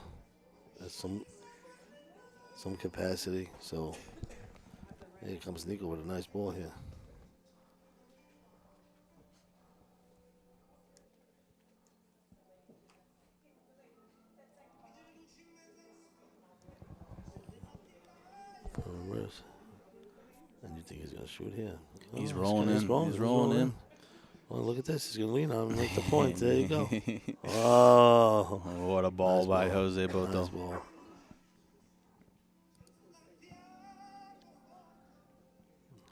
at some capacity. So here comes Nico with a nice ball here. Reverse. And you think he's going to shoot here? He's Oh, rolling in. He's rolling in. Well, look at this. He's going to lean on him and make the point. There you go. Oh. What a ball Nice by ball. Jose Boto. Nice ball.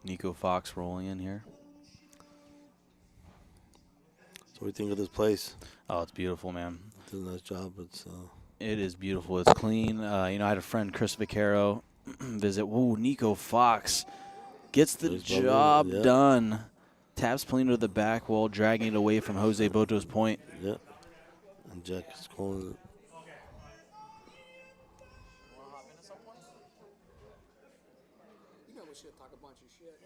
Nico Fox rolling in here. So what do you think of this place? Oh, it's beautiful, man. Did a nice job. It is beautiful. It's clean. I had a friend, Chris Vaccaro, visit. Ooh, Nico Fox gets the There's job Baldwin, yeah. done. Taps Polino to the back wall, dragging it away from Jose Boto's point. Yeah. And Jack is calling it. You know we should talk a bunch of shit.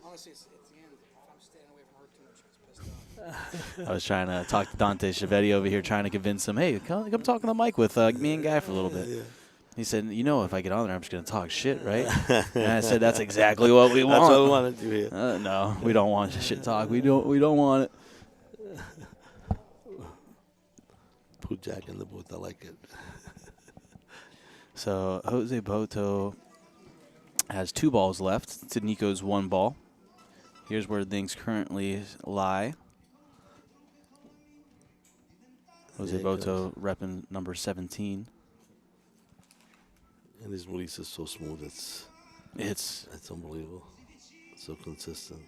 Honestly, it's the end. If I'm staying away from her too much, it's pissed off. I was trying to talk to Dante Chiavetti over here, trying to convince him, hey, come talk on the mic with me and Guy for a little bit. He said, you know, if I get on there, I'm just going to talk shit, right? And I said, that's exactly what we want. That's what we want to do here. No, we don't want shit talk. We don't want it. Put Jack in the booth. I like it. So Jose Boto has 2 balls left to Nico's 1 ball. Here's where things currently lie. Jose Boto repping number 17. And his release is so smooth. It's unbelievable. So consistent.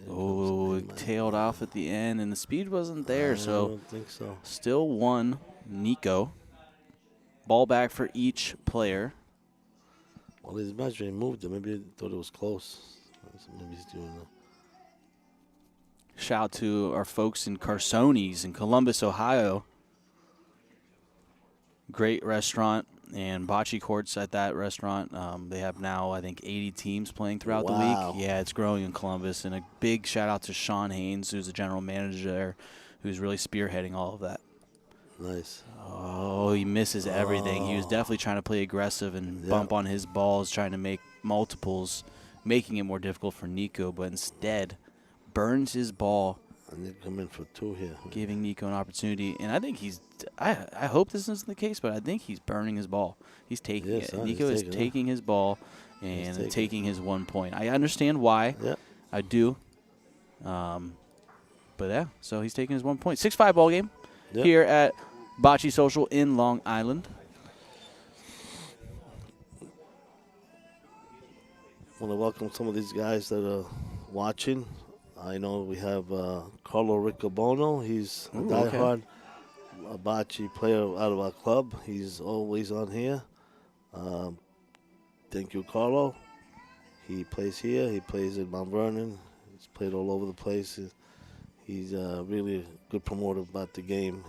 Oh, tailed off at the end, and the speed wasn't there. I don't think so. Still 1, Nico. Ball back for each player. Well, his matchman moved it. Maybe he thought it was close. Maybe he's doing it. Shout out to our folks in Carsoni's in Columbus, Ohio. Great restaurant and bocce courts at that restaurant. They have now, I think, 80 teams playing throughout the week. Yeah, it's growing in Columbus. And a big shout out to Sean Haynes, who's the general manager there, who's really spearheading all of that. Nice. Oh, he misses everything. He was definitely trying to play aggressive and bump on his balls, trying to make multiples, making it more difficult for Nico, but instead burns his ball. And they come in for 2 here. Giving Nico an opportunity. And I think I hope this isn't the case, but I think he's burning his ball. He's taking it. Nico is taking his ball and taking his 1 point. I understand why. Yeah. I do. But yeah, so he's taking his 1 point. 6-5 ball game here at Bocce Social in Long Island. I want to welcome some of these guys that are watching. I know we have Carlo Riccobono. He's a diehard bocce player out of our club. He's always on here. Thank you, Carlo. He plays here. He plays in Mount Vernon. He's played all over the place. He's really a good promoter about the game.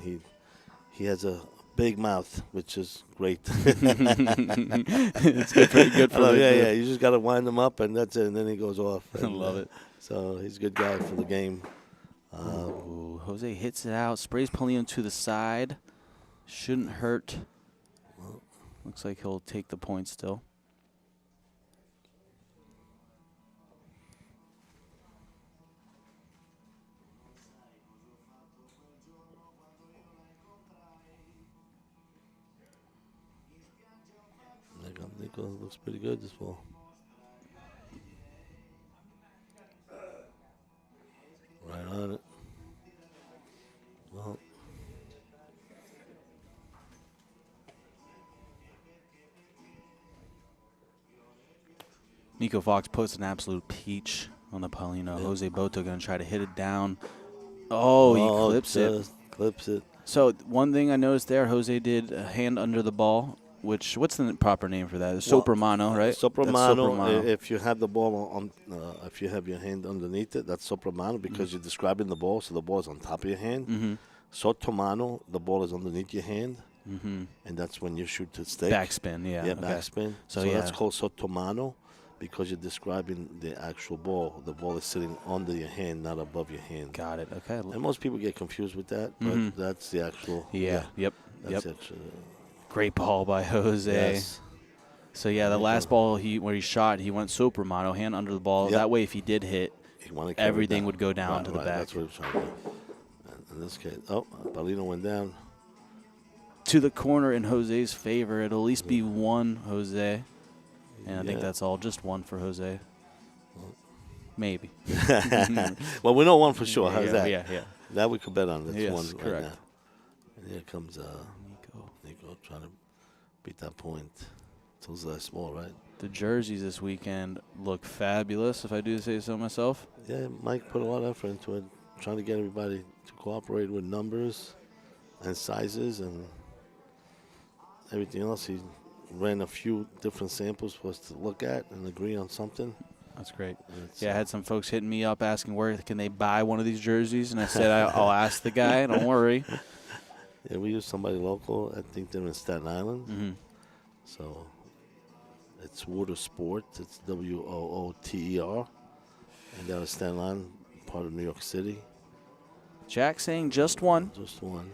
He has a big mouth, which is great. It's good for yeah. You just got to wind him up, and that's it. And then he goes off. I love it. So he's a good guy for the game. Jose hits it out, sprays Polino to the side. Shouldn't hurt. Looks like he'll take the point still. Nico looks pretty good this ball. Right on it. Well. Nico Fox puts an absolute peach on the Polino. Jose Boto going to try to hit it down. Oh, he clips it. Clips it. So one thing I noticed there, Jose did a hand under the ball, which, what's the proper name for that? Sopramano, right? Sopramano. If you have the ball on, if you have your hand underneath it, that's Sopramano because you're describing the ball, so the ball is on top of your hand. Sottomano, the ball is underneath your hand, and that's when you shoot to stick. Backspin, yeah. Yeah, backspin. So that's called Sottomano because you're describing the actual ball. The ball is sitting under your hand, not above your hand. Got it. Okay. And most people get confused with that, but that's the actual. Yep. That's actually. Great ball by Jose. Yes. So, yeah, the last ball where he shot, he went Sopramano, hand under the ball. That way, if he did hit, everything would go down to the back. That's what he was trying to do. In this case, Paulino went down. To the corner in Jose's favor. It'll at least be 1 Jose. And I think that's all. Just 1 for Jose. Maybe. Well, we know 1 for sure. How's that? Yeah. That we could bet on. That's yes, 1 correct. right now. And here comes Nico trying to beat that point. Those are small, right? The jerseys this weekend look fabulous, if I do say so myself. Yeah, Mike put a lot of effort into it, trying to get everybody to cooperate with numbers and sizes, and everything else, he ran a few different samples for us to look at and agree on something. That's great. It's, Yeah, I had some folks hitting me up asking where can they buy one of these jerseys, and I said I'll ask the guy. Don't worry. Yeah, we use somebody local. I think they're in Staten Island. Mm-hmm. So it's Water Sports. It's WOOTER. And they're in Staten Island, part of New York City. Jack saying just one. Just one.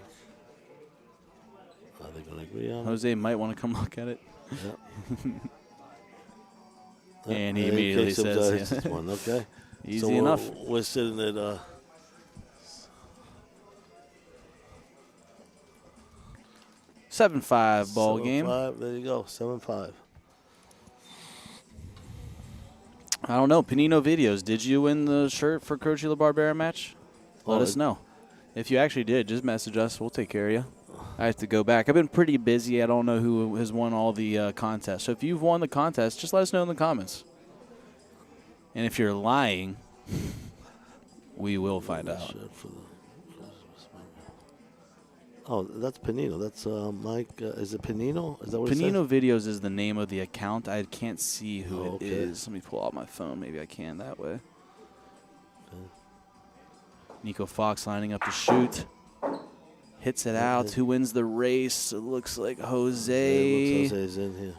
Are they going to agree on it? Jose might want to come look at it. Yeah. And he immediately says, it's just one. Okay. Easy so enough. We're sitting at 7-5 ball game. 7-5. There you go. 7-5. I don't know. Panino Videos, did you win the shirt for Croce LaBarbera match? Let us know. If you actually did, just message us. We'll take care of you. I have to go back. I've been pretty busy. I don't know who has won all the contests. So if you've won the contest, just let us know in the comments. And if you're lying, we will find out. Oh, that's Panino. That's Mike. Is it Panino? Is that what Panino it says? Videos is the name of the account. I can't see who okay. it is. Let me pull out my phone. Maybe I can that way. Nico Fox lining up to shoot. Hits it out. Who wins the race? It looks like Jose. Yeah, looks Jose's in here.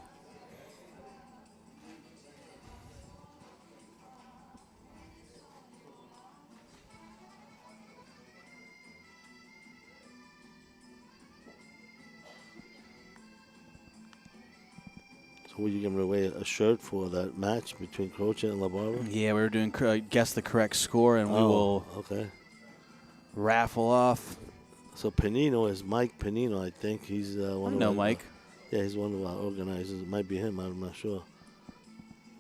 So were you giving away a shirt for that match between Croce and LaBarbera? Yeah, we were doing guess the correct score, and we will raffle off. So Panino is Mike Panino, I think. He's one of Mike. Yeah, he's one of our organizers. It might be him. I'm not sure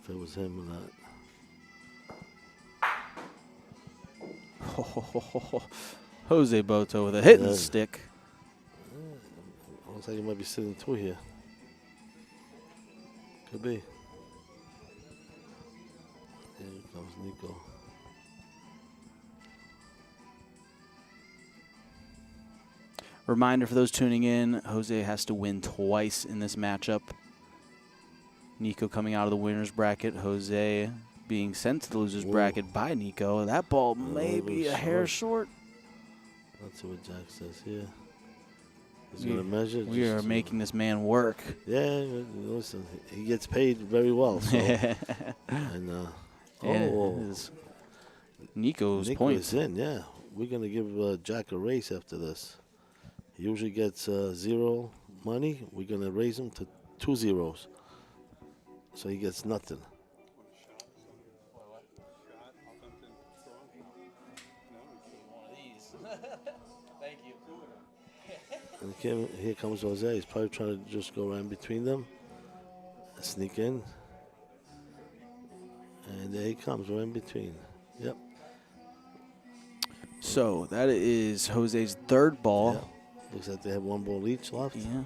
if it was him or not. Jose Boto with a hitting stick. Looks like he might be sitting two here. Could be. Here comes Nico. Reminder for those tuning in, Jose has to win twice in this matchup. Nico coming out of the winner's bracket. Jose being sent to the loser's bracket by Nico. That ball may be a hair short. Let's see what Jack says here. He's going to measure. We are making this man work. Yeah, listen, he gets paid very well. So. And Nico's Nico points. is in, yeah. We're going to give Jack a raise after this. He usually gets 0 money. We're going to raise him to 2 zeros. So he gets nothing. Thank you. And here comes Jose. He's probably trying to just go right in between them. Sneak in. And there he comes, right in between. Yep. So that is Jose's third ball. Yep. Looks like they have 1 ball each left. Yeah.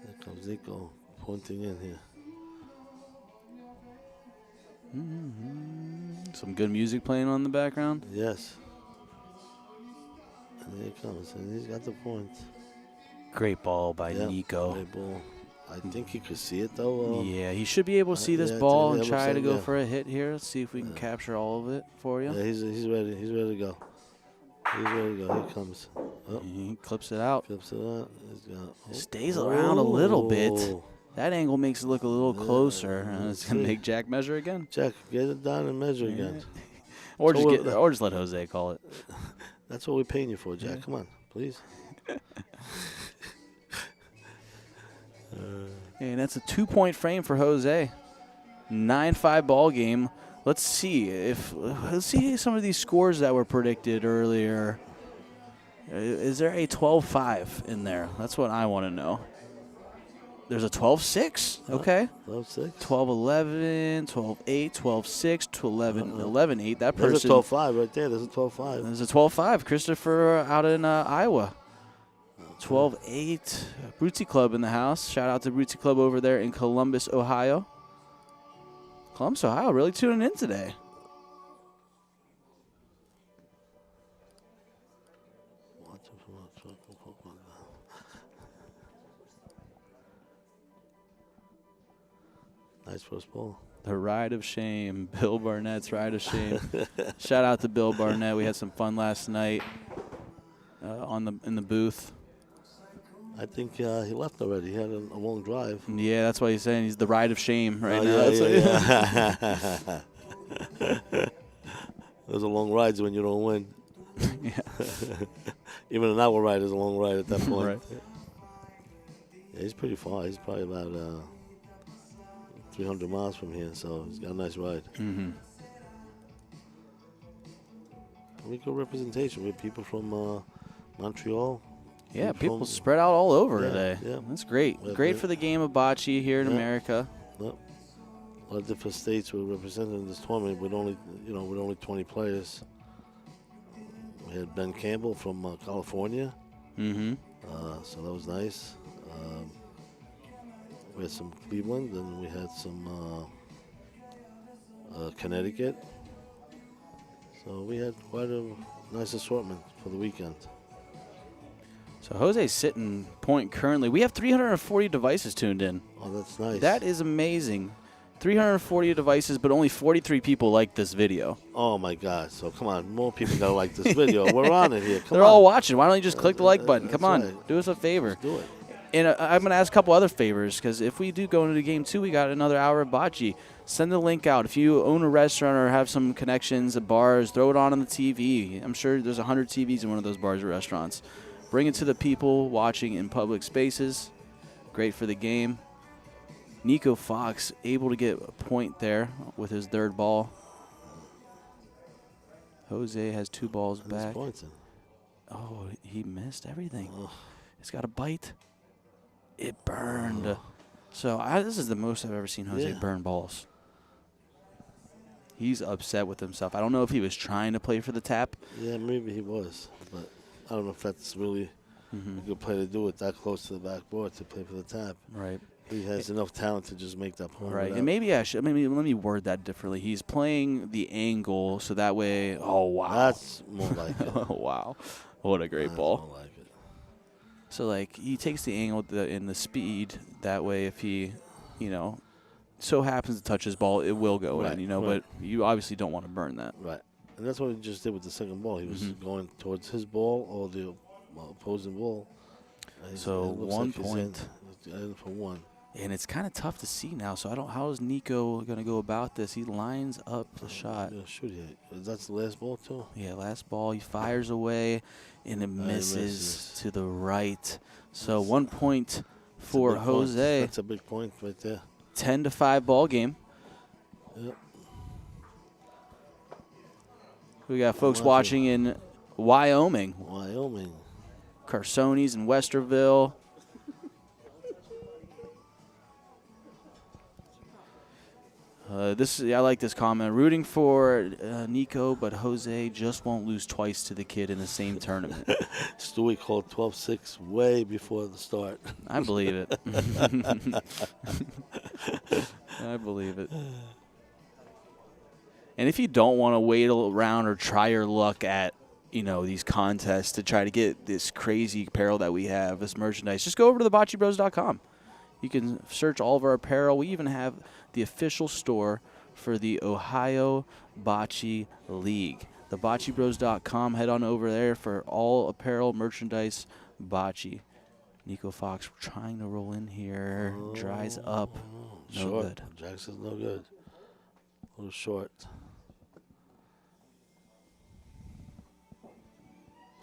There comes Nico pointing in here. Some good music playing on the background. Yes. And there he comes, and he's got the points. Great ball by Yep, Nico. great ball. I think he could see it, though. Yeah, he should be able to see this yeah, ball and it try looks to like, go yeah. for a hit here. Let's see if we can capture all of it for you. Yeah, he's ready. He's ready to go. He's ready to go. Here comes. Oh, He clips it out. clips it out. He's got, Stays around a little bit. Oh. That angle makes it look a little closer, and it's going to see. make Jack measure again. Jack, get it down and measure again. Or So just let Jose call it. That's what we're paying you for, Jack. Come on, please. And that's a 2-point frame for Jose. 9-5 ball game. Let's see some of these scores that were predicted earlier. Is there a 12-5 in there? That's what I want to know. There's a 12-6. Okay. 12-6. 12-11, 12-8, 12-6, 11-8. That person. There's a 12-5 right there. There's a 12-5. There's a 12-5. Christopher out in Iowa. 12-8. Bruzzi Club in the house. Shout out to Bruzzi Club over there in Columbus, Ohio. Columbus, Ohio, really tuning in today. Nice first ball. The ride of shame, Bill Barnett's ride of shame. Shout out to Bill Barnett. We had some fun last night in the booth. I think he left already. He had a long drive. Yeah, that's why he's saying he's the ride of shame right now. Yeah. Those are long rides when you don't win. Yeah. Even an hour ride is a long ride at that point. Right. Yeah, he's pretty far. He's probably about 300 miles from here, so he's got a nice ride. Mm-hmm. We good representation. We have people from Montreal. Yeah, people spread out all over Yeah, today. yeah. That's great. Yeah, Great yeah. for the game of bocce here in Yeah. America. Yep. A lot of different states were represented in this tournament with only 20 players. We had Ben Campbell from California, Mm-hmm. so that was nice. We had some Cleveland, and we had some Connecticut. So we had quite a nice assortment for the weekend. So Jose's sitting point currently. We have 340 devices tuned in. Oh, that's nice. That is amazing. 340 devices, but only 43 people like this video. Oh my God! So come on, more people gotta like this video. We're on it here. Come They're on. all watching. Why don't you just click the like button? That's Come on, right. do us a favor. Let's do it. And I'm going to ask a couple other favors, because if we do go into game 2, we got another hour of bocce. Send the link out. If you own a restaurant or have some connections at bars, throw it on the TV. I'm sure there's 100 TVs in one of those bars or restaurants. Bring it to the people watching in public spaces. Great for the game. Nico Fox able to get a point there with his third ball. Jose has 2 balls back. Oh, he missed everything. Ugh. It's got a bite. It burned. So this is the most I've ever seen Jose burn balls. He's upset with himself. I don't know if he was trying to play for the tap. Yeah, maybe he was, but I don't know if that's really a good play to do it that close to the backboard to play for the tap. Right. He has enough talent to just make that point. Right. And maybe let me word that differently. He's playing the angle so that way. Oh wow. That's more like it. Oh wow. What a great ball. More like it. So like he takes the angle and the speed that way. If he, so happens to touch his ball, it will go Right, in. right. But you obviously don't want to burn that. Right. And that's what he just did with the second ball. He was going towards his ball or the opposing ball. And So it looks 1 like he's point. in for 1. And it's kind of tough to see now. So how is Nico going to go about this? He lines up the shot. Yeah, shoot it. That's the last ball too. Yeah, last ball. He fires away, and it misses to the right. So 1 point for Big point. Jose. That's a big point right there. 10-5 ball game. Yep. We got folks watching in Wyoming. Wyoming. Carsoni's in Westerville. I like this comment. Rooting for Nico, but Jose just won't lose twice to the kid in the same tournament. Stewie called 12-6 way before the start. I believe it. I believe it. And if you don't want to wait around or try your luck at, these contests to try to get this crazy apparel that we have, this merchandise, just go over to thebocceBros.com. You can search all of our apparel. We even have the official store for the Ohio Bocce League. TheBocceBros.com. Head on over there for all apparel, merchandise, bocce. Nico Fox trying to roll in here. Dries up. No Short. good. Jackson's no good. A little short.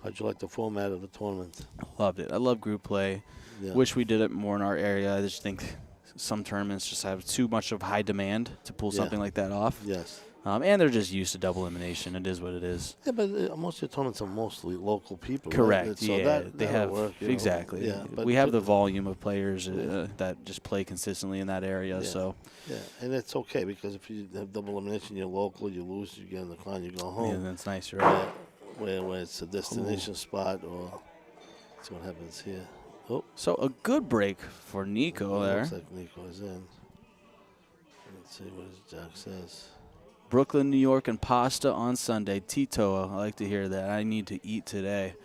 How'd you like the format of the tournament? Loved it. I love group play. Yeah. Wish we did it more in our area. I just think some tournaments just have too much of high demand to pull something like that off. Yes. And they're just used to double elimination. It is what it is. Yeah, but most of the tournaments are mostly local people. Correct. Right? So Yeah, they that'll have work, exactly. Yeah, but we have the volume of players that just play consistently in that area. Yeah. So yeah, and it's okay because if you have double elimination, you're local, you lose, you get in the car, and you go home. yeah, that's nice. You're right. Where it's a destination spot, or let's see what happens here. Oh, So a good break for Nico there. looks like Nico is in. Let's see what his Jack says. Brooklyn, New York, and pasta on Sunday. Tito, I like to hear that. I need to eat today.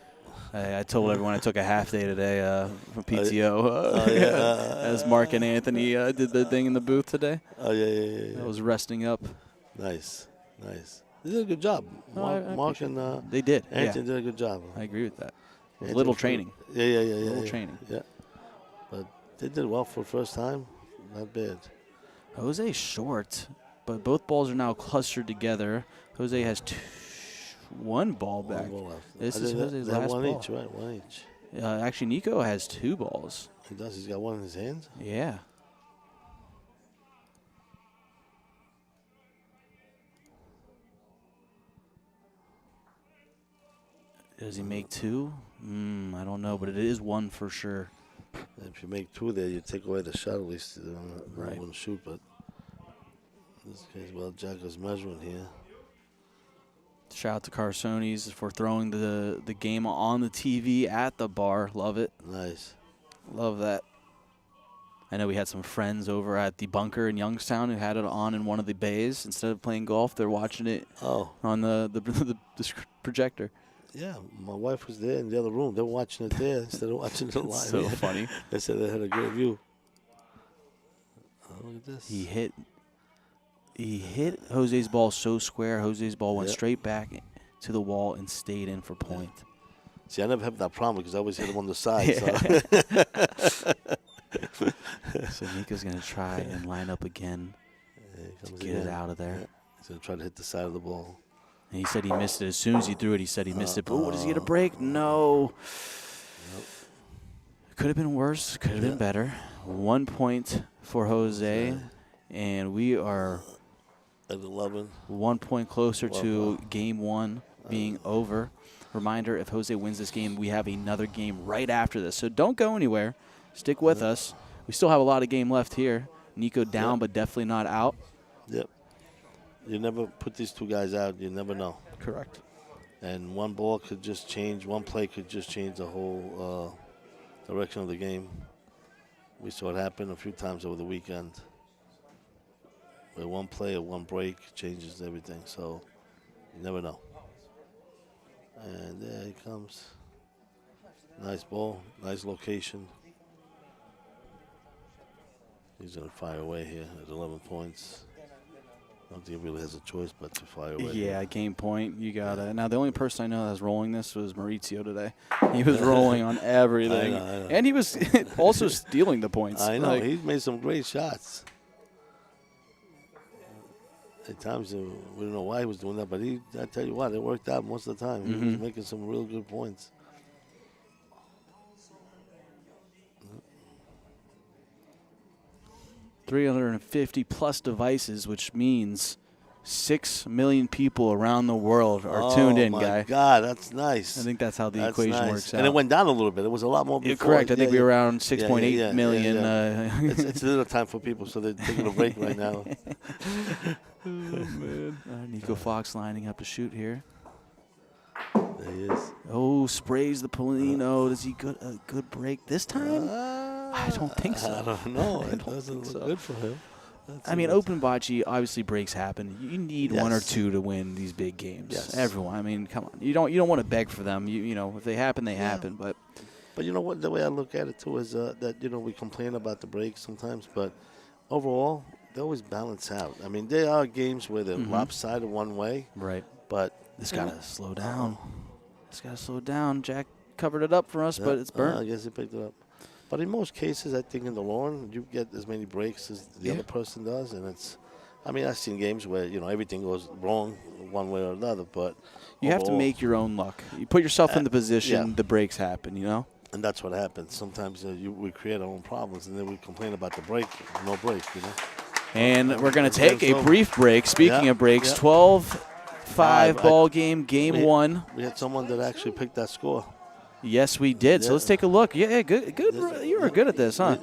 I told everyone I took a half day today from PTO as Mark and Anthony did the thing in the booth today. Oh, yeah. I was resting up. Nice. They did a good job. Mark and they did. Anthony did a good job. I agree with that. A little training. Yeah. Little training. Yeah. But they did well for the first time. Not bad. Jose's short, but both balls are now clustered together. Jose has one ball back. One ball left. This is Jose's last one ball. Each, right? One each. Actually, Nico has 2 balls. He does. He's got one in his hands. Yeah. Does he make 2? I don't know, but it is 1 for sure. If you make 2 there, you take away the shot at least. Right. I wouldn't shoot, but in this case, well, Jack is measuring here. Shout out to Carsoni's for throwing the game on the TV at the bar. Love it. Nice. Love that. I know we had some friends over at the bunker in Youngstown who had it on in one of the bays. Instead of playing golf, they're watching it on the projector. Yeah, my wife was there in the other room. They were watching it there instead of watching it live. So funny. They said they had a great view. Oh, look at this. He hit Jose's ball so square. Jose's ball went straight back to the wall and stayed in for point. See, I never have that problem because I always hit him on the side. So Nico's going to try and line up again to get it out of there. Yeah. He's going to try to hit the side of the ball. And he said he missed it. As soon as he threw it, he said he missed it. But does he get a break? No. Nope. Could have been worse. Could have been better. 1 point for Jose. And we are at 11. 1 point closer to game 1 being over. Reminder, if Jose wins this game, we have another game right after this. So don't go anywhere. Stick with us. We still have a lot of game left here. Nico down, but definitely not out. Yep. You never put these 2 guys out. You never know. Correct. And one ball could just change. One play could just change the whole direction of the game. We saw it happen a few times over the weekend. Where one play or one break changes everything. So you never know. And there he comes. Nice ball. Nice location. He's going to fire away here at 11 points. I don't think he really has a choice but to fire away. Yeah, game point. You got it. Now, the only person I know that's rolling this was Maurizio today. He was rolling on everything. I know. And he was also stealing the points. I know. He's made some great shots. At times, we don't know why he was doing that, but I tell you what, it worked out most of the time. He was making some real good points. 350+ devices, which means 6 million people around the world are tuned in, guy. Oh, my God, that's nice. I think that's how the equation works out. And it went down a little bit. It was a lot more before. Correct. I think we were around 6.8 million. It's a little time for people, so they're taking a break right now. Oh, man. Nico Fox lining up to shoot here. There he is. Oh, sprays the Polino. Does he get a good break this time? I don't think so. I don't know. It doesn't look good for him. I mean, open bocce, obviously breaks happen. You need 1 or 2 to win these big games. Yes. Everyone. I mean, come on. You don't want to beg for them. You know, if they happen, they happen. But you know what? The way I look at it too is that we complain about the breaks sometimes, but overall they always balance out. I mean, there are games where they're lopsided one way. Right. But this gotta slow down. This gotta slow down. Jack covered it up for us, but it's burnt. I guess he picked it up. But in most cases, I think in the lawn, you get as many breaks as the other person does. And it's, I mean, I've seen games where, everything goes wrong one way or another. But you have to make your own luck. You put yourself in the position, the breaks happen, And that's what happens. Sometimes we create our own problems, and then we complain about the break, no break, And we're going to take a brief break. Speaking of breaks, 12-5 ball game, game 1. We had someone that actually picked that score. Yes, we did. Yeah. So let's take a look. Yeah, good. You were good at this, huh?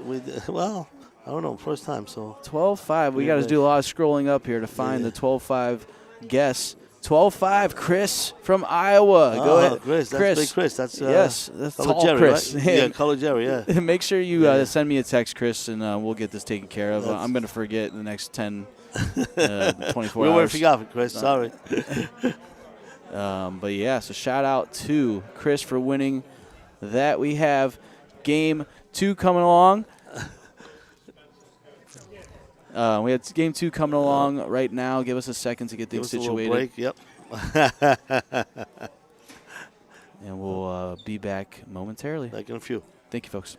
Well, I don't know, first time. So 12-5. We got to do a lot of scrolling up here to find the 12-5 guess. 12-5, Chris from Iowa. Go ahead, Chris. That's big Chris. That's that's tall Jerry, Chris. Right? Yeah, Color Jerry. Yeah. Make sure you send me a text, Chris, and we'll get this taken care of. I'm going to forget in the next 10, 24 hours. We already forgot, Chris. Sorry. But yeah, so shout out to Chris for winning that we have game 2 coming along. We had game 2 coming along right now. Give us a second to get Give things us a little situated. break. Yep. And we'll be back momentarily. Back in a few. Thank you, folks.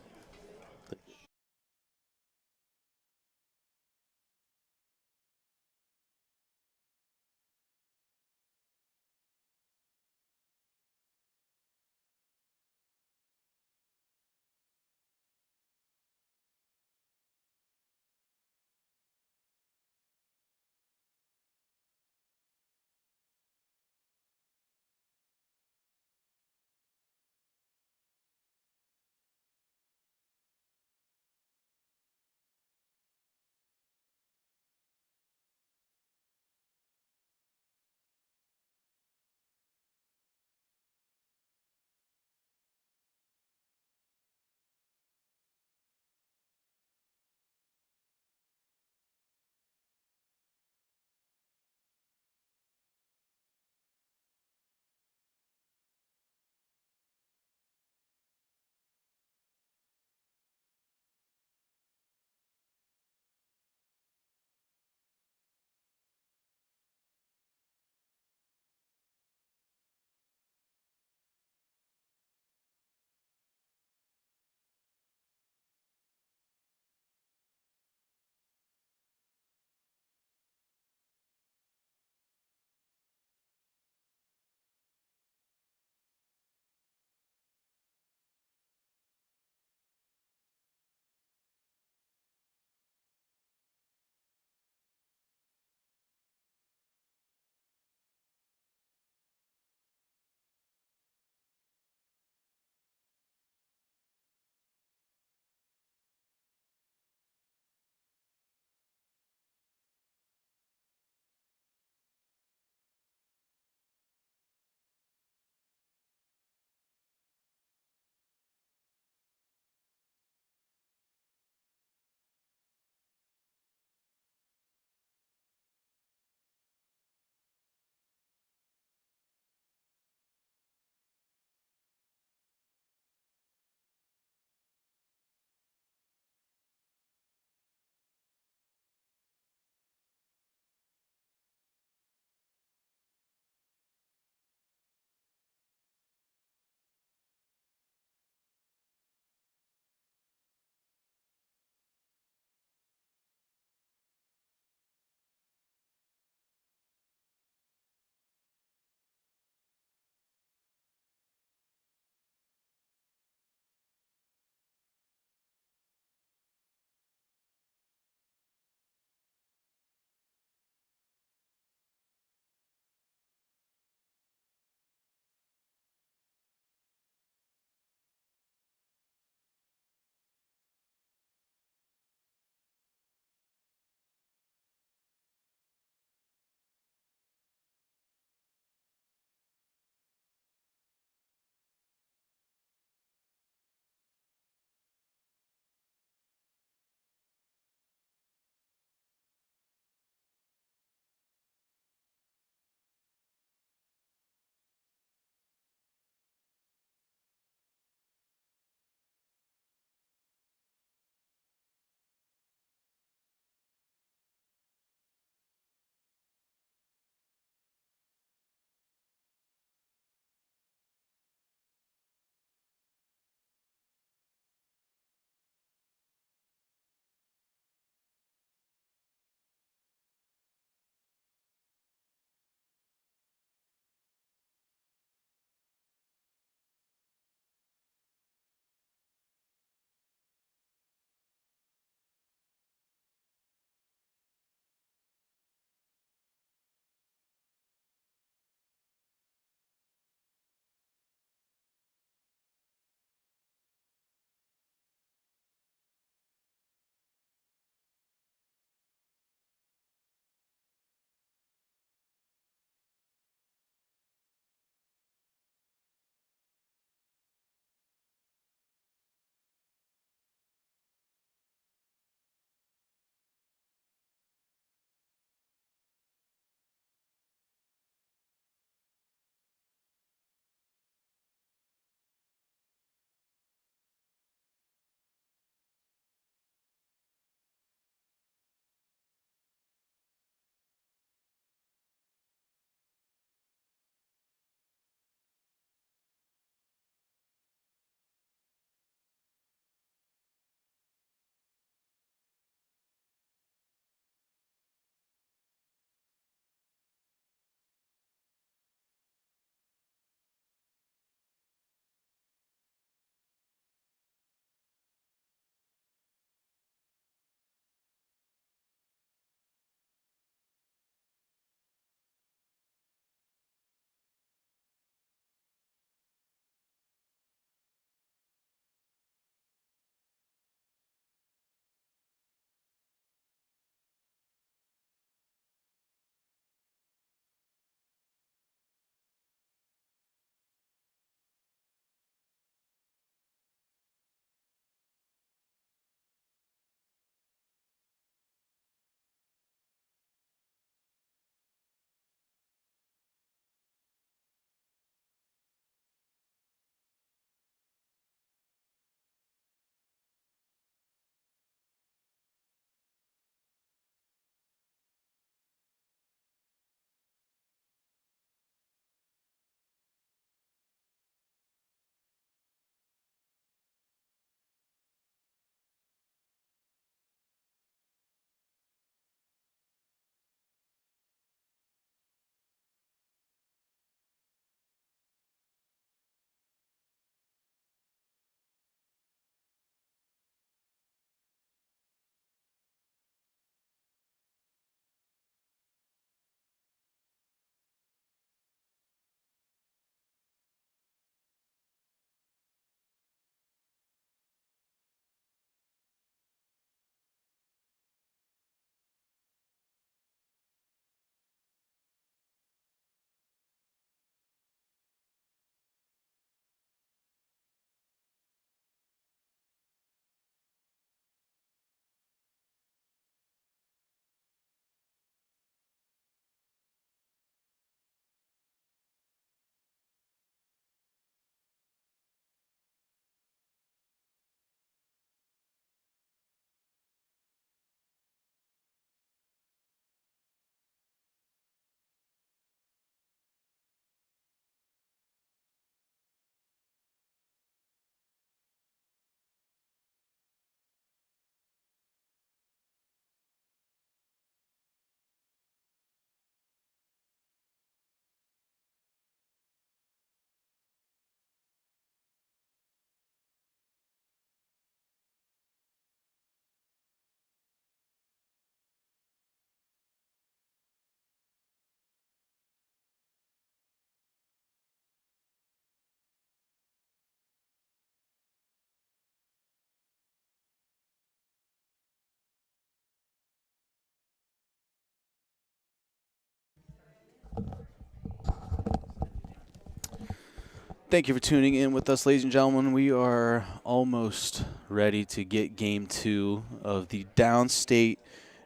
Thank you for tuning in with us, ladies and gentlemen. We are almost ready to get Game 2 of the Downstate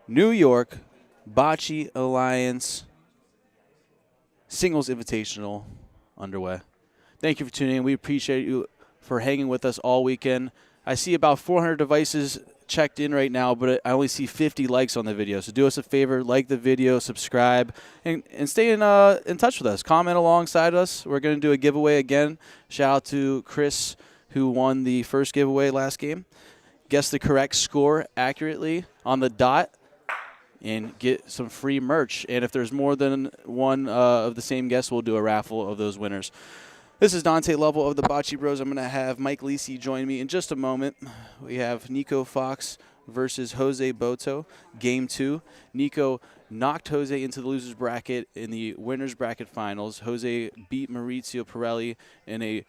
New York Bocce Alliance Singles Invitational underway. Thank you for tuning in. We appreciate you for hanging with us all weekend. I see about 400 devices checked in right now, but I only see 50 likes on the video. So do us a favor, like the video, subscribe, and stay in touch with us. Comment alongside us. We're going to do a giveaway again. Shout out to Chris, who won the first giveaway last game. Guess the correct score accurately on the dot and get some free merch. And if there's more than one of the same guests, we'll do a raffle of those winners. This is Dante Lovell of the Bocce Bros. I'm going to have Mike Lisi join me in just a moment. We have Nico Fox versus Jose Boto, Game 2. Nico knocked Jose into the loser's bracket in the winner's bracket finals. Jose beat Maurizio Pirelli in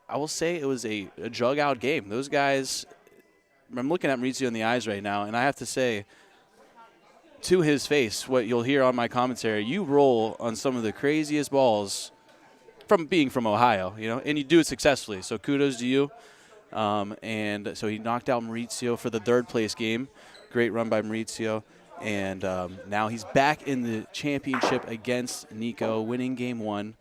I will say it was a jug-out game. Those guys, I'm looking at Maurizio in the eyes right now, and I have to say, to his face, what you'll hear on my commentary, you roll on some of the craziest balls from being from Ohio, and you do it successfully. So kudos to you. And so he knocked out Maurizio for the third place game. Great run by Maurizio. And now he's back in the championship against Nico, winning Game 1.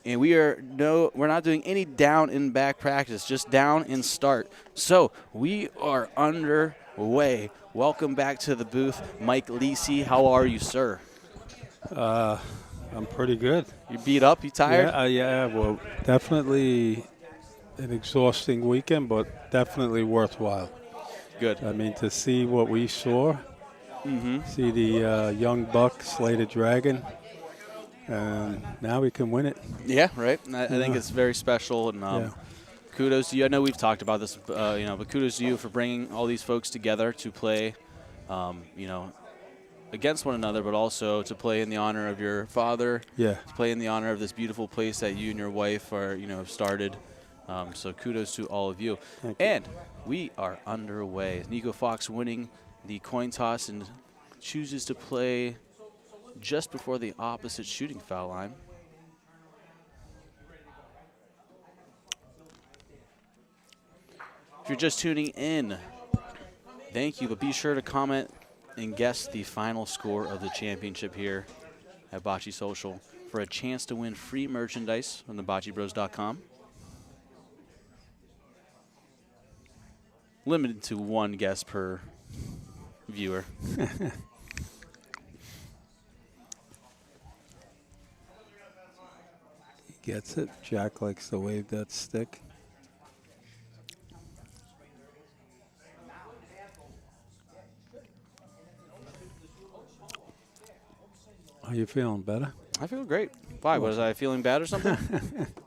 And we're not doing any down and back practice, just down and start. So we are underway. Welcome back to the booth, Mike Lisi. How are you, sir? I'm pretty good. You beat up? You tired? Yeah. Well, definitely an exhausting weekend, but definitely worthwhile. Good. I mean, to see what we saw, see the young buck slay the dragon, and now we can win it. Yeah, right. I think it's very special, and kudos to you. I know we've talked about this, but kudos to you for bringing all these folks together to play, against one another, but also to play in the honor of your father. Yeah. To play in the honor of this beautiful place that you and your wife are, have started. So kudos to all of you. And we are underway. Nico Fox winning the coin toss and chooses to play just before the opposite shooting foul line. If you're just tuning in, thank you, but be sure to comment and guess the final score of the championship here at Bocce Social for a chance to win free merchandise from thebocceBros.com. Limited to one guess per viewer. He gets it. Jack likes to wave that stick. Are you feeling better? I feel great. Why? Was I feeling bad or something?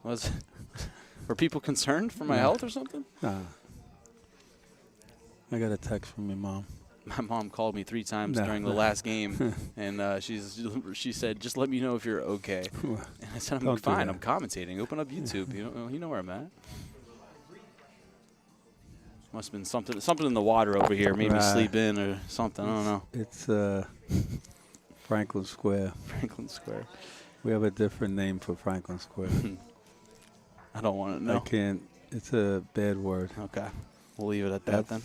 Were people concerned for my health or something? Nah. I got a text from your mom. My mom called me 3 times during the last game, and she said, "Just let me know if you're okay." And I said, "I'm fine. I'm commentating. Open up YouTube. You know where I'm at." Must have been something in the water over here. Made me sleep in or something. I don't know. It's Franklin Square. Franklin Square. We have a different name for Franklin Square. I don't want to know. I can't. It's a bad word. Okay. We'll leave it at that then.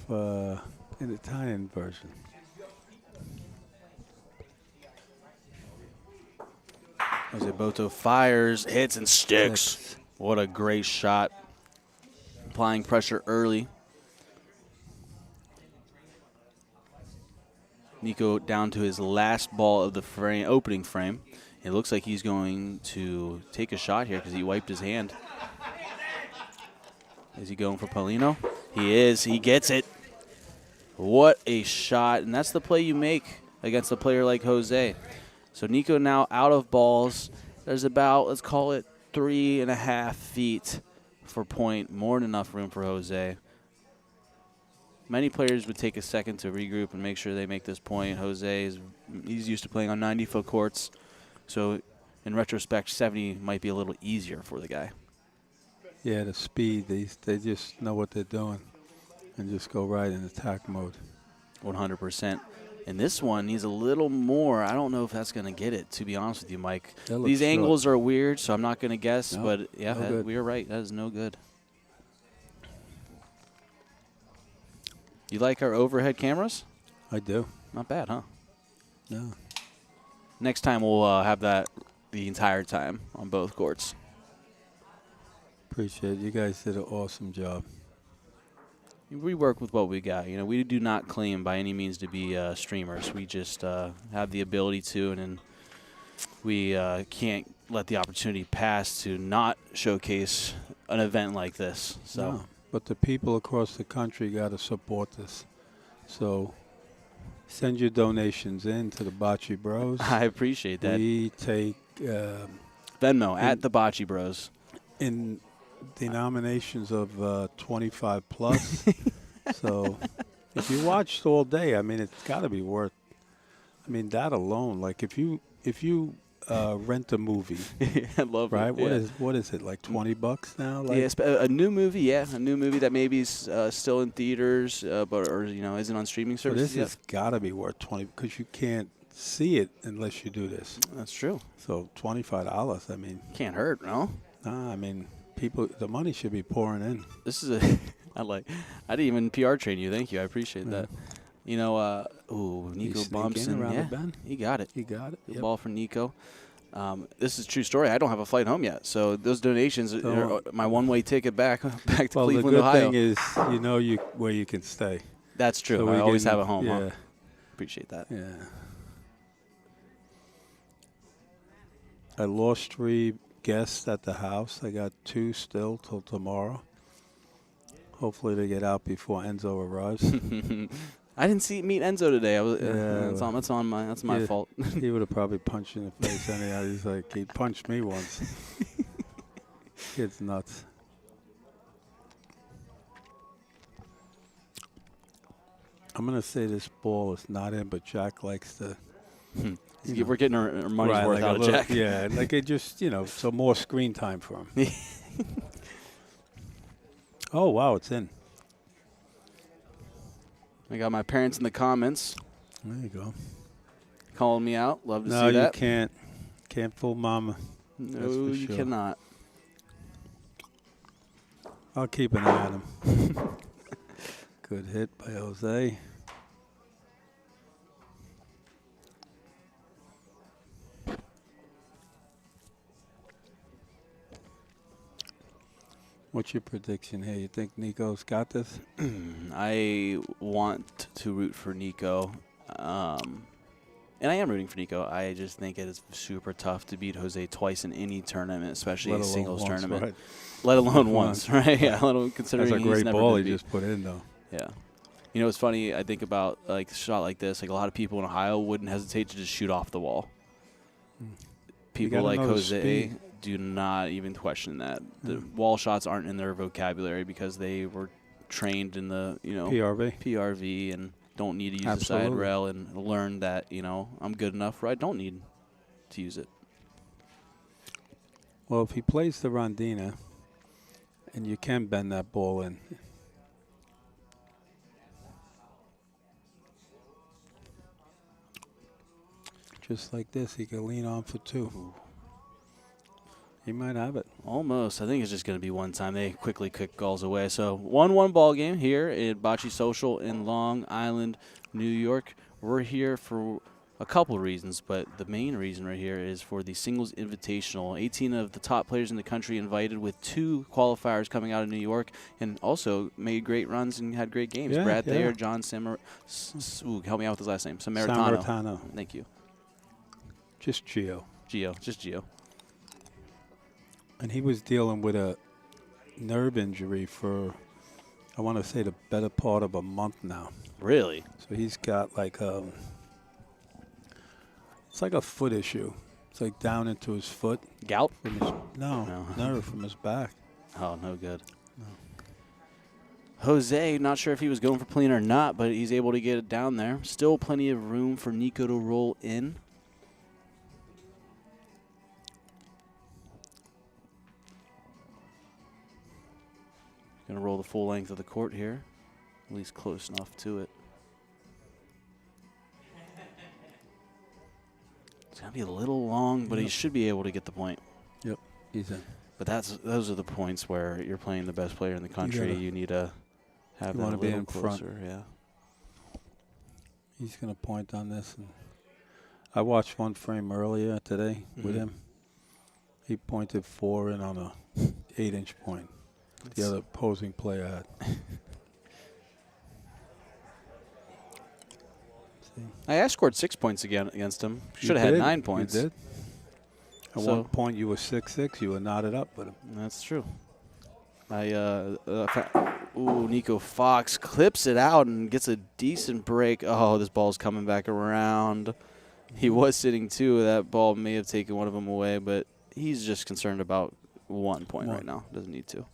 An Italian version. Jose Boto fires, hits, and sticks. What a great shot. Applying pressure early. Nico down to his last ball of the opening frame. It looks like he's going to take a shot here because he wiped his hand. Is he going for Paulino? He is. He gets it. What a shot. And that's the play you make against a player like Jose. So Nico now out of balls. There's about, let's call it 3.5 feet for point. More than enough room for Jose. Many players would take a second to regroup and make sure they make this point. Jose, he's used to playing on 90-foot courts. So in retrospect, 70 might be a little easier for the guy. Yeah, the speed. They just know what they're doing and just go right in attack mode. 100%. And this one needs a little more. I don't know if that's going to get it, to be honest with you, Mike. That looks These short. angles are weird, so I'm not going to guess. No, but, yeah, no good. we are right. That is no good. You like our overhead cameras? I do. Not bad, huh? No. Next time we'll have that the entire time on both courts. Appreciate it. You guys did an awesome job. We work with what we got. You know, we do not claim by any means to be streamers. We just have the ability to, and we can't let the opportunity pass to not showcase an event like this. So, No, but the people across the country got to support this. So send your donations in to the Bocce Bros. I appreciate that. We take Venmo at the Bocce Bros. in denominations of 25 plus. So if you watched all day, I mean, it's got to be worth. I mean, that alone. Like if you rent a movie, I love right? it. What is it like $20 now? Like, Yes, a new movie. Yeah, a new movie that maybe is still in theaters, but isn't on streaming so services. this has got to be worth 20 because you can't see it unless you do this. That's true. So $25. I mean, Can't hurt, no. nah, I mean, people, the money should be pouring in. This is a. I didn't even PR train you. Thank you. I appreciate Yeah. that. You know, Nico sneak in Bompson. around Yeah, the bend? he got it. You got it. The Yep. ball for Nico. This is a true story. I don't have a flight home yet, so those donations are my one-way ticket back to Well, Cleveland, the good Ohio. thing is, where you can stay. That's true. So I we always can- have a home. Yeah, Huh? Appreciate that. yeah. I lost 3 guests at the house. I got 2 still till tomorrow. Hopefully they get out before Enzo arrives. I didn't meet Enzo today. I was, Yeah, that's my yeah. fault. He would have probably punched you in the face anyhow. He's like, he punched me once. Kid's nuts. I'm going to say this ball is not in, but Jack likes to. We're getting our money's Right, worth like out a of little- Jack. Yeah, like it just, so more screen time for him. Oh, wow, it's in. I got my parents in the comments There you go. calling me out. Love to No, see you that. can't. Can't fool mama. No, That's for you sure. cannot. I'll keep an eye on him. Good hit by Jose. What's your prediction here? You think Nico's got this? I want to root for Nico. And I am rooting for Nico. I just think it is super tough to beat Jose twice in any tournament, especially Let a alone singles once, tournament. right. Let alone once, right? Yeah, let alone considering That's a he's great never ball been he beat. just put in, though. Yeah. You know, it's funny. I think about like a shot like this. Like a lot of people in Ohio wouldn't hesitate to just shoot off the wall. People gotta like know the Jose speed. do not even question that. The wall shots aren't in their vocabulary because they were trained in the PRV and don't need to use the side Absolutely. rail and learn that I'm good enough where I don't need to use it. Well, if he plays the Rondina, and you can bend that ball in. Just like this, he can lean on for 2. He might have it. Almost. I think it's just going to be one time. They quickly kick goals away. So 1-1 ball game here at Bocce Social in Long Island, New York. We're here for a couple reasons, but the main reason right here is for the Singles Invitational. 18 of the top players in the country invited, with 2 qualifiers coming out of New York, and also made great runs and had great games. Yeah, Brad yeah. Thayer, John help me out with his last name. Samaritano. Samaritano. Thank you. Just Gio. Just Gio. And he was dealing with a nerve injury for, I want to say, the better part of a month now. Really? So he's got like it's like a foot issue. It's like down into his foot. Gout? No, nerve from his back. Oh, no good. Jose, not sure if he was going for clean or not, but he's able to get it down there. Still plenty of room for Nico to roll in. Going to roll the full length of the court here, at least close enough to it. It's going to be a little long, but he should be able to get the point. Yep, he's in. But those are the points where you're playing the best player in the country. You need to have that a little be in closer. front. Yeah. He's going to point on this. And I watched one frame earlier today with him. He pointed 4 in on a 8-inch point. The other opposing player had. I scored 6 points against him. Should have had 9 points. You did. At one point, you were 6-6. You were knotted up with him. That's true. Nico Fox clips it out and gets a decent break. Oh, this ball's coming back around. He was sitting 2. That ball may have taken one of them away, but he's just concerned about 1 point right now. Doesn't need to.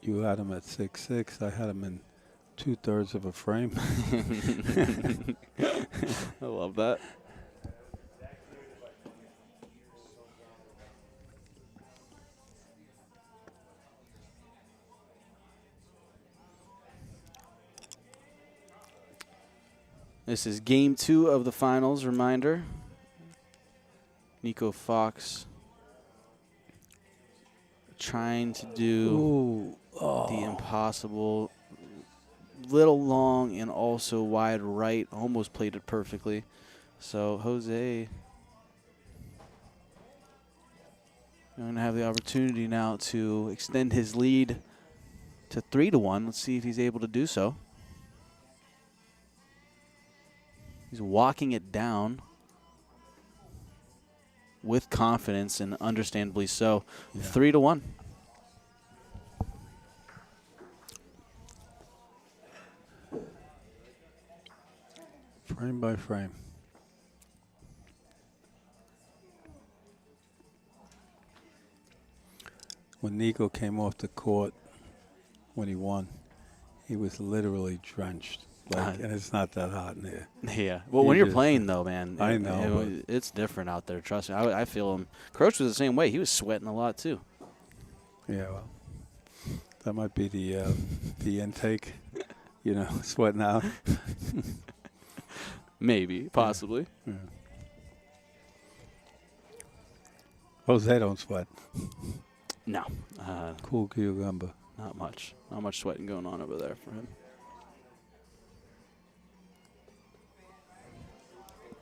You had him at 6-6. I had him in 2/3 of a frame. I love that. This is game 2 of the finals. Reminder, Nico Fox trying to do the impossible. Little long and also wide right. Almost played it perfectly. So Jose going to have the opportunity now to extend his lead to 3-1. Let's see if he's able to do so. He's walking it down with confidence, and understandably so. 3-1. Frame by frame. When Nico came off the court, when he won, he was literally drenched. And it's not that hot in there. Yeah. Well, when you're playing, though, man, I know. It's different out there. Trust me. I feel him. Croach was the same way. He was sweating a lot, too. Yeah, well, that might be the intake, sweating out. Maybe, possibly. Yeah. Jose don't sweat. No. Cool cucumber. Not much. Not much sweating going on over there for him.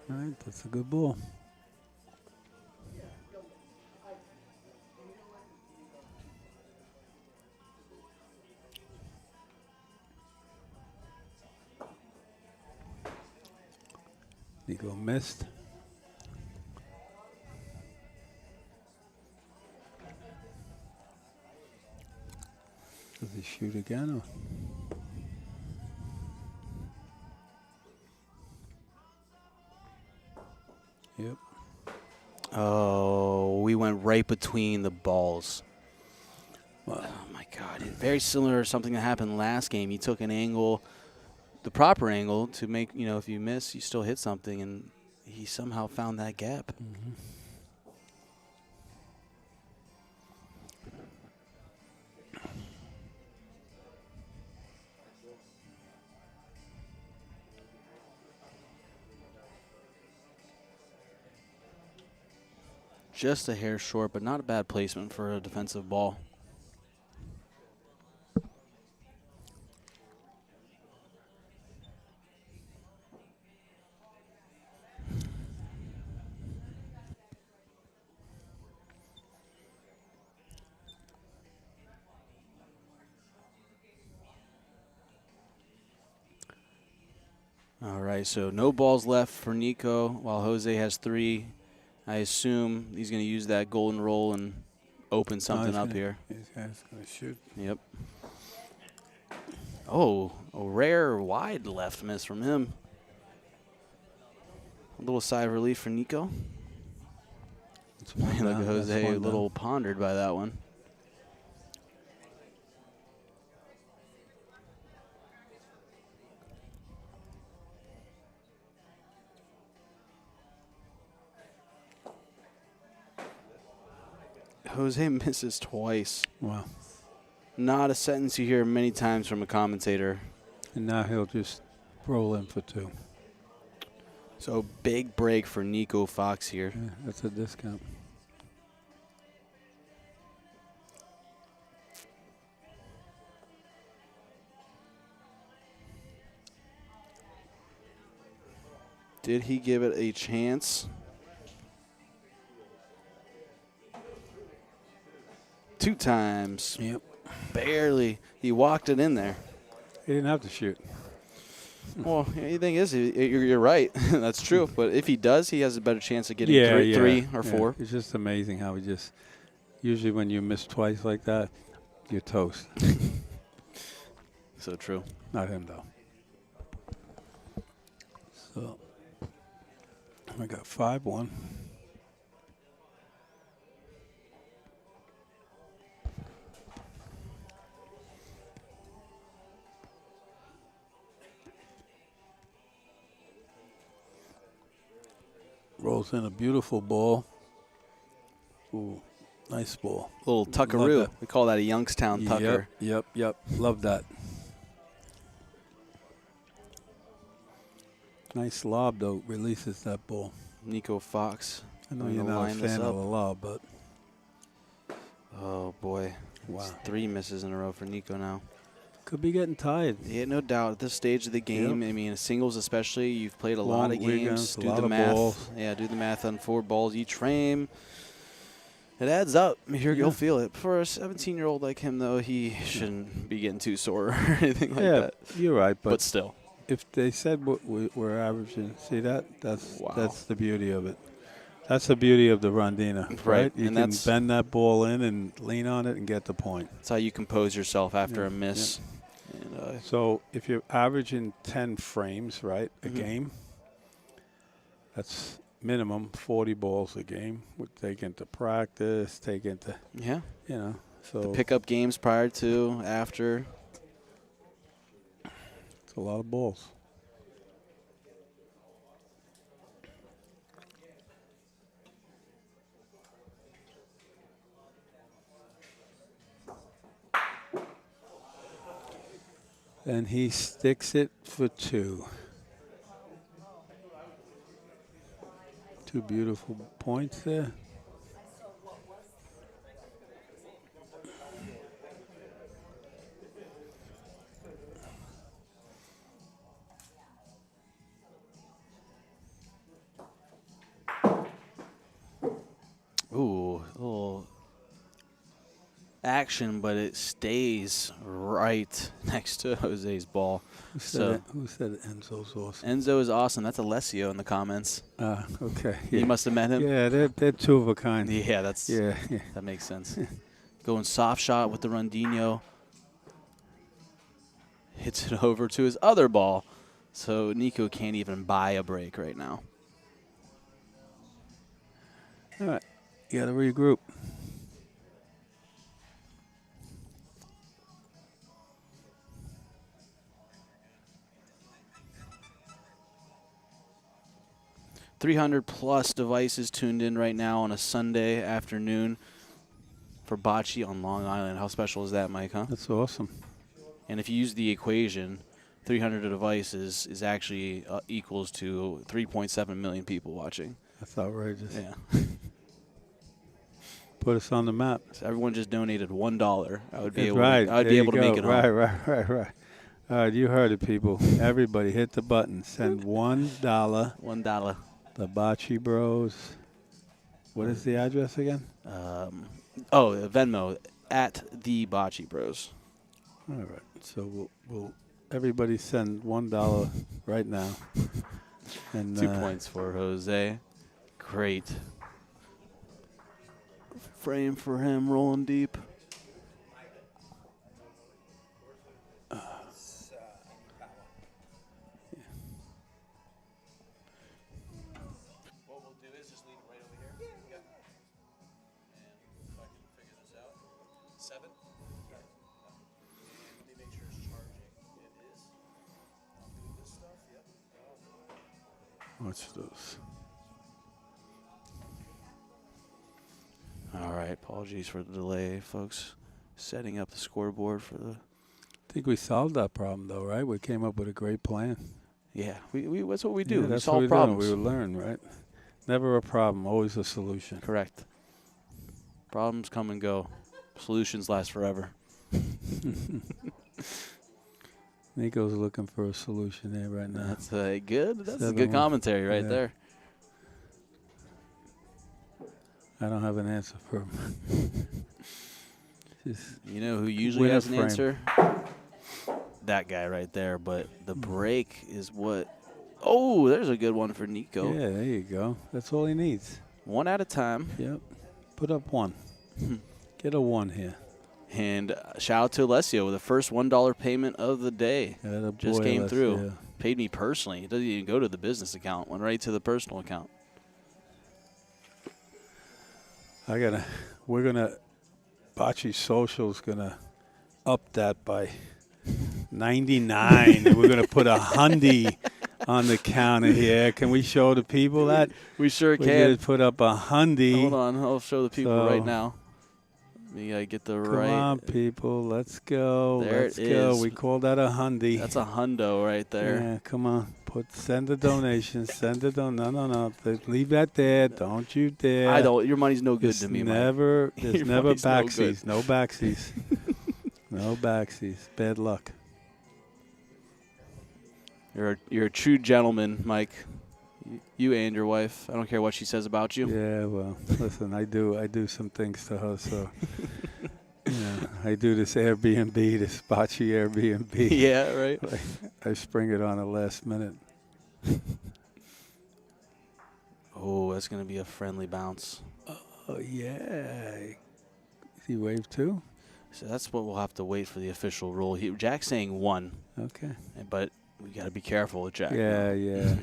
All right, that's a good ball. Nico missed. Does he shoot again? Yep. Oh, we went right between the balls. Wow. Oh, my God. Very similar to something that happened last game. He took an angle, the proper angle, to make, if you miss, you still hit something, and he somehow found that gap. Mm-hmm. Just a hair short, but not a bad placement for a defensive ball. All right, so no balls left for Nico while Jose has 3. I assume he's going to use that golden roll and open something up here. He's going to shoot. Yep. Oh, a rare wide left miss from him. A little sigh of relief for Nico. Look at Jose, a little pondered by that one. Jose misses twice. Wow. Not a sentence you hear many times from a commentator. And now he'll just roll in for 2. So big break for Nico Fox here. Yeah, that's a discount. Did he give it a chance? 2 times. Yep. Barely. He walked it in there. He didn't have to shoot. Well, the thing is, you're right. That's true. But if he does, he has a better chance of getting Yeah, three or 4. It's just amazing how he just, usually when you miss twice like that, you're toast. So true. Not him, though. So, I got 5-1. Rolls in a beautiful ball. Ooh, nice ball. Little tuckaroo. We call that a Youngstown tucker. Yep. Love that. Nice lob, though. Releases that ball. Nico Fox. I know going you're to not a line this fan of up. the lob, but Oh, boy. wow. It's 3 misses in a row for Nico now. Could be getting tired. Yeah, no doubt. At this stage of the game, I mean, singles especially, you've played a lot Long of games. weekends, a Do lot the of math. balls. Yeah, do the math on 4 balls each frame. It adds up. You'll feel it. For a 17-year-old like him, though, he shouldn't be getting too sore or anything like that. You're right, But still. if they said what we're averaging, see that? That's Wow. the beauty of it. That's the beauty of the rondina, right? You and can that's bend that ball in and lean on it and get the point. that's how you compose yourself after Yeah, a miss. And, So if you're averaging 10 frames, right, a Mhm. game, that's minimum 40 balls a game. Would take into practice, take into, yeah, so pick up games prior to, after. it's a lot of balls. And he sticks it for 2. 2 beautiful points there. Ooh, a little action, but it stays right next to Jose's ball. Who So said Enzo's awesome? Enzo is awesome. That's Alessio in the comments. Okay. You must have met him. Yeah, they're 2 of a kind. Yeah, that's Yeah. that makes sense. Going soft shot with the Rondinho. Hits it over to his other ball. So Nico can't even buy a break right now. All right. You got to regroup. +300 devices tuned in right now on a Sunday afternoon for Bocce on Long Island. How special is that, Mike, huh? That's awesome. And if you use the equation, 300 devices is actually equals to 3.7 million people watching. That's outrageous. Yeah. Put us on the map. So everyone just donated $1. I would be That's able. right. I would There be you able to go. make it home. Right. All right, you heard it, people. Everybody hit the button. Send $1. $1. The Bocce Bros. What is the address again? Venmo at the Bocce Bros. All right. So we'll everybody send $1 right now. And 2 points for Jose. Great frame for him, rolling deep. What we'll do is just leave it right over here. Yep. And if I can figure this out. 7? Yeah. Let me make sure it's charging. It is. I'll do this stuff. Yep. watch those. All right. Apologies for the delay, folks. setting up the scoreboard for the. I think we solved that problem, though, right? We came up with a great plan. Yeah, we that's what we do. Yeah, we that's solve what problems. We learn, right? Never a problem, always a solution. Correct. Problems come and go. Solutions last forever. Nico's looking for a solution there right now. That's a good. That's a 7-1. good commentary right there. I don't have an answer for him. You know who usually has an frame. answer? That guy right there. But the break is what. Oh, there's a good one for Nico. Yeah, there you go. That's all he needs. One at a time. Yep. Put up one. Get a one here. And shout out to Alessio with the first $1 payment of the day. Just came through. Paid me personally. It doesn't even go to the business account. Went right to the personal account. Bocce Social's gonna up that by 99. And we're gonna put a hundy on the counter here. Can we show the people that? We sure we can. Put up a hundy. Hold on, I'll show the people right now. We gotta get the right. Come on, people, let's go. There Let's it go. is. We call that a hundy. That's a hundo right there. Yeah, come on. Send a donation. Send a No. Leave that there. Don't you dare. I don't. Your money's no good to me, Mike. There's Your never money's no backsies. good. No backsies. No backsies. Bad luck. You're a true gentleman, Mike. You and your wife. I don't care what she says about you. Yeah, well, listen, I do some things to her, so I do this Airbnb, this Bocce Airbnb. Yeah, right. I spring it on the last minute. Oh, that's gonna be a friendly bounce. Oh yeah. Is he wave two? So that's what we'll have to wait for the official rule. Jack's saying one. Okay. But we got to be careful with Jack. Yeah.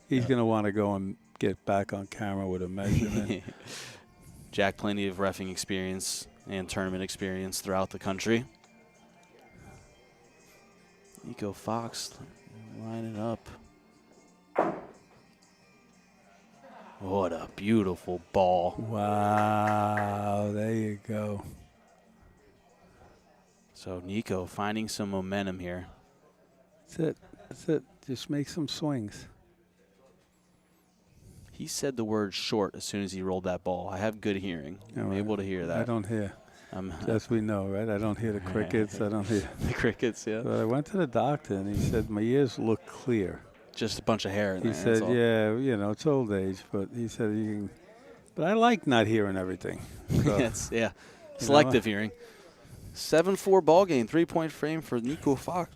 He's going to want to go and get back on camera with a measurement. Jack, plenty of reffing experience and tournament experience throughout the country. Nico Fox lining up. What a beautiful ball. Wow, there you go. So Nico finding some momentum here. That's it. Just make some swings. He said the word short as soon as he rolled that ball. I have good hearing. I'm able to hear that. I don't hear. As we know, right? I don't hear the crickets. I don't hear the crickets, yeah. But I went to the doctor, and he said my ears look clear. Just a bunch of hair in there. He said, yeah, it's old age, but he said you can. But I like not hearing everything. So, selective hearing. 7-4 ball game, 3-point frame for Nico Fox.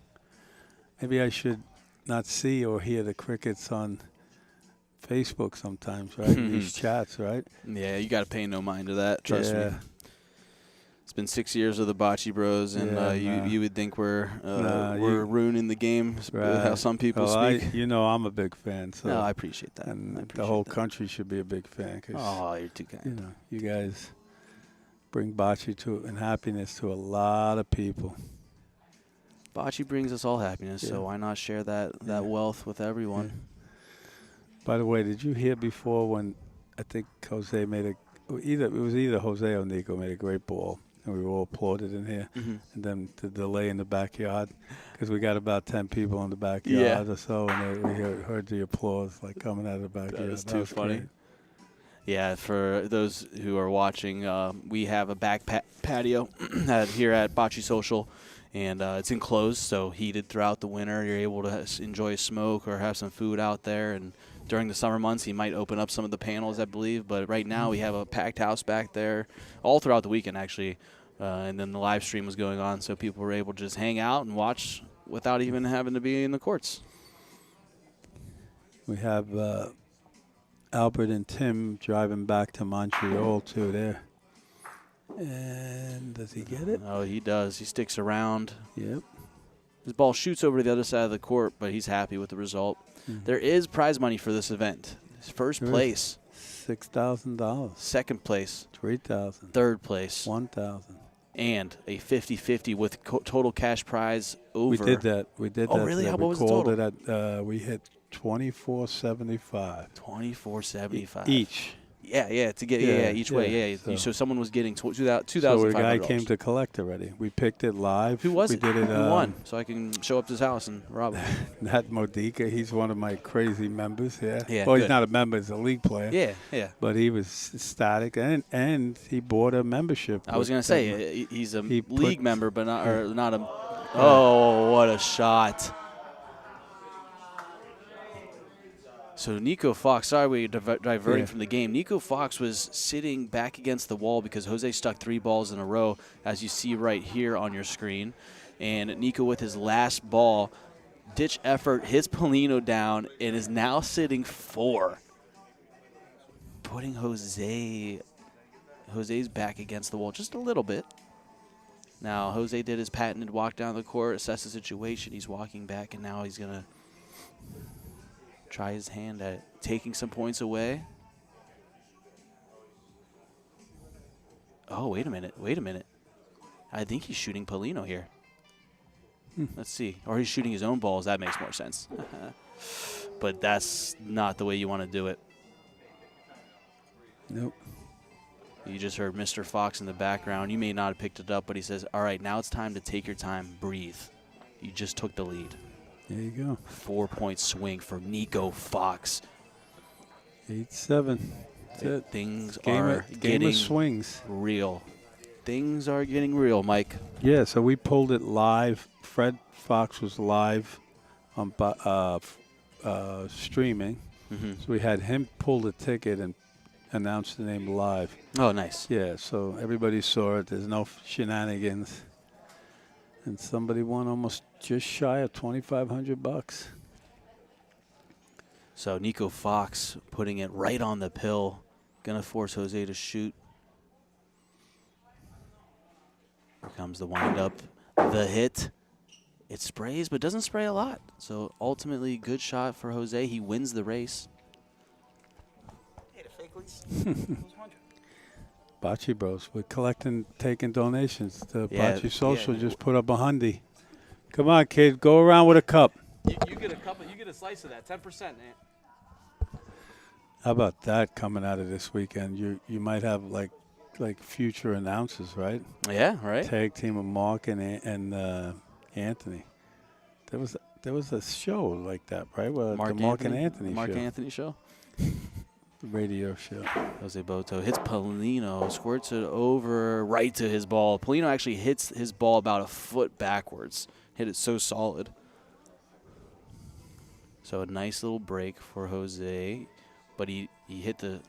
Maybe I should not see or hear the crickets on Facebook sometimes, right? These chats, right? Yeah, you got to pay no mind to that. Trust me. It's been 6 years of the Bocce Bros, and you would think we're ruining the game, how some people speak. I'm a big fan. So no, I appreciate that. And the whole country should be a big fan. You're too kind. You guys bring Bocce and happiness to a lot of people. Bocce brings us all happiness, so why not share that wealth with everyone? Yeah. By the way, did you hear before when I think Jose made it was either Jose or Nico made a great ball, and we were all applauded in here, and then the delay in the backyard, because we got about 10 people in the backyard or so, and we heard the applause coming out of the backyard. That was too funny. Great. Yeah, for those who are watching, we have a back patio here at Bocce Social, and it's enclosed, so heated throughout the winter. You're able to enjoy a smoke or have some food out there, and during the summer months, he might open up some of the panels, I believe. But right now, we have a packed house back there all throughout the weekend, actually. And then the live stream was going on, so people were able to just hang out and watch without even having to be in the courts. We have Albert and Tim driving back to Montreal, too, there. And does he get it? Oh, he does. He sticks around. Yep. His ball shoots over to the other side of the court, but he's happy with the result. There is prize money for this event. First place, $6,000. Second place, $3,000. Third place, $1,000. And a 50-50 with total cash prize over. We did that. Oh, really? What was the total? We hit $24.75. $24.75. Each. Yeah, to get each way. So someone was getting $2,500. So the guy came to collect already. We picked it live. Who was we it? Did it, Who won? So I can show up to his house and rob him. Nat Modica. He's one of my crazy members. Yeah. Yeah. Well, good. he's not a member. He's a league player. Yeah. But he was ecstatic, and he bought a membership. I was gonna say he's a He league put- member, but not a. Oh, what a shot! So Nico Fox, sorry we're diverting from the game. Nico Fox was sitting back against the wall because Jose stuck 3 balls in a row, as you see right here on your screen. And Nico with his last ball, ditch effort, hits Polino down, and is now sitting 4. Putting Jose's back against the wall just a little bit. Now, Jose did his patented walk down the court, assess the situation. He's walking back, and now he's going to try his hand at taking some points away. Oh, wait a minute. I think he's shooting Polino here. Let's see. Or he's shooting his own balls. That makes more sense. But that's not the way you want to do it. Nope. You just heard Mr. Fox in the background. You may not have picked it up, but he says, all right, now it's time to take your time, breathe. You just took the lead. There you go. 4-point swing for Nico Fox. 8-7. That's it. Things Game are of getting swings. real. Things are getting real, Mike. Yeah, so we pulled it live. Fred Fox was live on streaming. So we had him pull the ticket and announce the name live. Oh, nice. Yeah, so everybody saw it. There's no shenanigans. And somebody won almost just shy of $2,500. So Nico Fox putting it right on the pill. Gonna force Jose to shoot. Here comes the windup. The hit. It sprays, but doesn't spray a lot. So ultimately, good shot for Jose. He wins the race. Bocce Bros. We're taking donations. The Yeah, Bocce Social yeah. just put up $100. Come on, kid. Go around with a cup. You get a couple. You get a slice of that. 10%, man. How about that coming out of this weekend? You might have like future announcers, right? Yeah, right. Tag team of Mark and Anthony. There was a show like that, right? Well, the Mark and Anthony Mark show. Anthony show. The radio show. Jose Boto hits Polino, squirts it over right to his ball. Polino actually hits his ball about a foot backwards. Hit it so solid. So a nice little break for Jose, but he hit the.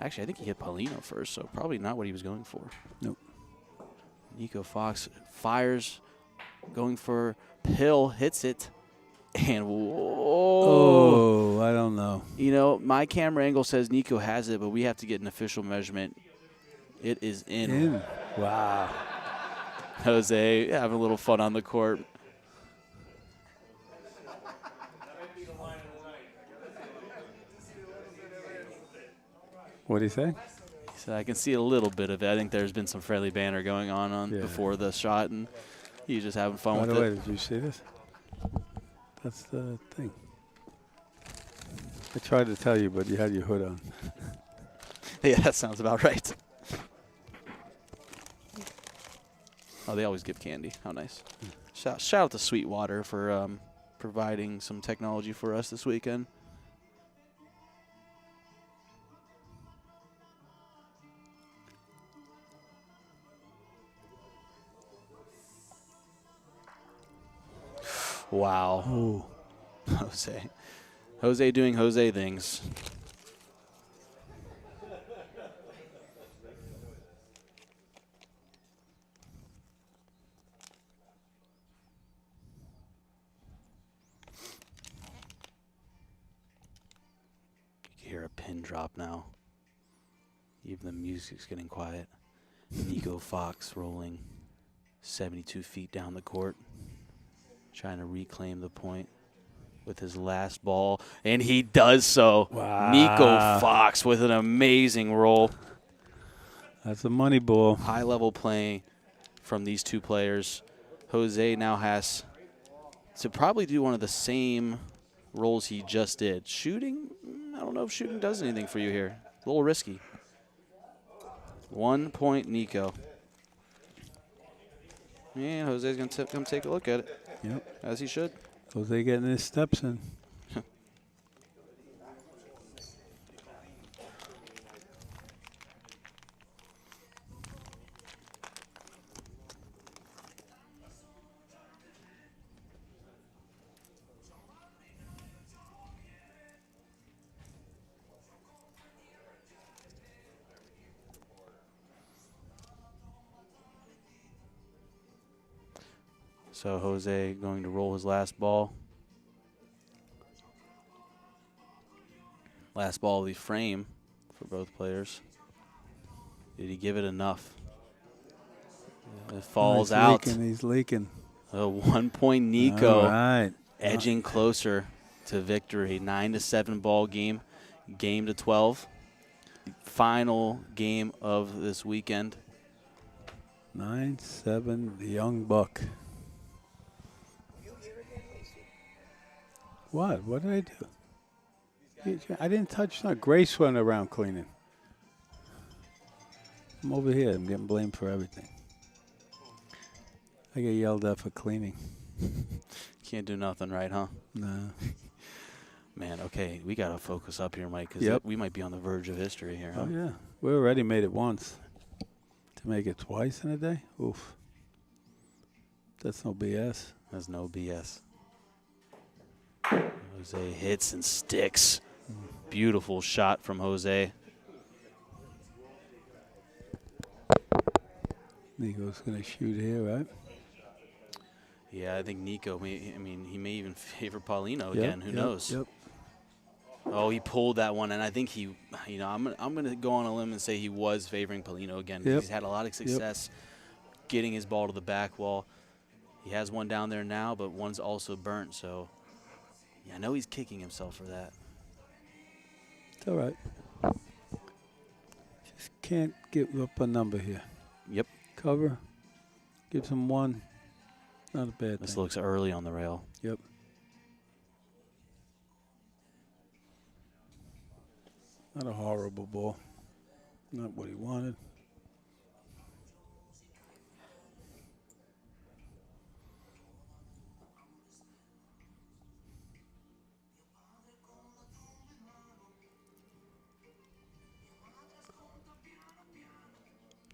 Actually, I think he hit Polino first, so probably not what he was going for. Nope. Nico Fox fires, going for Pill, hits it, and whoa. Oh, I don't know. You know, my camera angle says Nico has it, but we have to get an official measurement. It is in. Wow. Jose having a little fun on the court. What do you say? He said, I can see a little bit of it. I think there's been some friendly banter going on before the shot, and he's just having fun with it. By the way, did you see this? That's the thing. I tried to tell you, but you had your hood on. Yeah, that sounds about right. Oh, they always give candy. How nice. Shout out to Sweetwater for providing some technology for us this weekend. Wow. Ooh. Jose doing Jose things. You can hear a pin drop now. Even the music's getting quiet. Nico Fox rolling 72 feet down the court, trying to reclaim the point with his last ball, and he does so. Wow. Nico Fox with an amazing roll. That's a money ball. High-level playing from these two players. Jose now has to probably do one of the same rolls he just did. Shooting, I don't know if shooting does anything for you here. A little risky. 1 point, Nico. And Jose's going to come take a look at it. Yep. As he should. Jose getting his steps in. So Jose going to roll his last ball. Last ball of the frame for both players. Did he give it enough? It falls out. He's leaking. A 1 point Nico. All right. Edging closer to victory. 9-7 ball game. Game to 12. Final game of this weekend. 9-7, the young buck. What? What did I do? I didn't touch that. Grace went around cleaning. I'm over here. I'm getting blamed for everything. I get yelled at for cleaning. Can't do nothing right, huh? No. Man, okay, we got to focus up here, Mike, because we might be on the verge of history here. Huh? Oh, yeah. We already made it once. To make it twice in a day? Oof. That's no BS. That's no BS. Jose hits and sticks. Beautiful shot from Jose. Nico's going to shoot here, right? Yeah, I think Nico, he may even favor Paulino again. Who knows? Yep. Oh, he pulled that one, and I think he, I'm going to go on a limb and say he was favoring Paulino again. Because he's had a lot of success getting his ball to the back wall. He has one down there now, but one's also burnt, so I know he's kicking himself for that. It's all right. Just can't give up a number here. Yep. Cover. Gives him one. Not a bad This thing. looks early on the rail. Yep. Not a horrible ball. Not what he wanted.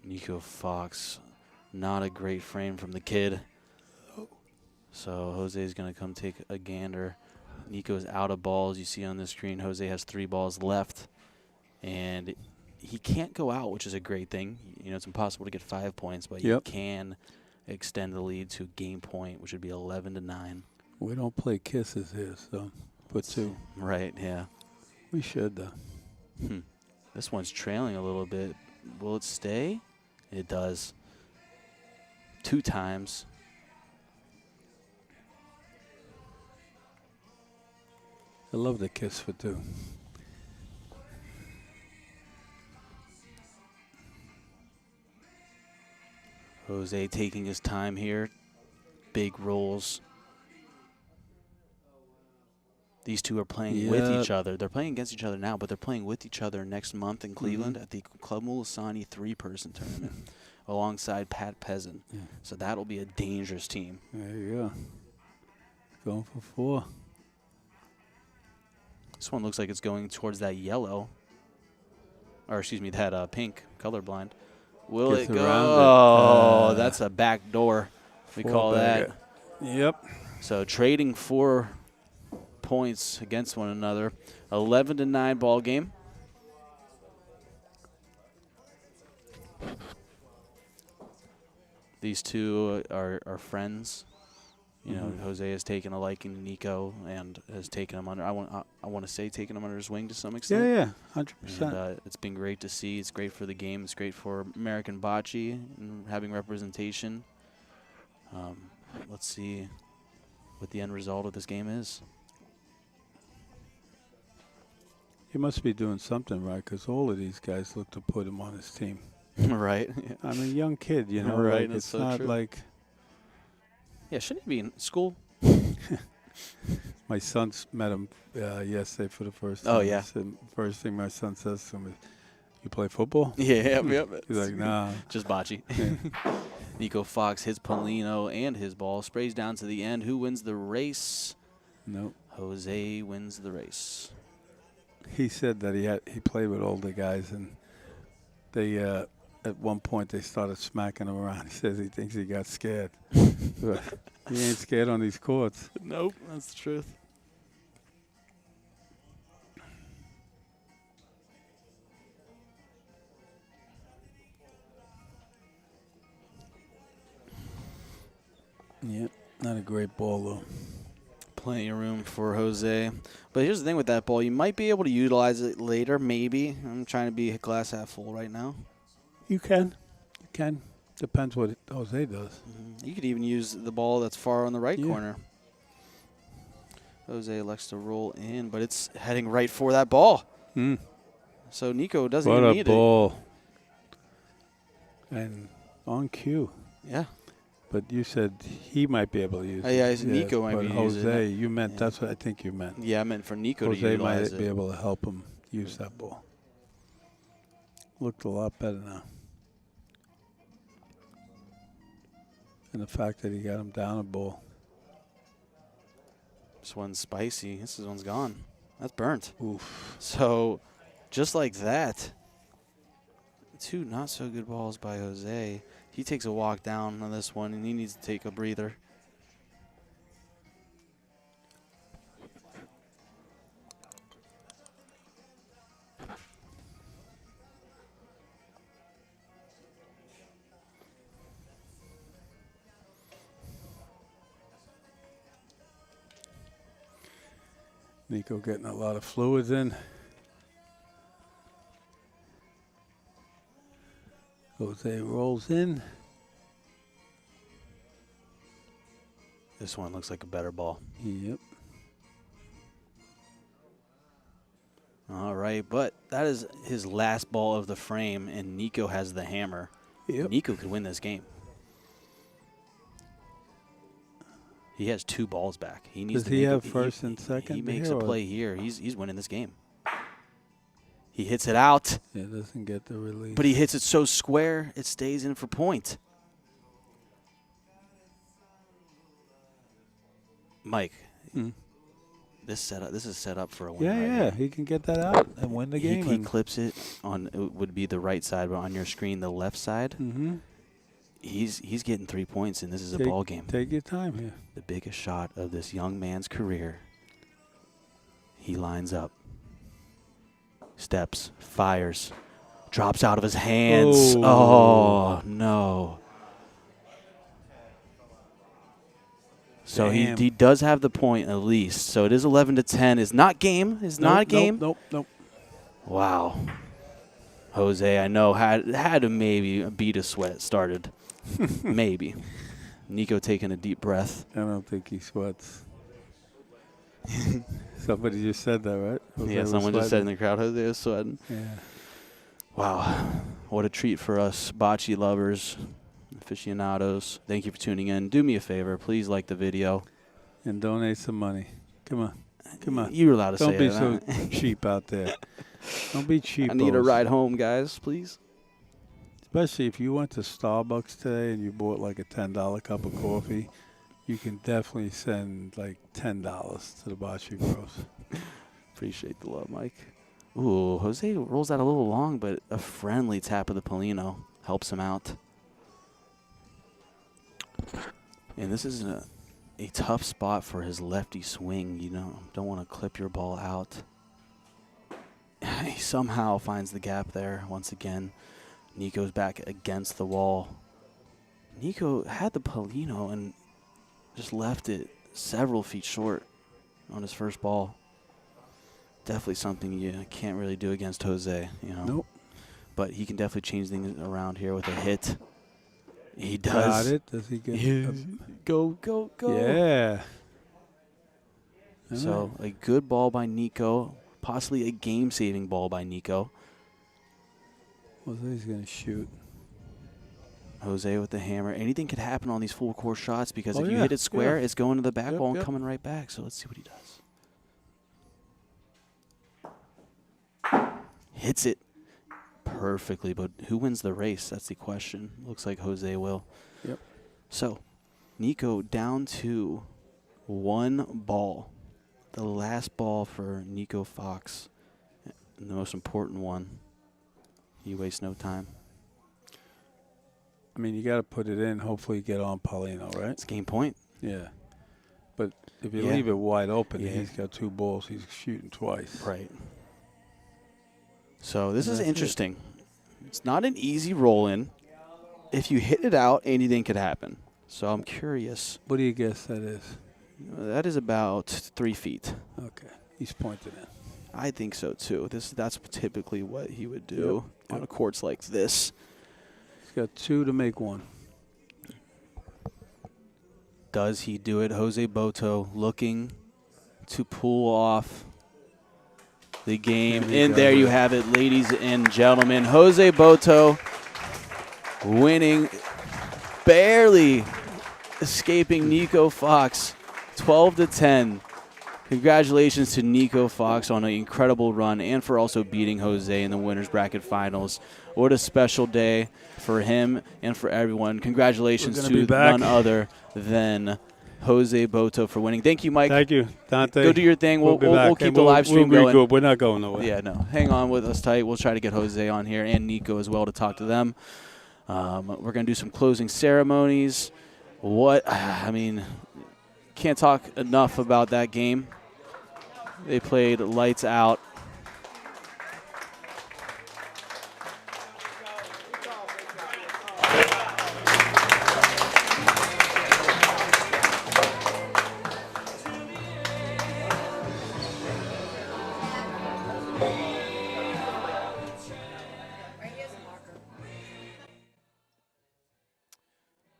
Nico Fox, not a great frame from the kid. So Jose's going to come take a gander. Nico's out of balls. You see on the screen, Jose has 3 balls left. And he can't go out, which is a great thing. It's impossible to get 5 points, but you can extend the lead to game point, which would be 11-9. We don't play kisses here, so put 2. Right, yeah. We should, though. This one's trailing a little bit. Will it stay? It does. 2 times. I love the kiss for 2. Jose taking his time here. Big rolls. These two are playing with each other. They're playing against each other now, but they're playing with each other next month in Cleveland at the Club Mulisani 3-person tournament alongside Pat Pezzin. Yeah. So that'll be a dangerous team. There you go. Going for 4. This one looks like it's going towards that yellow. Or, excuse me, that pink, colorblind. Will Gets it go? around it. Oh, that's a back door. We call that. Yep. So trading 4 points against one another. 11-9 ball game. These two are friends. Jose has taken a liking to Nico and has taken him under. I want to say taken him under his wing to some extent. Yeah, 100%. And, it's been great to see. It's great for the game. It's great for American bocce and having representation. Let's see what the end result of this game is. He must be doing something right, because all of these guys look to put him on his team. Right. I'm a young kid, Right. Like, That's it's so not true. like Yeah, shouldn't he be in school? my My son's met him yesterday for the first Oh, time. yeah. And first thing my son says to him is, "You play football?" Yeah, He's like, "Nah." Just bocce. Nico Fox hits Polino and his ball. Sprays down to the end. Who wins the race? Nope. Jose wins the race. He said that he played with older guys, and they at one point they started smacking him around. He says he thinks he got scared. But he ain't scared on these courts. Nope, that's the truth. Yep, not a great ball though. Plenty of room for Jose. But here's the thing with that ball. You might be able to utilize it later, maybe. I'm trying to be glass half full right now. You can. You can. Depends what Jose does. You could even use the ball that's far on the right corner. Jose elects to roll in, but it's heading right for that ball. So Nico doesn't even need What a ball. And on cue. Yeah. But you said he might be able to use it. Yeah, Nico might be using using Jose, it. you meant, that's what I think you meant. Yeah, I meant for Nico to Jose utilize might it. be able to help him use that ball. Looked a lot better now. And the fact that he got him down a ball. This one's spicy. This one's gone. That's burnt. Oof. So, just like that, 2 not so good balls by Jose. He takes a walk down on this one, and he needs to take a breather. Nico getting a lot of fluids in. Jose rolls in. This one looks like a better ball. Yep. All right, but that is his last ball of the frame, and Nico has the hammer. Yep. Nico could win this game. He has 2 balls back. He needs Does to he make have a, first and second He makes here, a or- play here. He's winning this game. He hits it out. Yeah, doesn't get the release. But he hits it so square, it stays in for point. Mike, this is set up for a win. Yeah, right yeah, here. he can get that out and win the game. He clips it on. It would be the right side, but on your screen, the left side. Mm-hmm. He's getting 3 points, and this is a ball game. Take your time here. The biggest shot of this young man's career. He lines up. Steps, fires, drops out of his hands. Oh, no. So he does have the point at least. So it is 11-10. It's not game. It's not a game. Nope. Wow. Jose, I know, had to maybe beat a sweat started. Maybe. Nico taking a deep breath. I don't think he sweats. Somebody just said that, right? Jose Yeah, was someone just said in sweating. the crowd, Jose is sweating. Yeah. Wow. What a treat for us bocce lovers, aficionados. Thank you for tuning in. Do me a favor. Please like the video. And donate some money. Come on. You're allowed to Don't say be that. so cheap out there. Don't be cheap. I need a ride home, guys, please. Especially if you went to Starbucks today and you bought like a $10 cup of coffee, you can definitely send like $10 to the Bocce Bros. Appreciate the love, Mike. Ooh, Jose rolls out a little long, but a friendly tap of the Polino helps him out. And this is a tough spot for his lefty swing. You know, don't want to clip your ball out. He somehow finds the gap there once again. Nico's back against the wall. Nico had the Polino and just left it several feet short on his first ball. Definitely something you can't really do against Jose, you know. Nope. But he can definitely change things around here with a hit. He does. Got it. Does he get Go. Yeah. So a good ball by Nico, possibly a game-saving ball by Nico. Jose's going to shoot. Jose with the hammer. Anything could happen on these full court shots because Oh, if you yeah, hit it square, yeah. it's going to the back Yep, wall and yep. coming right back. So let's see what he does. hits it perfectly. But who wins the race? That's the question. Looks like Jose will. Yep. So, Nico down to 1 ball. The last ball for Nico Fox, and the most important one. He wastes no time. I mean, you got to put it in. Hopefully, you get on Paulino, right? It's game point. Yeah. But if you Yeah. leave it wide open, Yeah. he's got 2 balls. He's shooting twice. Right. So this is That's it. interesting. It's not an easy roll-in. If you hit it out, anything could happen. So I'm curious. What do you guess that is? That is about 3 feet. Okay. He's pointed in. I think so, too. That's typically what he would do Yep. on a courts like this. He's got 2 to make 1. Does he do it? Jose Boto looking to pull off the game. And there you have it, ladies and gentlemen. Jose Boto winning, barely escaping Nico Fox, 12-10. Congratulations to Nico Fox on an incredible run and for also beating Jose in the winners bracket finals. What a special day for him and for everyone. Congratulations to none other than Jose Boto for winning. Thank you, Mike. Thank you, Dante. Go do your thing. We'll keep the live stream we'll going. Good. We're not going nowhere. Yeah, no. Hang on with us tight. We'll try to get Jose on here and Nico as well to talk to them. We're going to do some closing ceremonies. Can't talk enough about that game. They played lights out.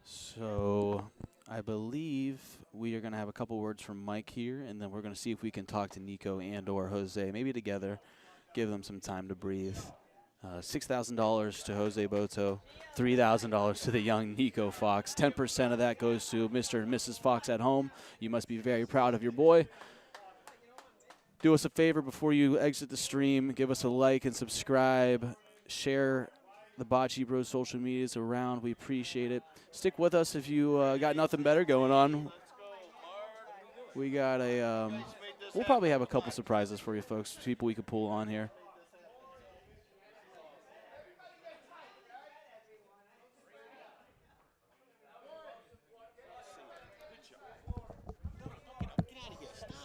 So I believe we are going to have a couple words from Mike here, and then we're going to see if we can talk to Nico and or Jose, maybe together, give them some time to breathe. $6,000 to Jose Boto, $3,000 to the young Nico Fox. 10% of that goes to Mr. and Mrs. Fox at home. You must be very proud of your boy. Do us a favor before you exit the stream. Give us a like and subscribe. Share the Bocce Bros social medias around. We appreciate it. Stick with us if you got nothing better going on. We got we'll probably have a couple surprises for you folks, people we could pull on here.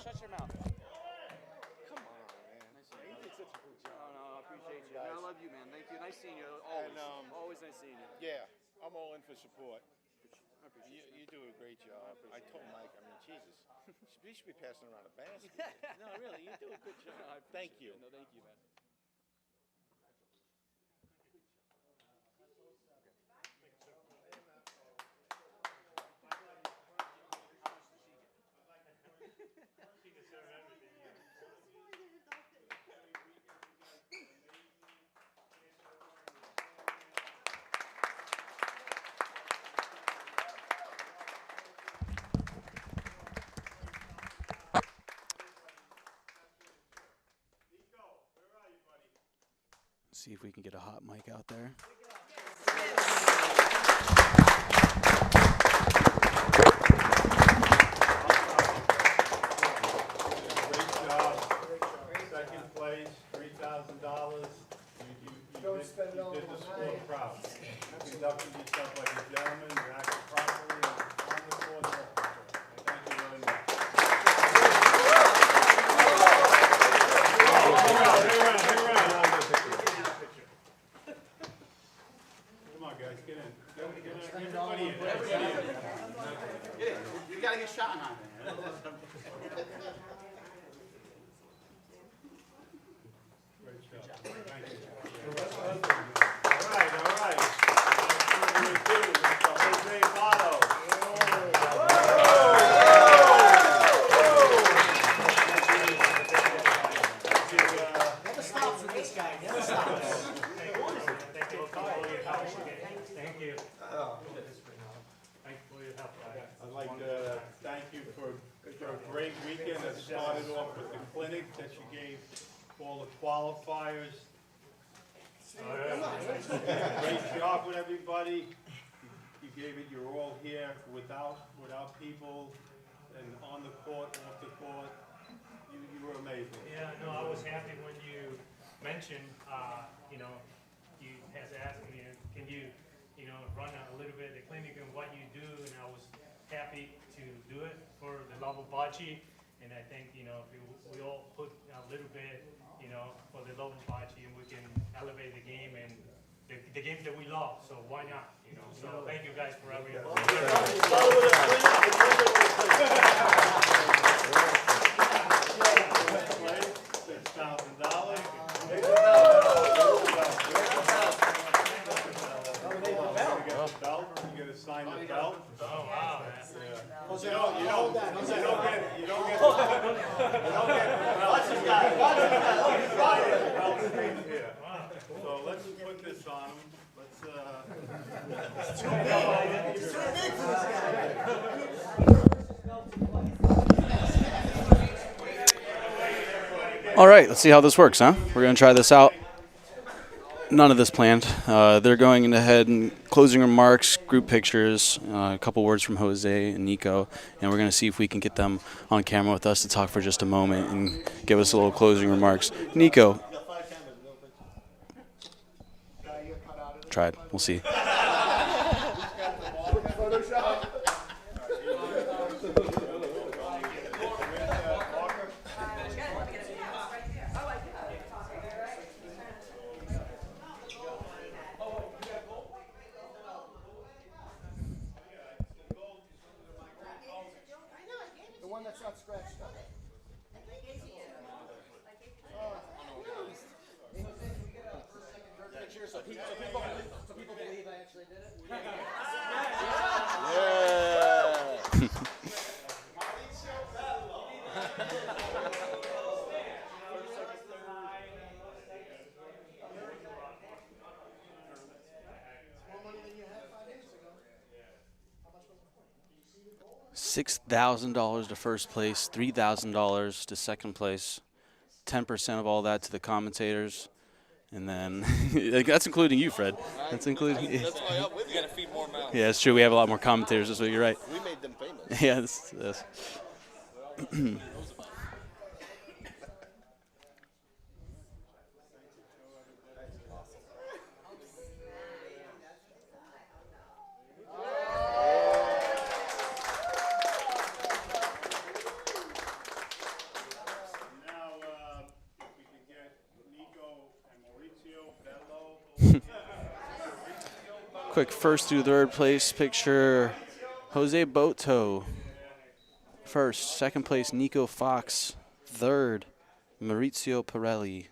Shut your mouth. Come on, man. You did such a good job. No, I appreciate you. I love you, man. Thank you. Nice seeing you. Always. And, Always nice seeing you. Yeah, I'm all in for support. You do a great job. I told Mike, Jesus, you should be passing around a basket. No, really, you do a good job. Thank you. No, thank you, man. See if we can get a hot mic out there. Great job. Second place, $3,000. You did the school proud. You conducted yourself like a gentleman. You acted properly on the court. Thank you very much. Come on, guys, get in. Everybody in. You gotta get shot on. Great job. Thank you. All right. Number 2, Mr. Jose Votto. Never stops with this guy. Never stops. Thank you. I'd like to thank you for a great weekend that started off with the clinic that you gave all the qualifiers. Great job with everybody. You gave it your all here without people and on the court, off the court. You were amazing. Yeah, no, I was happy when you mentioned, you has asked me, can you, run a little bit the clinic and what you do, and I was happy to do it for the love of Bocce, and I think, if we all put a little bit, for the love of Bocce, and we can elevate the game and the game that we love, so why not, so thank you guys for everything. You gotta sign the belt. Oh, wow. You don't get So let's put this on him. It's too big. It's too big for this guy. All right, let's see how this works, huh? We're going to try this out. None of this planned. They're going ahead and closing remarks, group pictures, a couple words from Jose and Nico, and we're going to see if we can get them on camera with us to talk for just a moment and give us a little closing remarks. Nico. Tried. We'll see. So people believe I actually did it? $6,000 to first place, $3,000 to second place, 10% of all that to the commentators. And then that's including you, Fred. That's including. That's why we got to feed more mouths. Yeah, it's true. We have a lot more commentators this week. You're right. We made them famous. Yeah, that's. Quick first through third place picture. Jose Boto. First. Second place, Nico Fox. Third, Maurizio Pirelli.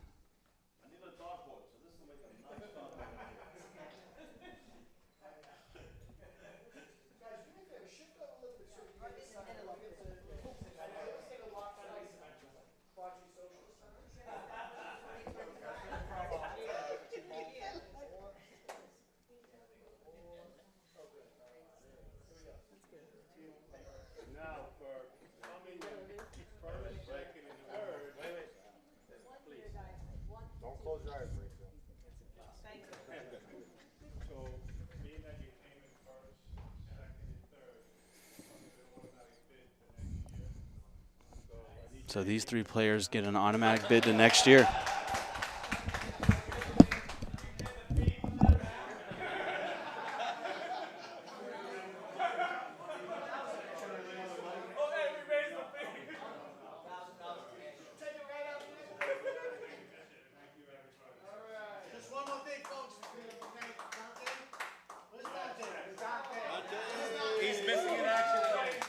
So these three players get an automatic bid to next year. He's missing in action again.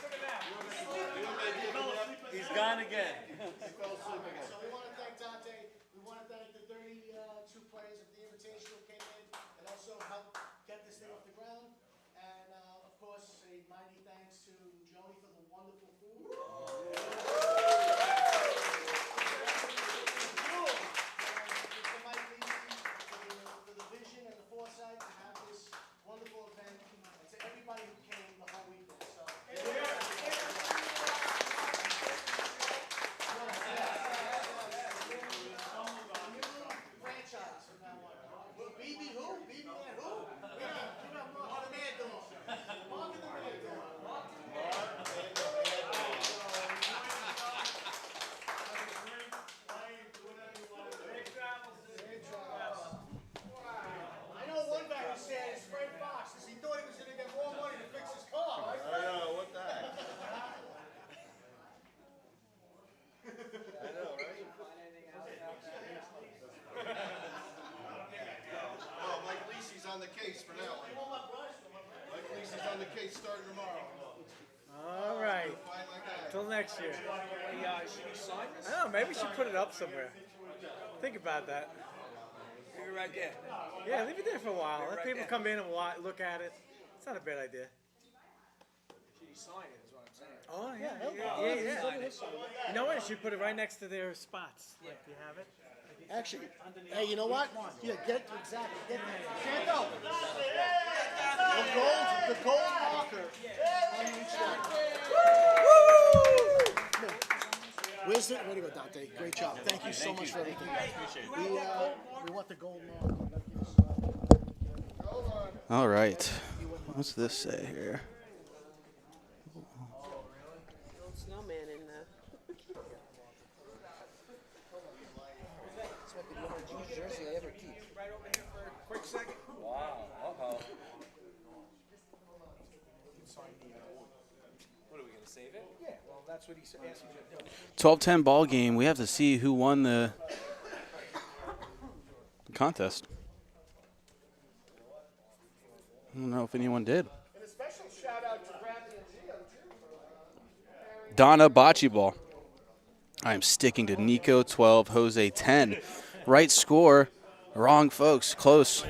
He's gone again. So we want to thank Dante. We want to thank the 32 players of the Invitational came in and also helped get this thing off the ground. And of course, a mighty thanks to Joni for the wonderful food. To Mike Lisi for the vision and the foresight to have this wonderful event. And to everybody who came the whole weekend. So. All right. Until next year. I don't know. Maybe we should put it up somewhere. Think about that. Leave it right there. Yeah, leave it there for a while. Let people come in and look at it. It's not a bad idea. Should you sign it is what I'm saying. Oh, yeah. You know what? You should put it right next to their spots. Yeah. Do you have it? Actually, hey, you know what? Yeah, get exactly. Get stand up. The gold marker on each one. Where's it? Way to go, Dante. Great job. Thank you so much for everything. We want the gold marker. All right. What's this say here? Snowman in the. This might be the only jersey I ever keep. Right over here for a quick second. Wow. Uh-oh. What are we going to save it? Yeah, well, that's what he asked me to do. 12-10 ball game. We have to see who won the contest. I don't know if anyone did. And a special shout out to Bradley and Gio, too. Donna Bocce ball. I am sticking to Nico 12, Jose 10. Right score. Wrong, folks. Close.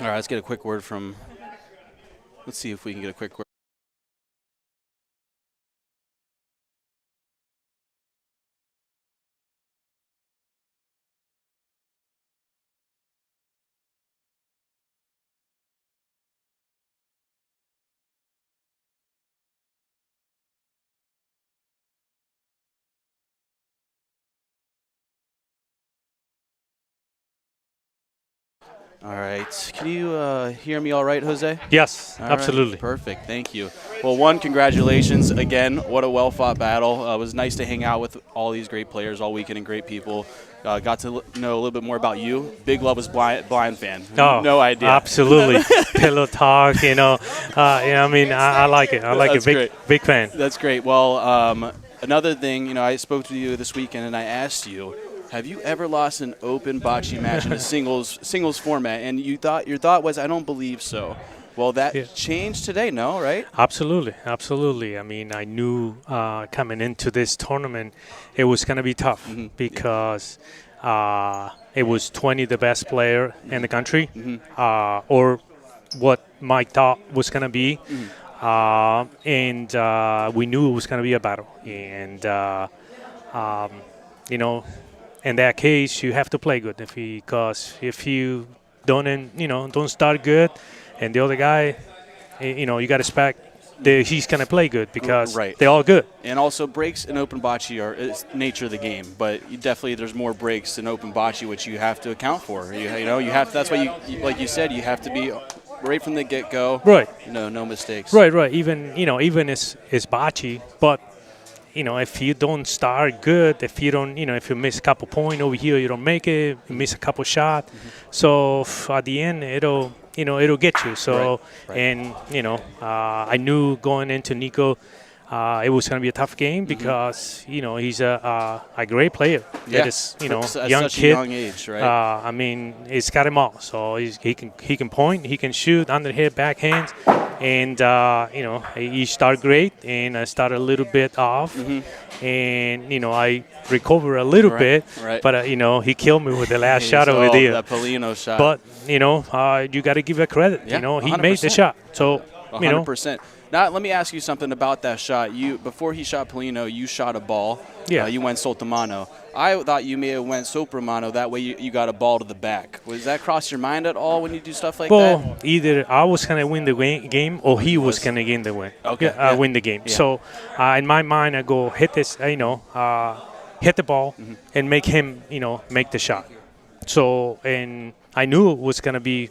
All right, let's get a quick word from. Let's see if we can get a quick word. All right. Can you hear me all right, Jose? Yes, All absolutely. Right. Perfect. Thank you. Well, congratulations again. What a well-fought battle. It was nice to hang out with all these great players all weekend and great people. Got to know a little bit more about you. Big Love was blind fan. Oh, no idea. Absolutely. Pillow talk, I mean, I like it. I like That's it. great. Big fan. That's great. Well, another thing, I spoke to you this weekend and I asked you, have you ever lost an open bocce match in a singles format? And your thought was, I don't believe so. Well, that changed today, no, right? Absolutely. I mean, I knew coming into this tournament it was going to be tough because it was 20 the best player in the country, or what Mike thought was going to be. And we knew it was going to be a battle. And, in that case, you have to play good because if you don't start good, and the other guy, you got to expect that he's going to play good because they're all good. And also breaks in open bocce are it's nature of the game, but there's more breaks in open bocce which you have to account for. You have to, that's why you like you said, you have to be right from the get-go. Right. No mistakes. Right. Even it's bocce, but if you don't start good, if you don't, if you miss a couple points over here, you don't make it, you miss a couple shots. So at the end, it'll get you. So, and, I knew going into Nico, it was going to be a tough game because, he's a great player. Yeah. That is, At young such kid. a young age, right? I mean, he's got him all. So he can point, he can shoot, underhand, backhand. And, he started great, and I started a little bit off. And, I recovered a little bit. Right. But, he killed me with the last shot over there. That Polino shot. But, you got to give it credit. Yeah, he 100%. made the shot. So, 100%. Now, let me ask you something about that shot. Before he shot Polino, you shot a ball. Yeah. You went Soltamano. I thought you may have went Sopramano. That way you got a ball to the back. Was that cross your mind at all when you do stuff like that? Well, either I was going to win the game or he was going to win the win. Okay. Win the game. Yeah. So, in my mind, I go hit this, hit the ball and make him, make the shot. So, and I knew it was going to be,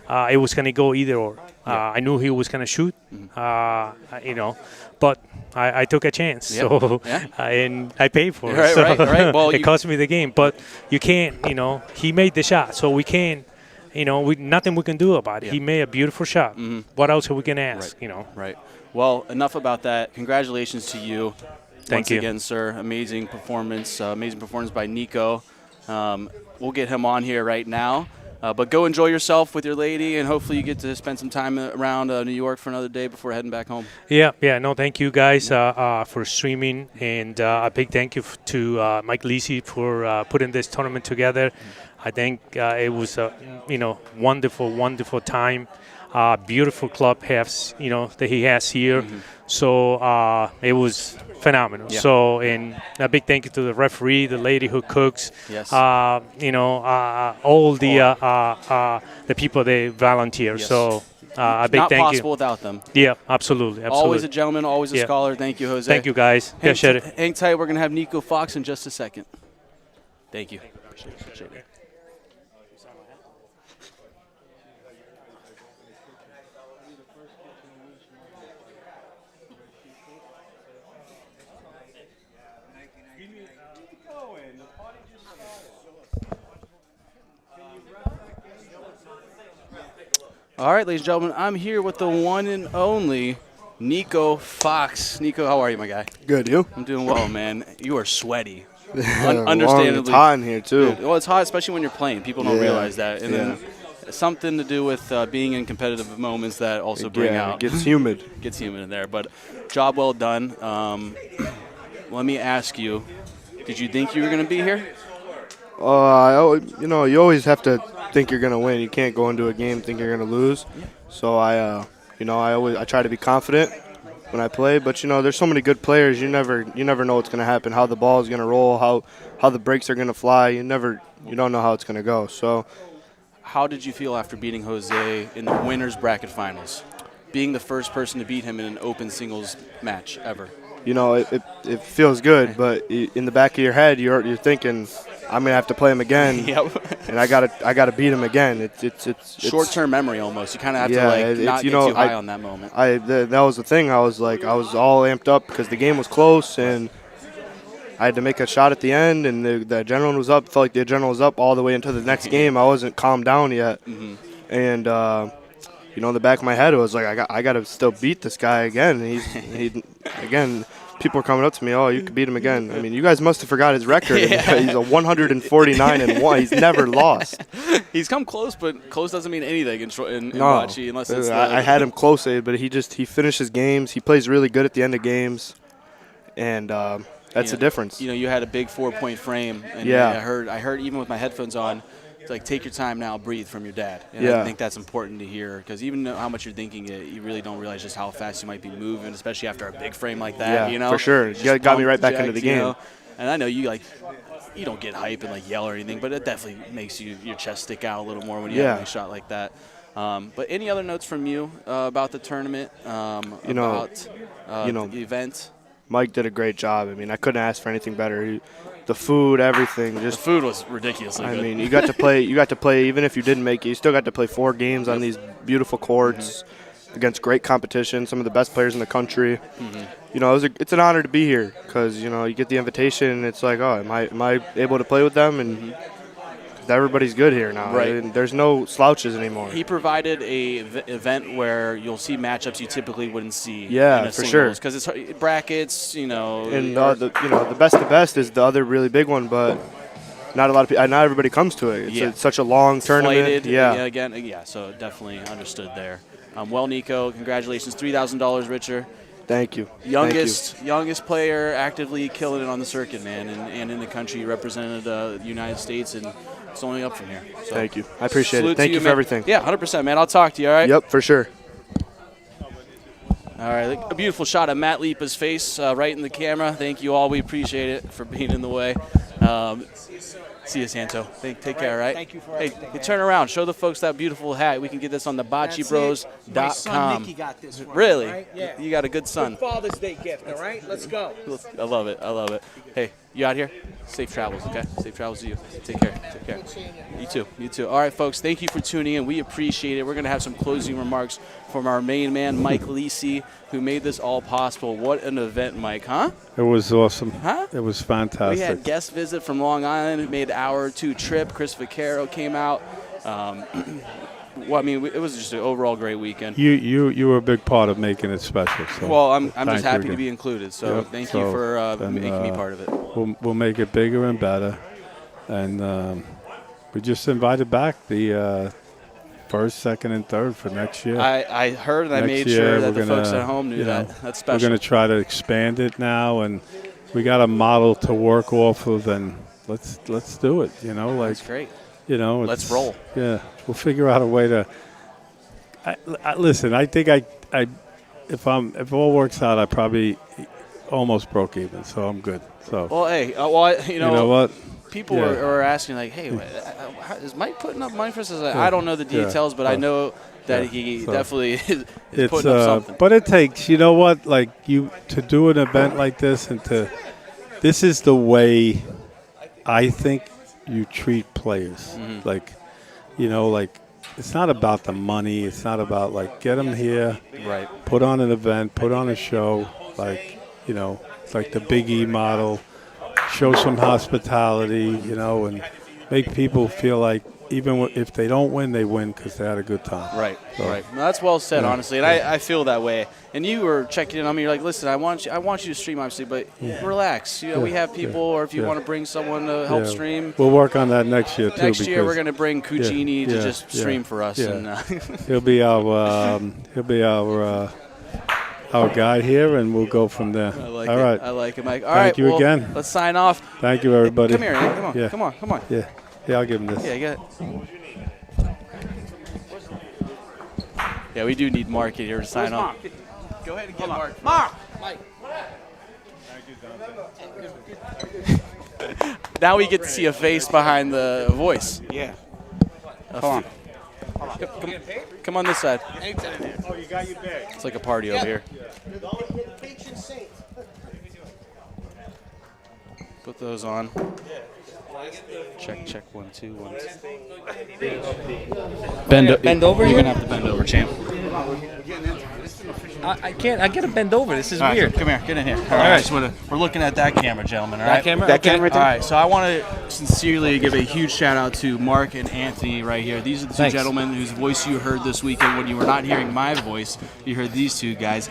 it was going to go either or. I knew he was going to shoot, but I took a chance. Yeah. So, Yeah. and I paid for it. Right, so right. Well, it cost me the game. But you can't, he made the shot. So we can't, nothing we can do about it. Yeah. He made a beautiful shot. What else are we going to ask, Right. Well, enough about that. Congratulations to you. Thank you. again, sir. Amazing performance by Nico. We'll get him on here right now. But go enjoy yourself with your lady, and hopefully you get to spend some time around New York for another day before heading back home. Yeah. No, thank you guys for streaming, and a big thank you to Mike Lisi for putting this tournament together. I think it was a wonderful time. Beautiful club that he has here. So it was phenomenal. Yeah. So, and a big thank you to the referee, the lady who cooks, Yes. all the people they volunteer. Yes. So a big Not thank possible you. without them. Yeah, absolutely. Always a gentleman, always a Yeah. scholar. Thank you, Jose. Thank you, guys. Hang tight. We're going to have Nico Fox in just a second. Thank you. Appreciate it. All right, ladies and gentlemen, I'm here with the one and only Nico Fox. Nico, how are you, my guy? Good, you? I'm doing well, man. You are sweaty. Understandably. It's hot in here, too. Dude, well, it's hot, especially when you're playing. People don't realize that. And then something to do with being in competitive moments that also bring out. It gets humid. Gets humid in there. But job well done. Let me ask you, did you think you were going to be here? You always have to think you're going to win. You can't go into a game think you're going to lose. So I try to be confident when I play. But there's so many good players. You never know what's going to happen, how the ball is going to roll, how the breaks are going to fly. You don't know how it's going to go. So, how did you feel after beating Jose in the winners bracket finals, being the first person to beat him in an open singles match ever? It feels good, but in the back of your head, you're thinking, I'm gonna have to play him again, and I gotta beat him again. It's short-term memory almost. You kind of have to not get too high on that moment. That was the thing. I was all amped up because the game was close, and I had to make a shot at the end, and the adrenaline was up. Felt like the adrenaline was up all the way into the next game. I wasn't calmed down yet, and in the back of my head, it was like I got to still beat this guy again. Again. People are coming up to me, oh, you could beat him again. I mean, you guys must have forgot his record. He's a 149-1. He's never lost. He's come close, but close doesn't mean anything in Bocce unless it's. I had him close, but he finishes games. He plays really good at the end of games, and that's the difference. You had a big 4-point frame, and I heard even with my headphones on. It's like, take your time now, breathe from your dad. And I think that's important to hear because even how much you're thinking it, you really don't realize just how fast you might be moving, especially after a big frame like that. Yeah, for sure. You got me right back into the game. And I know you don't get hype and yell or anything, but it definitely makes your chest stick out a little more when you have a shot like that. But any other notes from you about the tournament, about the event? Mike did a great job. I mean, I couldn't ask for anything better. The food, everything. The food was ridiculously good. I mean, you got to play. Even if you didn't make it, you still got to play 4 games on these beautiful courts against great competition. Some of the best players in the country. It's an honor to be here because you get the invitation and it's like, oh, am I able to play with them? And everybody's good here now. Right. And there's no slouches anymore. He provided a event where you'll see matchups you typically wouldn't see. Yeah, for sure. Because it's brackets, And the best is the other really big one, but not everybody comes to it. It's such a long tournament. So definitely understood there. Well, Nico, congratulations, $3,000 richer. Thank you. Youngest player actively killing it on the circuit, man, and in the country. You represented the United States, and it's only up from here. So, thank you. I appreciate it. Thank you for everything. Yeah, 100%, man. I'll talk to you, all right? Yep, for sure. All right, a beautiful shot of Matt Lipa's face right in the camera. Thank you all. We appreciate it for being in the way. See you, Santo. Take care, all right? Thank you for everything. Hey, turn around. Show the folks that beautiful hat. We can get this on the BocceBros.com. My son Nicky got this one. Really? Right? Yeah. You got a good son. Good Father's Day gift, all right? Let's go. I love it. Hey, you out here? Safe travels, okay? Safe travels to you. Take care. You too. All right, folks, thank you for tuning in. We appreciate it. We're going to have some closing remarks from our main man, Mike Lisi, who made this all possible. What an event, Mike, huh? It was awesome. Huh? It was fantastic. We had guest visit from Long Island who made an hour or two trip. Chris Vaccaro came out. well, I mean, it was just an overall great weekend. You were a big part of making it special. So Well, I'm just thank you happy to again. be included. So Yep. thank So you for then, making me part of it. We'll make it bigger and better, and we just invited back the first, second, and third for next year. I heard and I made sure that the folks at home knew that. That's special. We're going to try to expand it now, and we got a model to work off of, and let's do it. You know, like That's great. You know, Let's roll. Yeah, we'll figure out a way to. Listen, I think if all works out, I probably almost broke even, so I'm good. So. Well, hey, you know what? People are asking like, hey, is Mike putting up money for us? I don't know the details, but I know that he definitely is putting up something. But it takes, you know what, like to do an event like this, and this is the way I think you treat players. Mm-hmm. Like, you know, like it's not about the money. It's not about like get them here, right? Put on an event, put on a show, like you know, like the Big E model. Show some hospitality, you know, and make people feel like even if they don't win, they win because they had a good time. Right, so, right. No, that's well said, yeah, honestly, and I feel that way. And you were checking in on me. You're like, listen, I want you to stream, obviously, but relax. You know, we have people, or if you want to bring someone to help stream, we'll work on that next year too. Next year, we're going to bring Cucini to just stream for us. Yeah. And, he'll be our guy here, and we'll go from there. I like All it. right. I like it, Mike. All Thank right, you well, again. Let's sign off. Thank you, everybody. Come here, Ian. Come on. Yeah. Come on. Yeah, I'll give him this. Yeah, you got it. Yeah, we do need Mark in here to sign off. Go ahead and get Mark. Mark! Mike. Now we get to see a face behind the voice. Yeah. Come on. Come on this side. Oh, you got your bag. It's like a party over here. Put those on. Check 1 2 1 2. Bend over. You're gonna have to bend over, champ. I can't. I gotta bend over. This is All right, weird. Come here. Get in here. All right. We're looking at that camera, gentlemen. All That right. camera? That Okay. camera right All there? right. So I want to sincerely give a huge shout out to Mark and Anthony right here. These are the two Thanks. gentlemen whose voice you heard this weekend when you were not hearing my voice. You heard these two guys.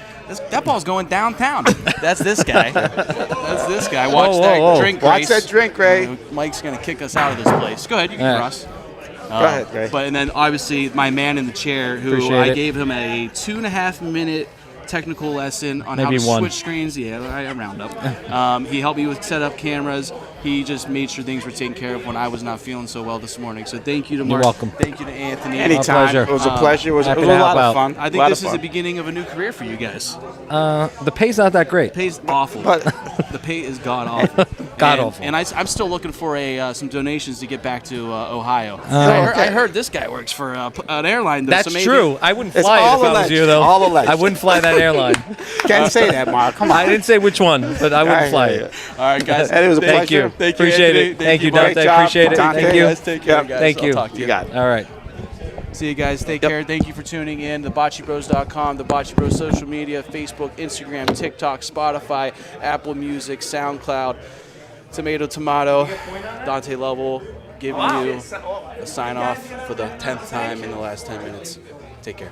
That ball's going downtown. That's this guy. That's this guy. Watch that drink Watch race. that drink, Ray. Mike's gonna kick us out of this place. Go ahead. You can All right. cross. Go ahead, Ray. But and then obviously my man in the chair, who Appreciate I it. gave him a 2.5 minute technical lesson on Maybe how to one. switch screens. Yeah, I round up. He helped me with set up cameras. He just made sure things were taken care of when I was not feeling so well this morning. So thank you to Mark. You're welcome. Thank you to Anthony. Anytime. pleasure. It was a pleasure. It was a Happy to lot help of out. fun. I think this is the beginning of a new career for you guys. The pay's not that great. The pay's awful. The pay is god awful. God awful. And I'm still looking for some donations to get back to Ohio. Okay. I heard this guy works for an airline. Though, That's so maybe true. I wouldn't It's fly it all if I was alleged. you, though. All alleged. I wouldn't fly that airline. Can't say that, Mark. Come on. I didn't say which one, but I wouldn't fly it. All right, guys. It was a Thank pleasure. you. Thank you, Appreciate Anthony. it. Thank you, Great Dante. job, Appreciate it. Dante. Thank you. Guys, take care, guys. Thank I'll you. talk to you. You got it. All right. See you guys. Take care. Thank you for tuning in. TheBocceBros.com, The Bocce Bros social media, Facebook, Instagram, TikTok, Spotify, Apple Music, SoundCloud, Tomato, Dante Lovell, giving you a sign off for the 10th time in the last 10 minutes. Take care.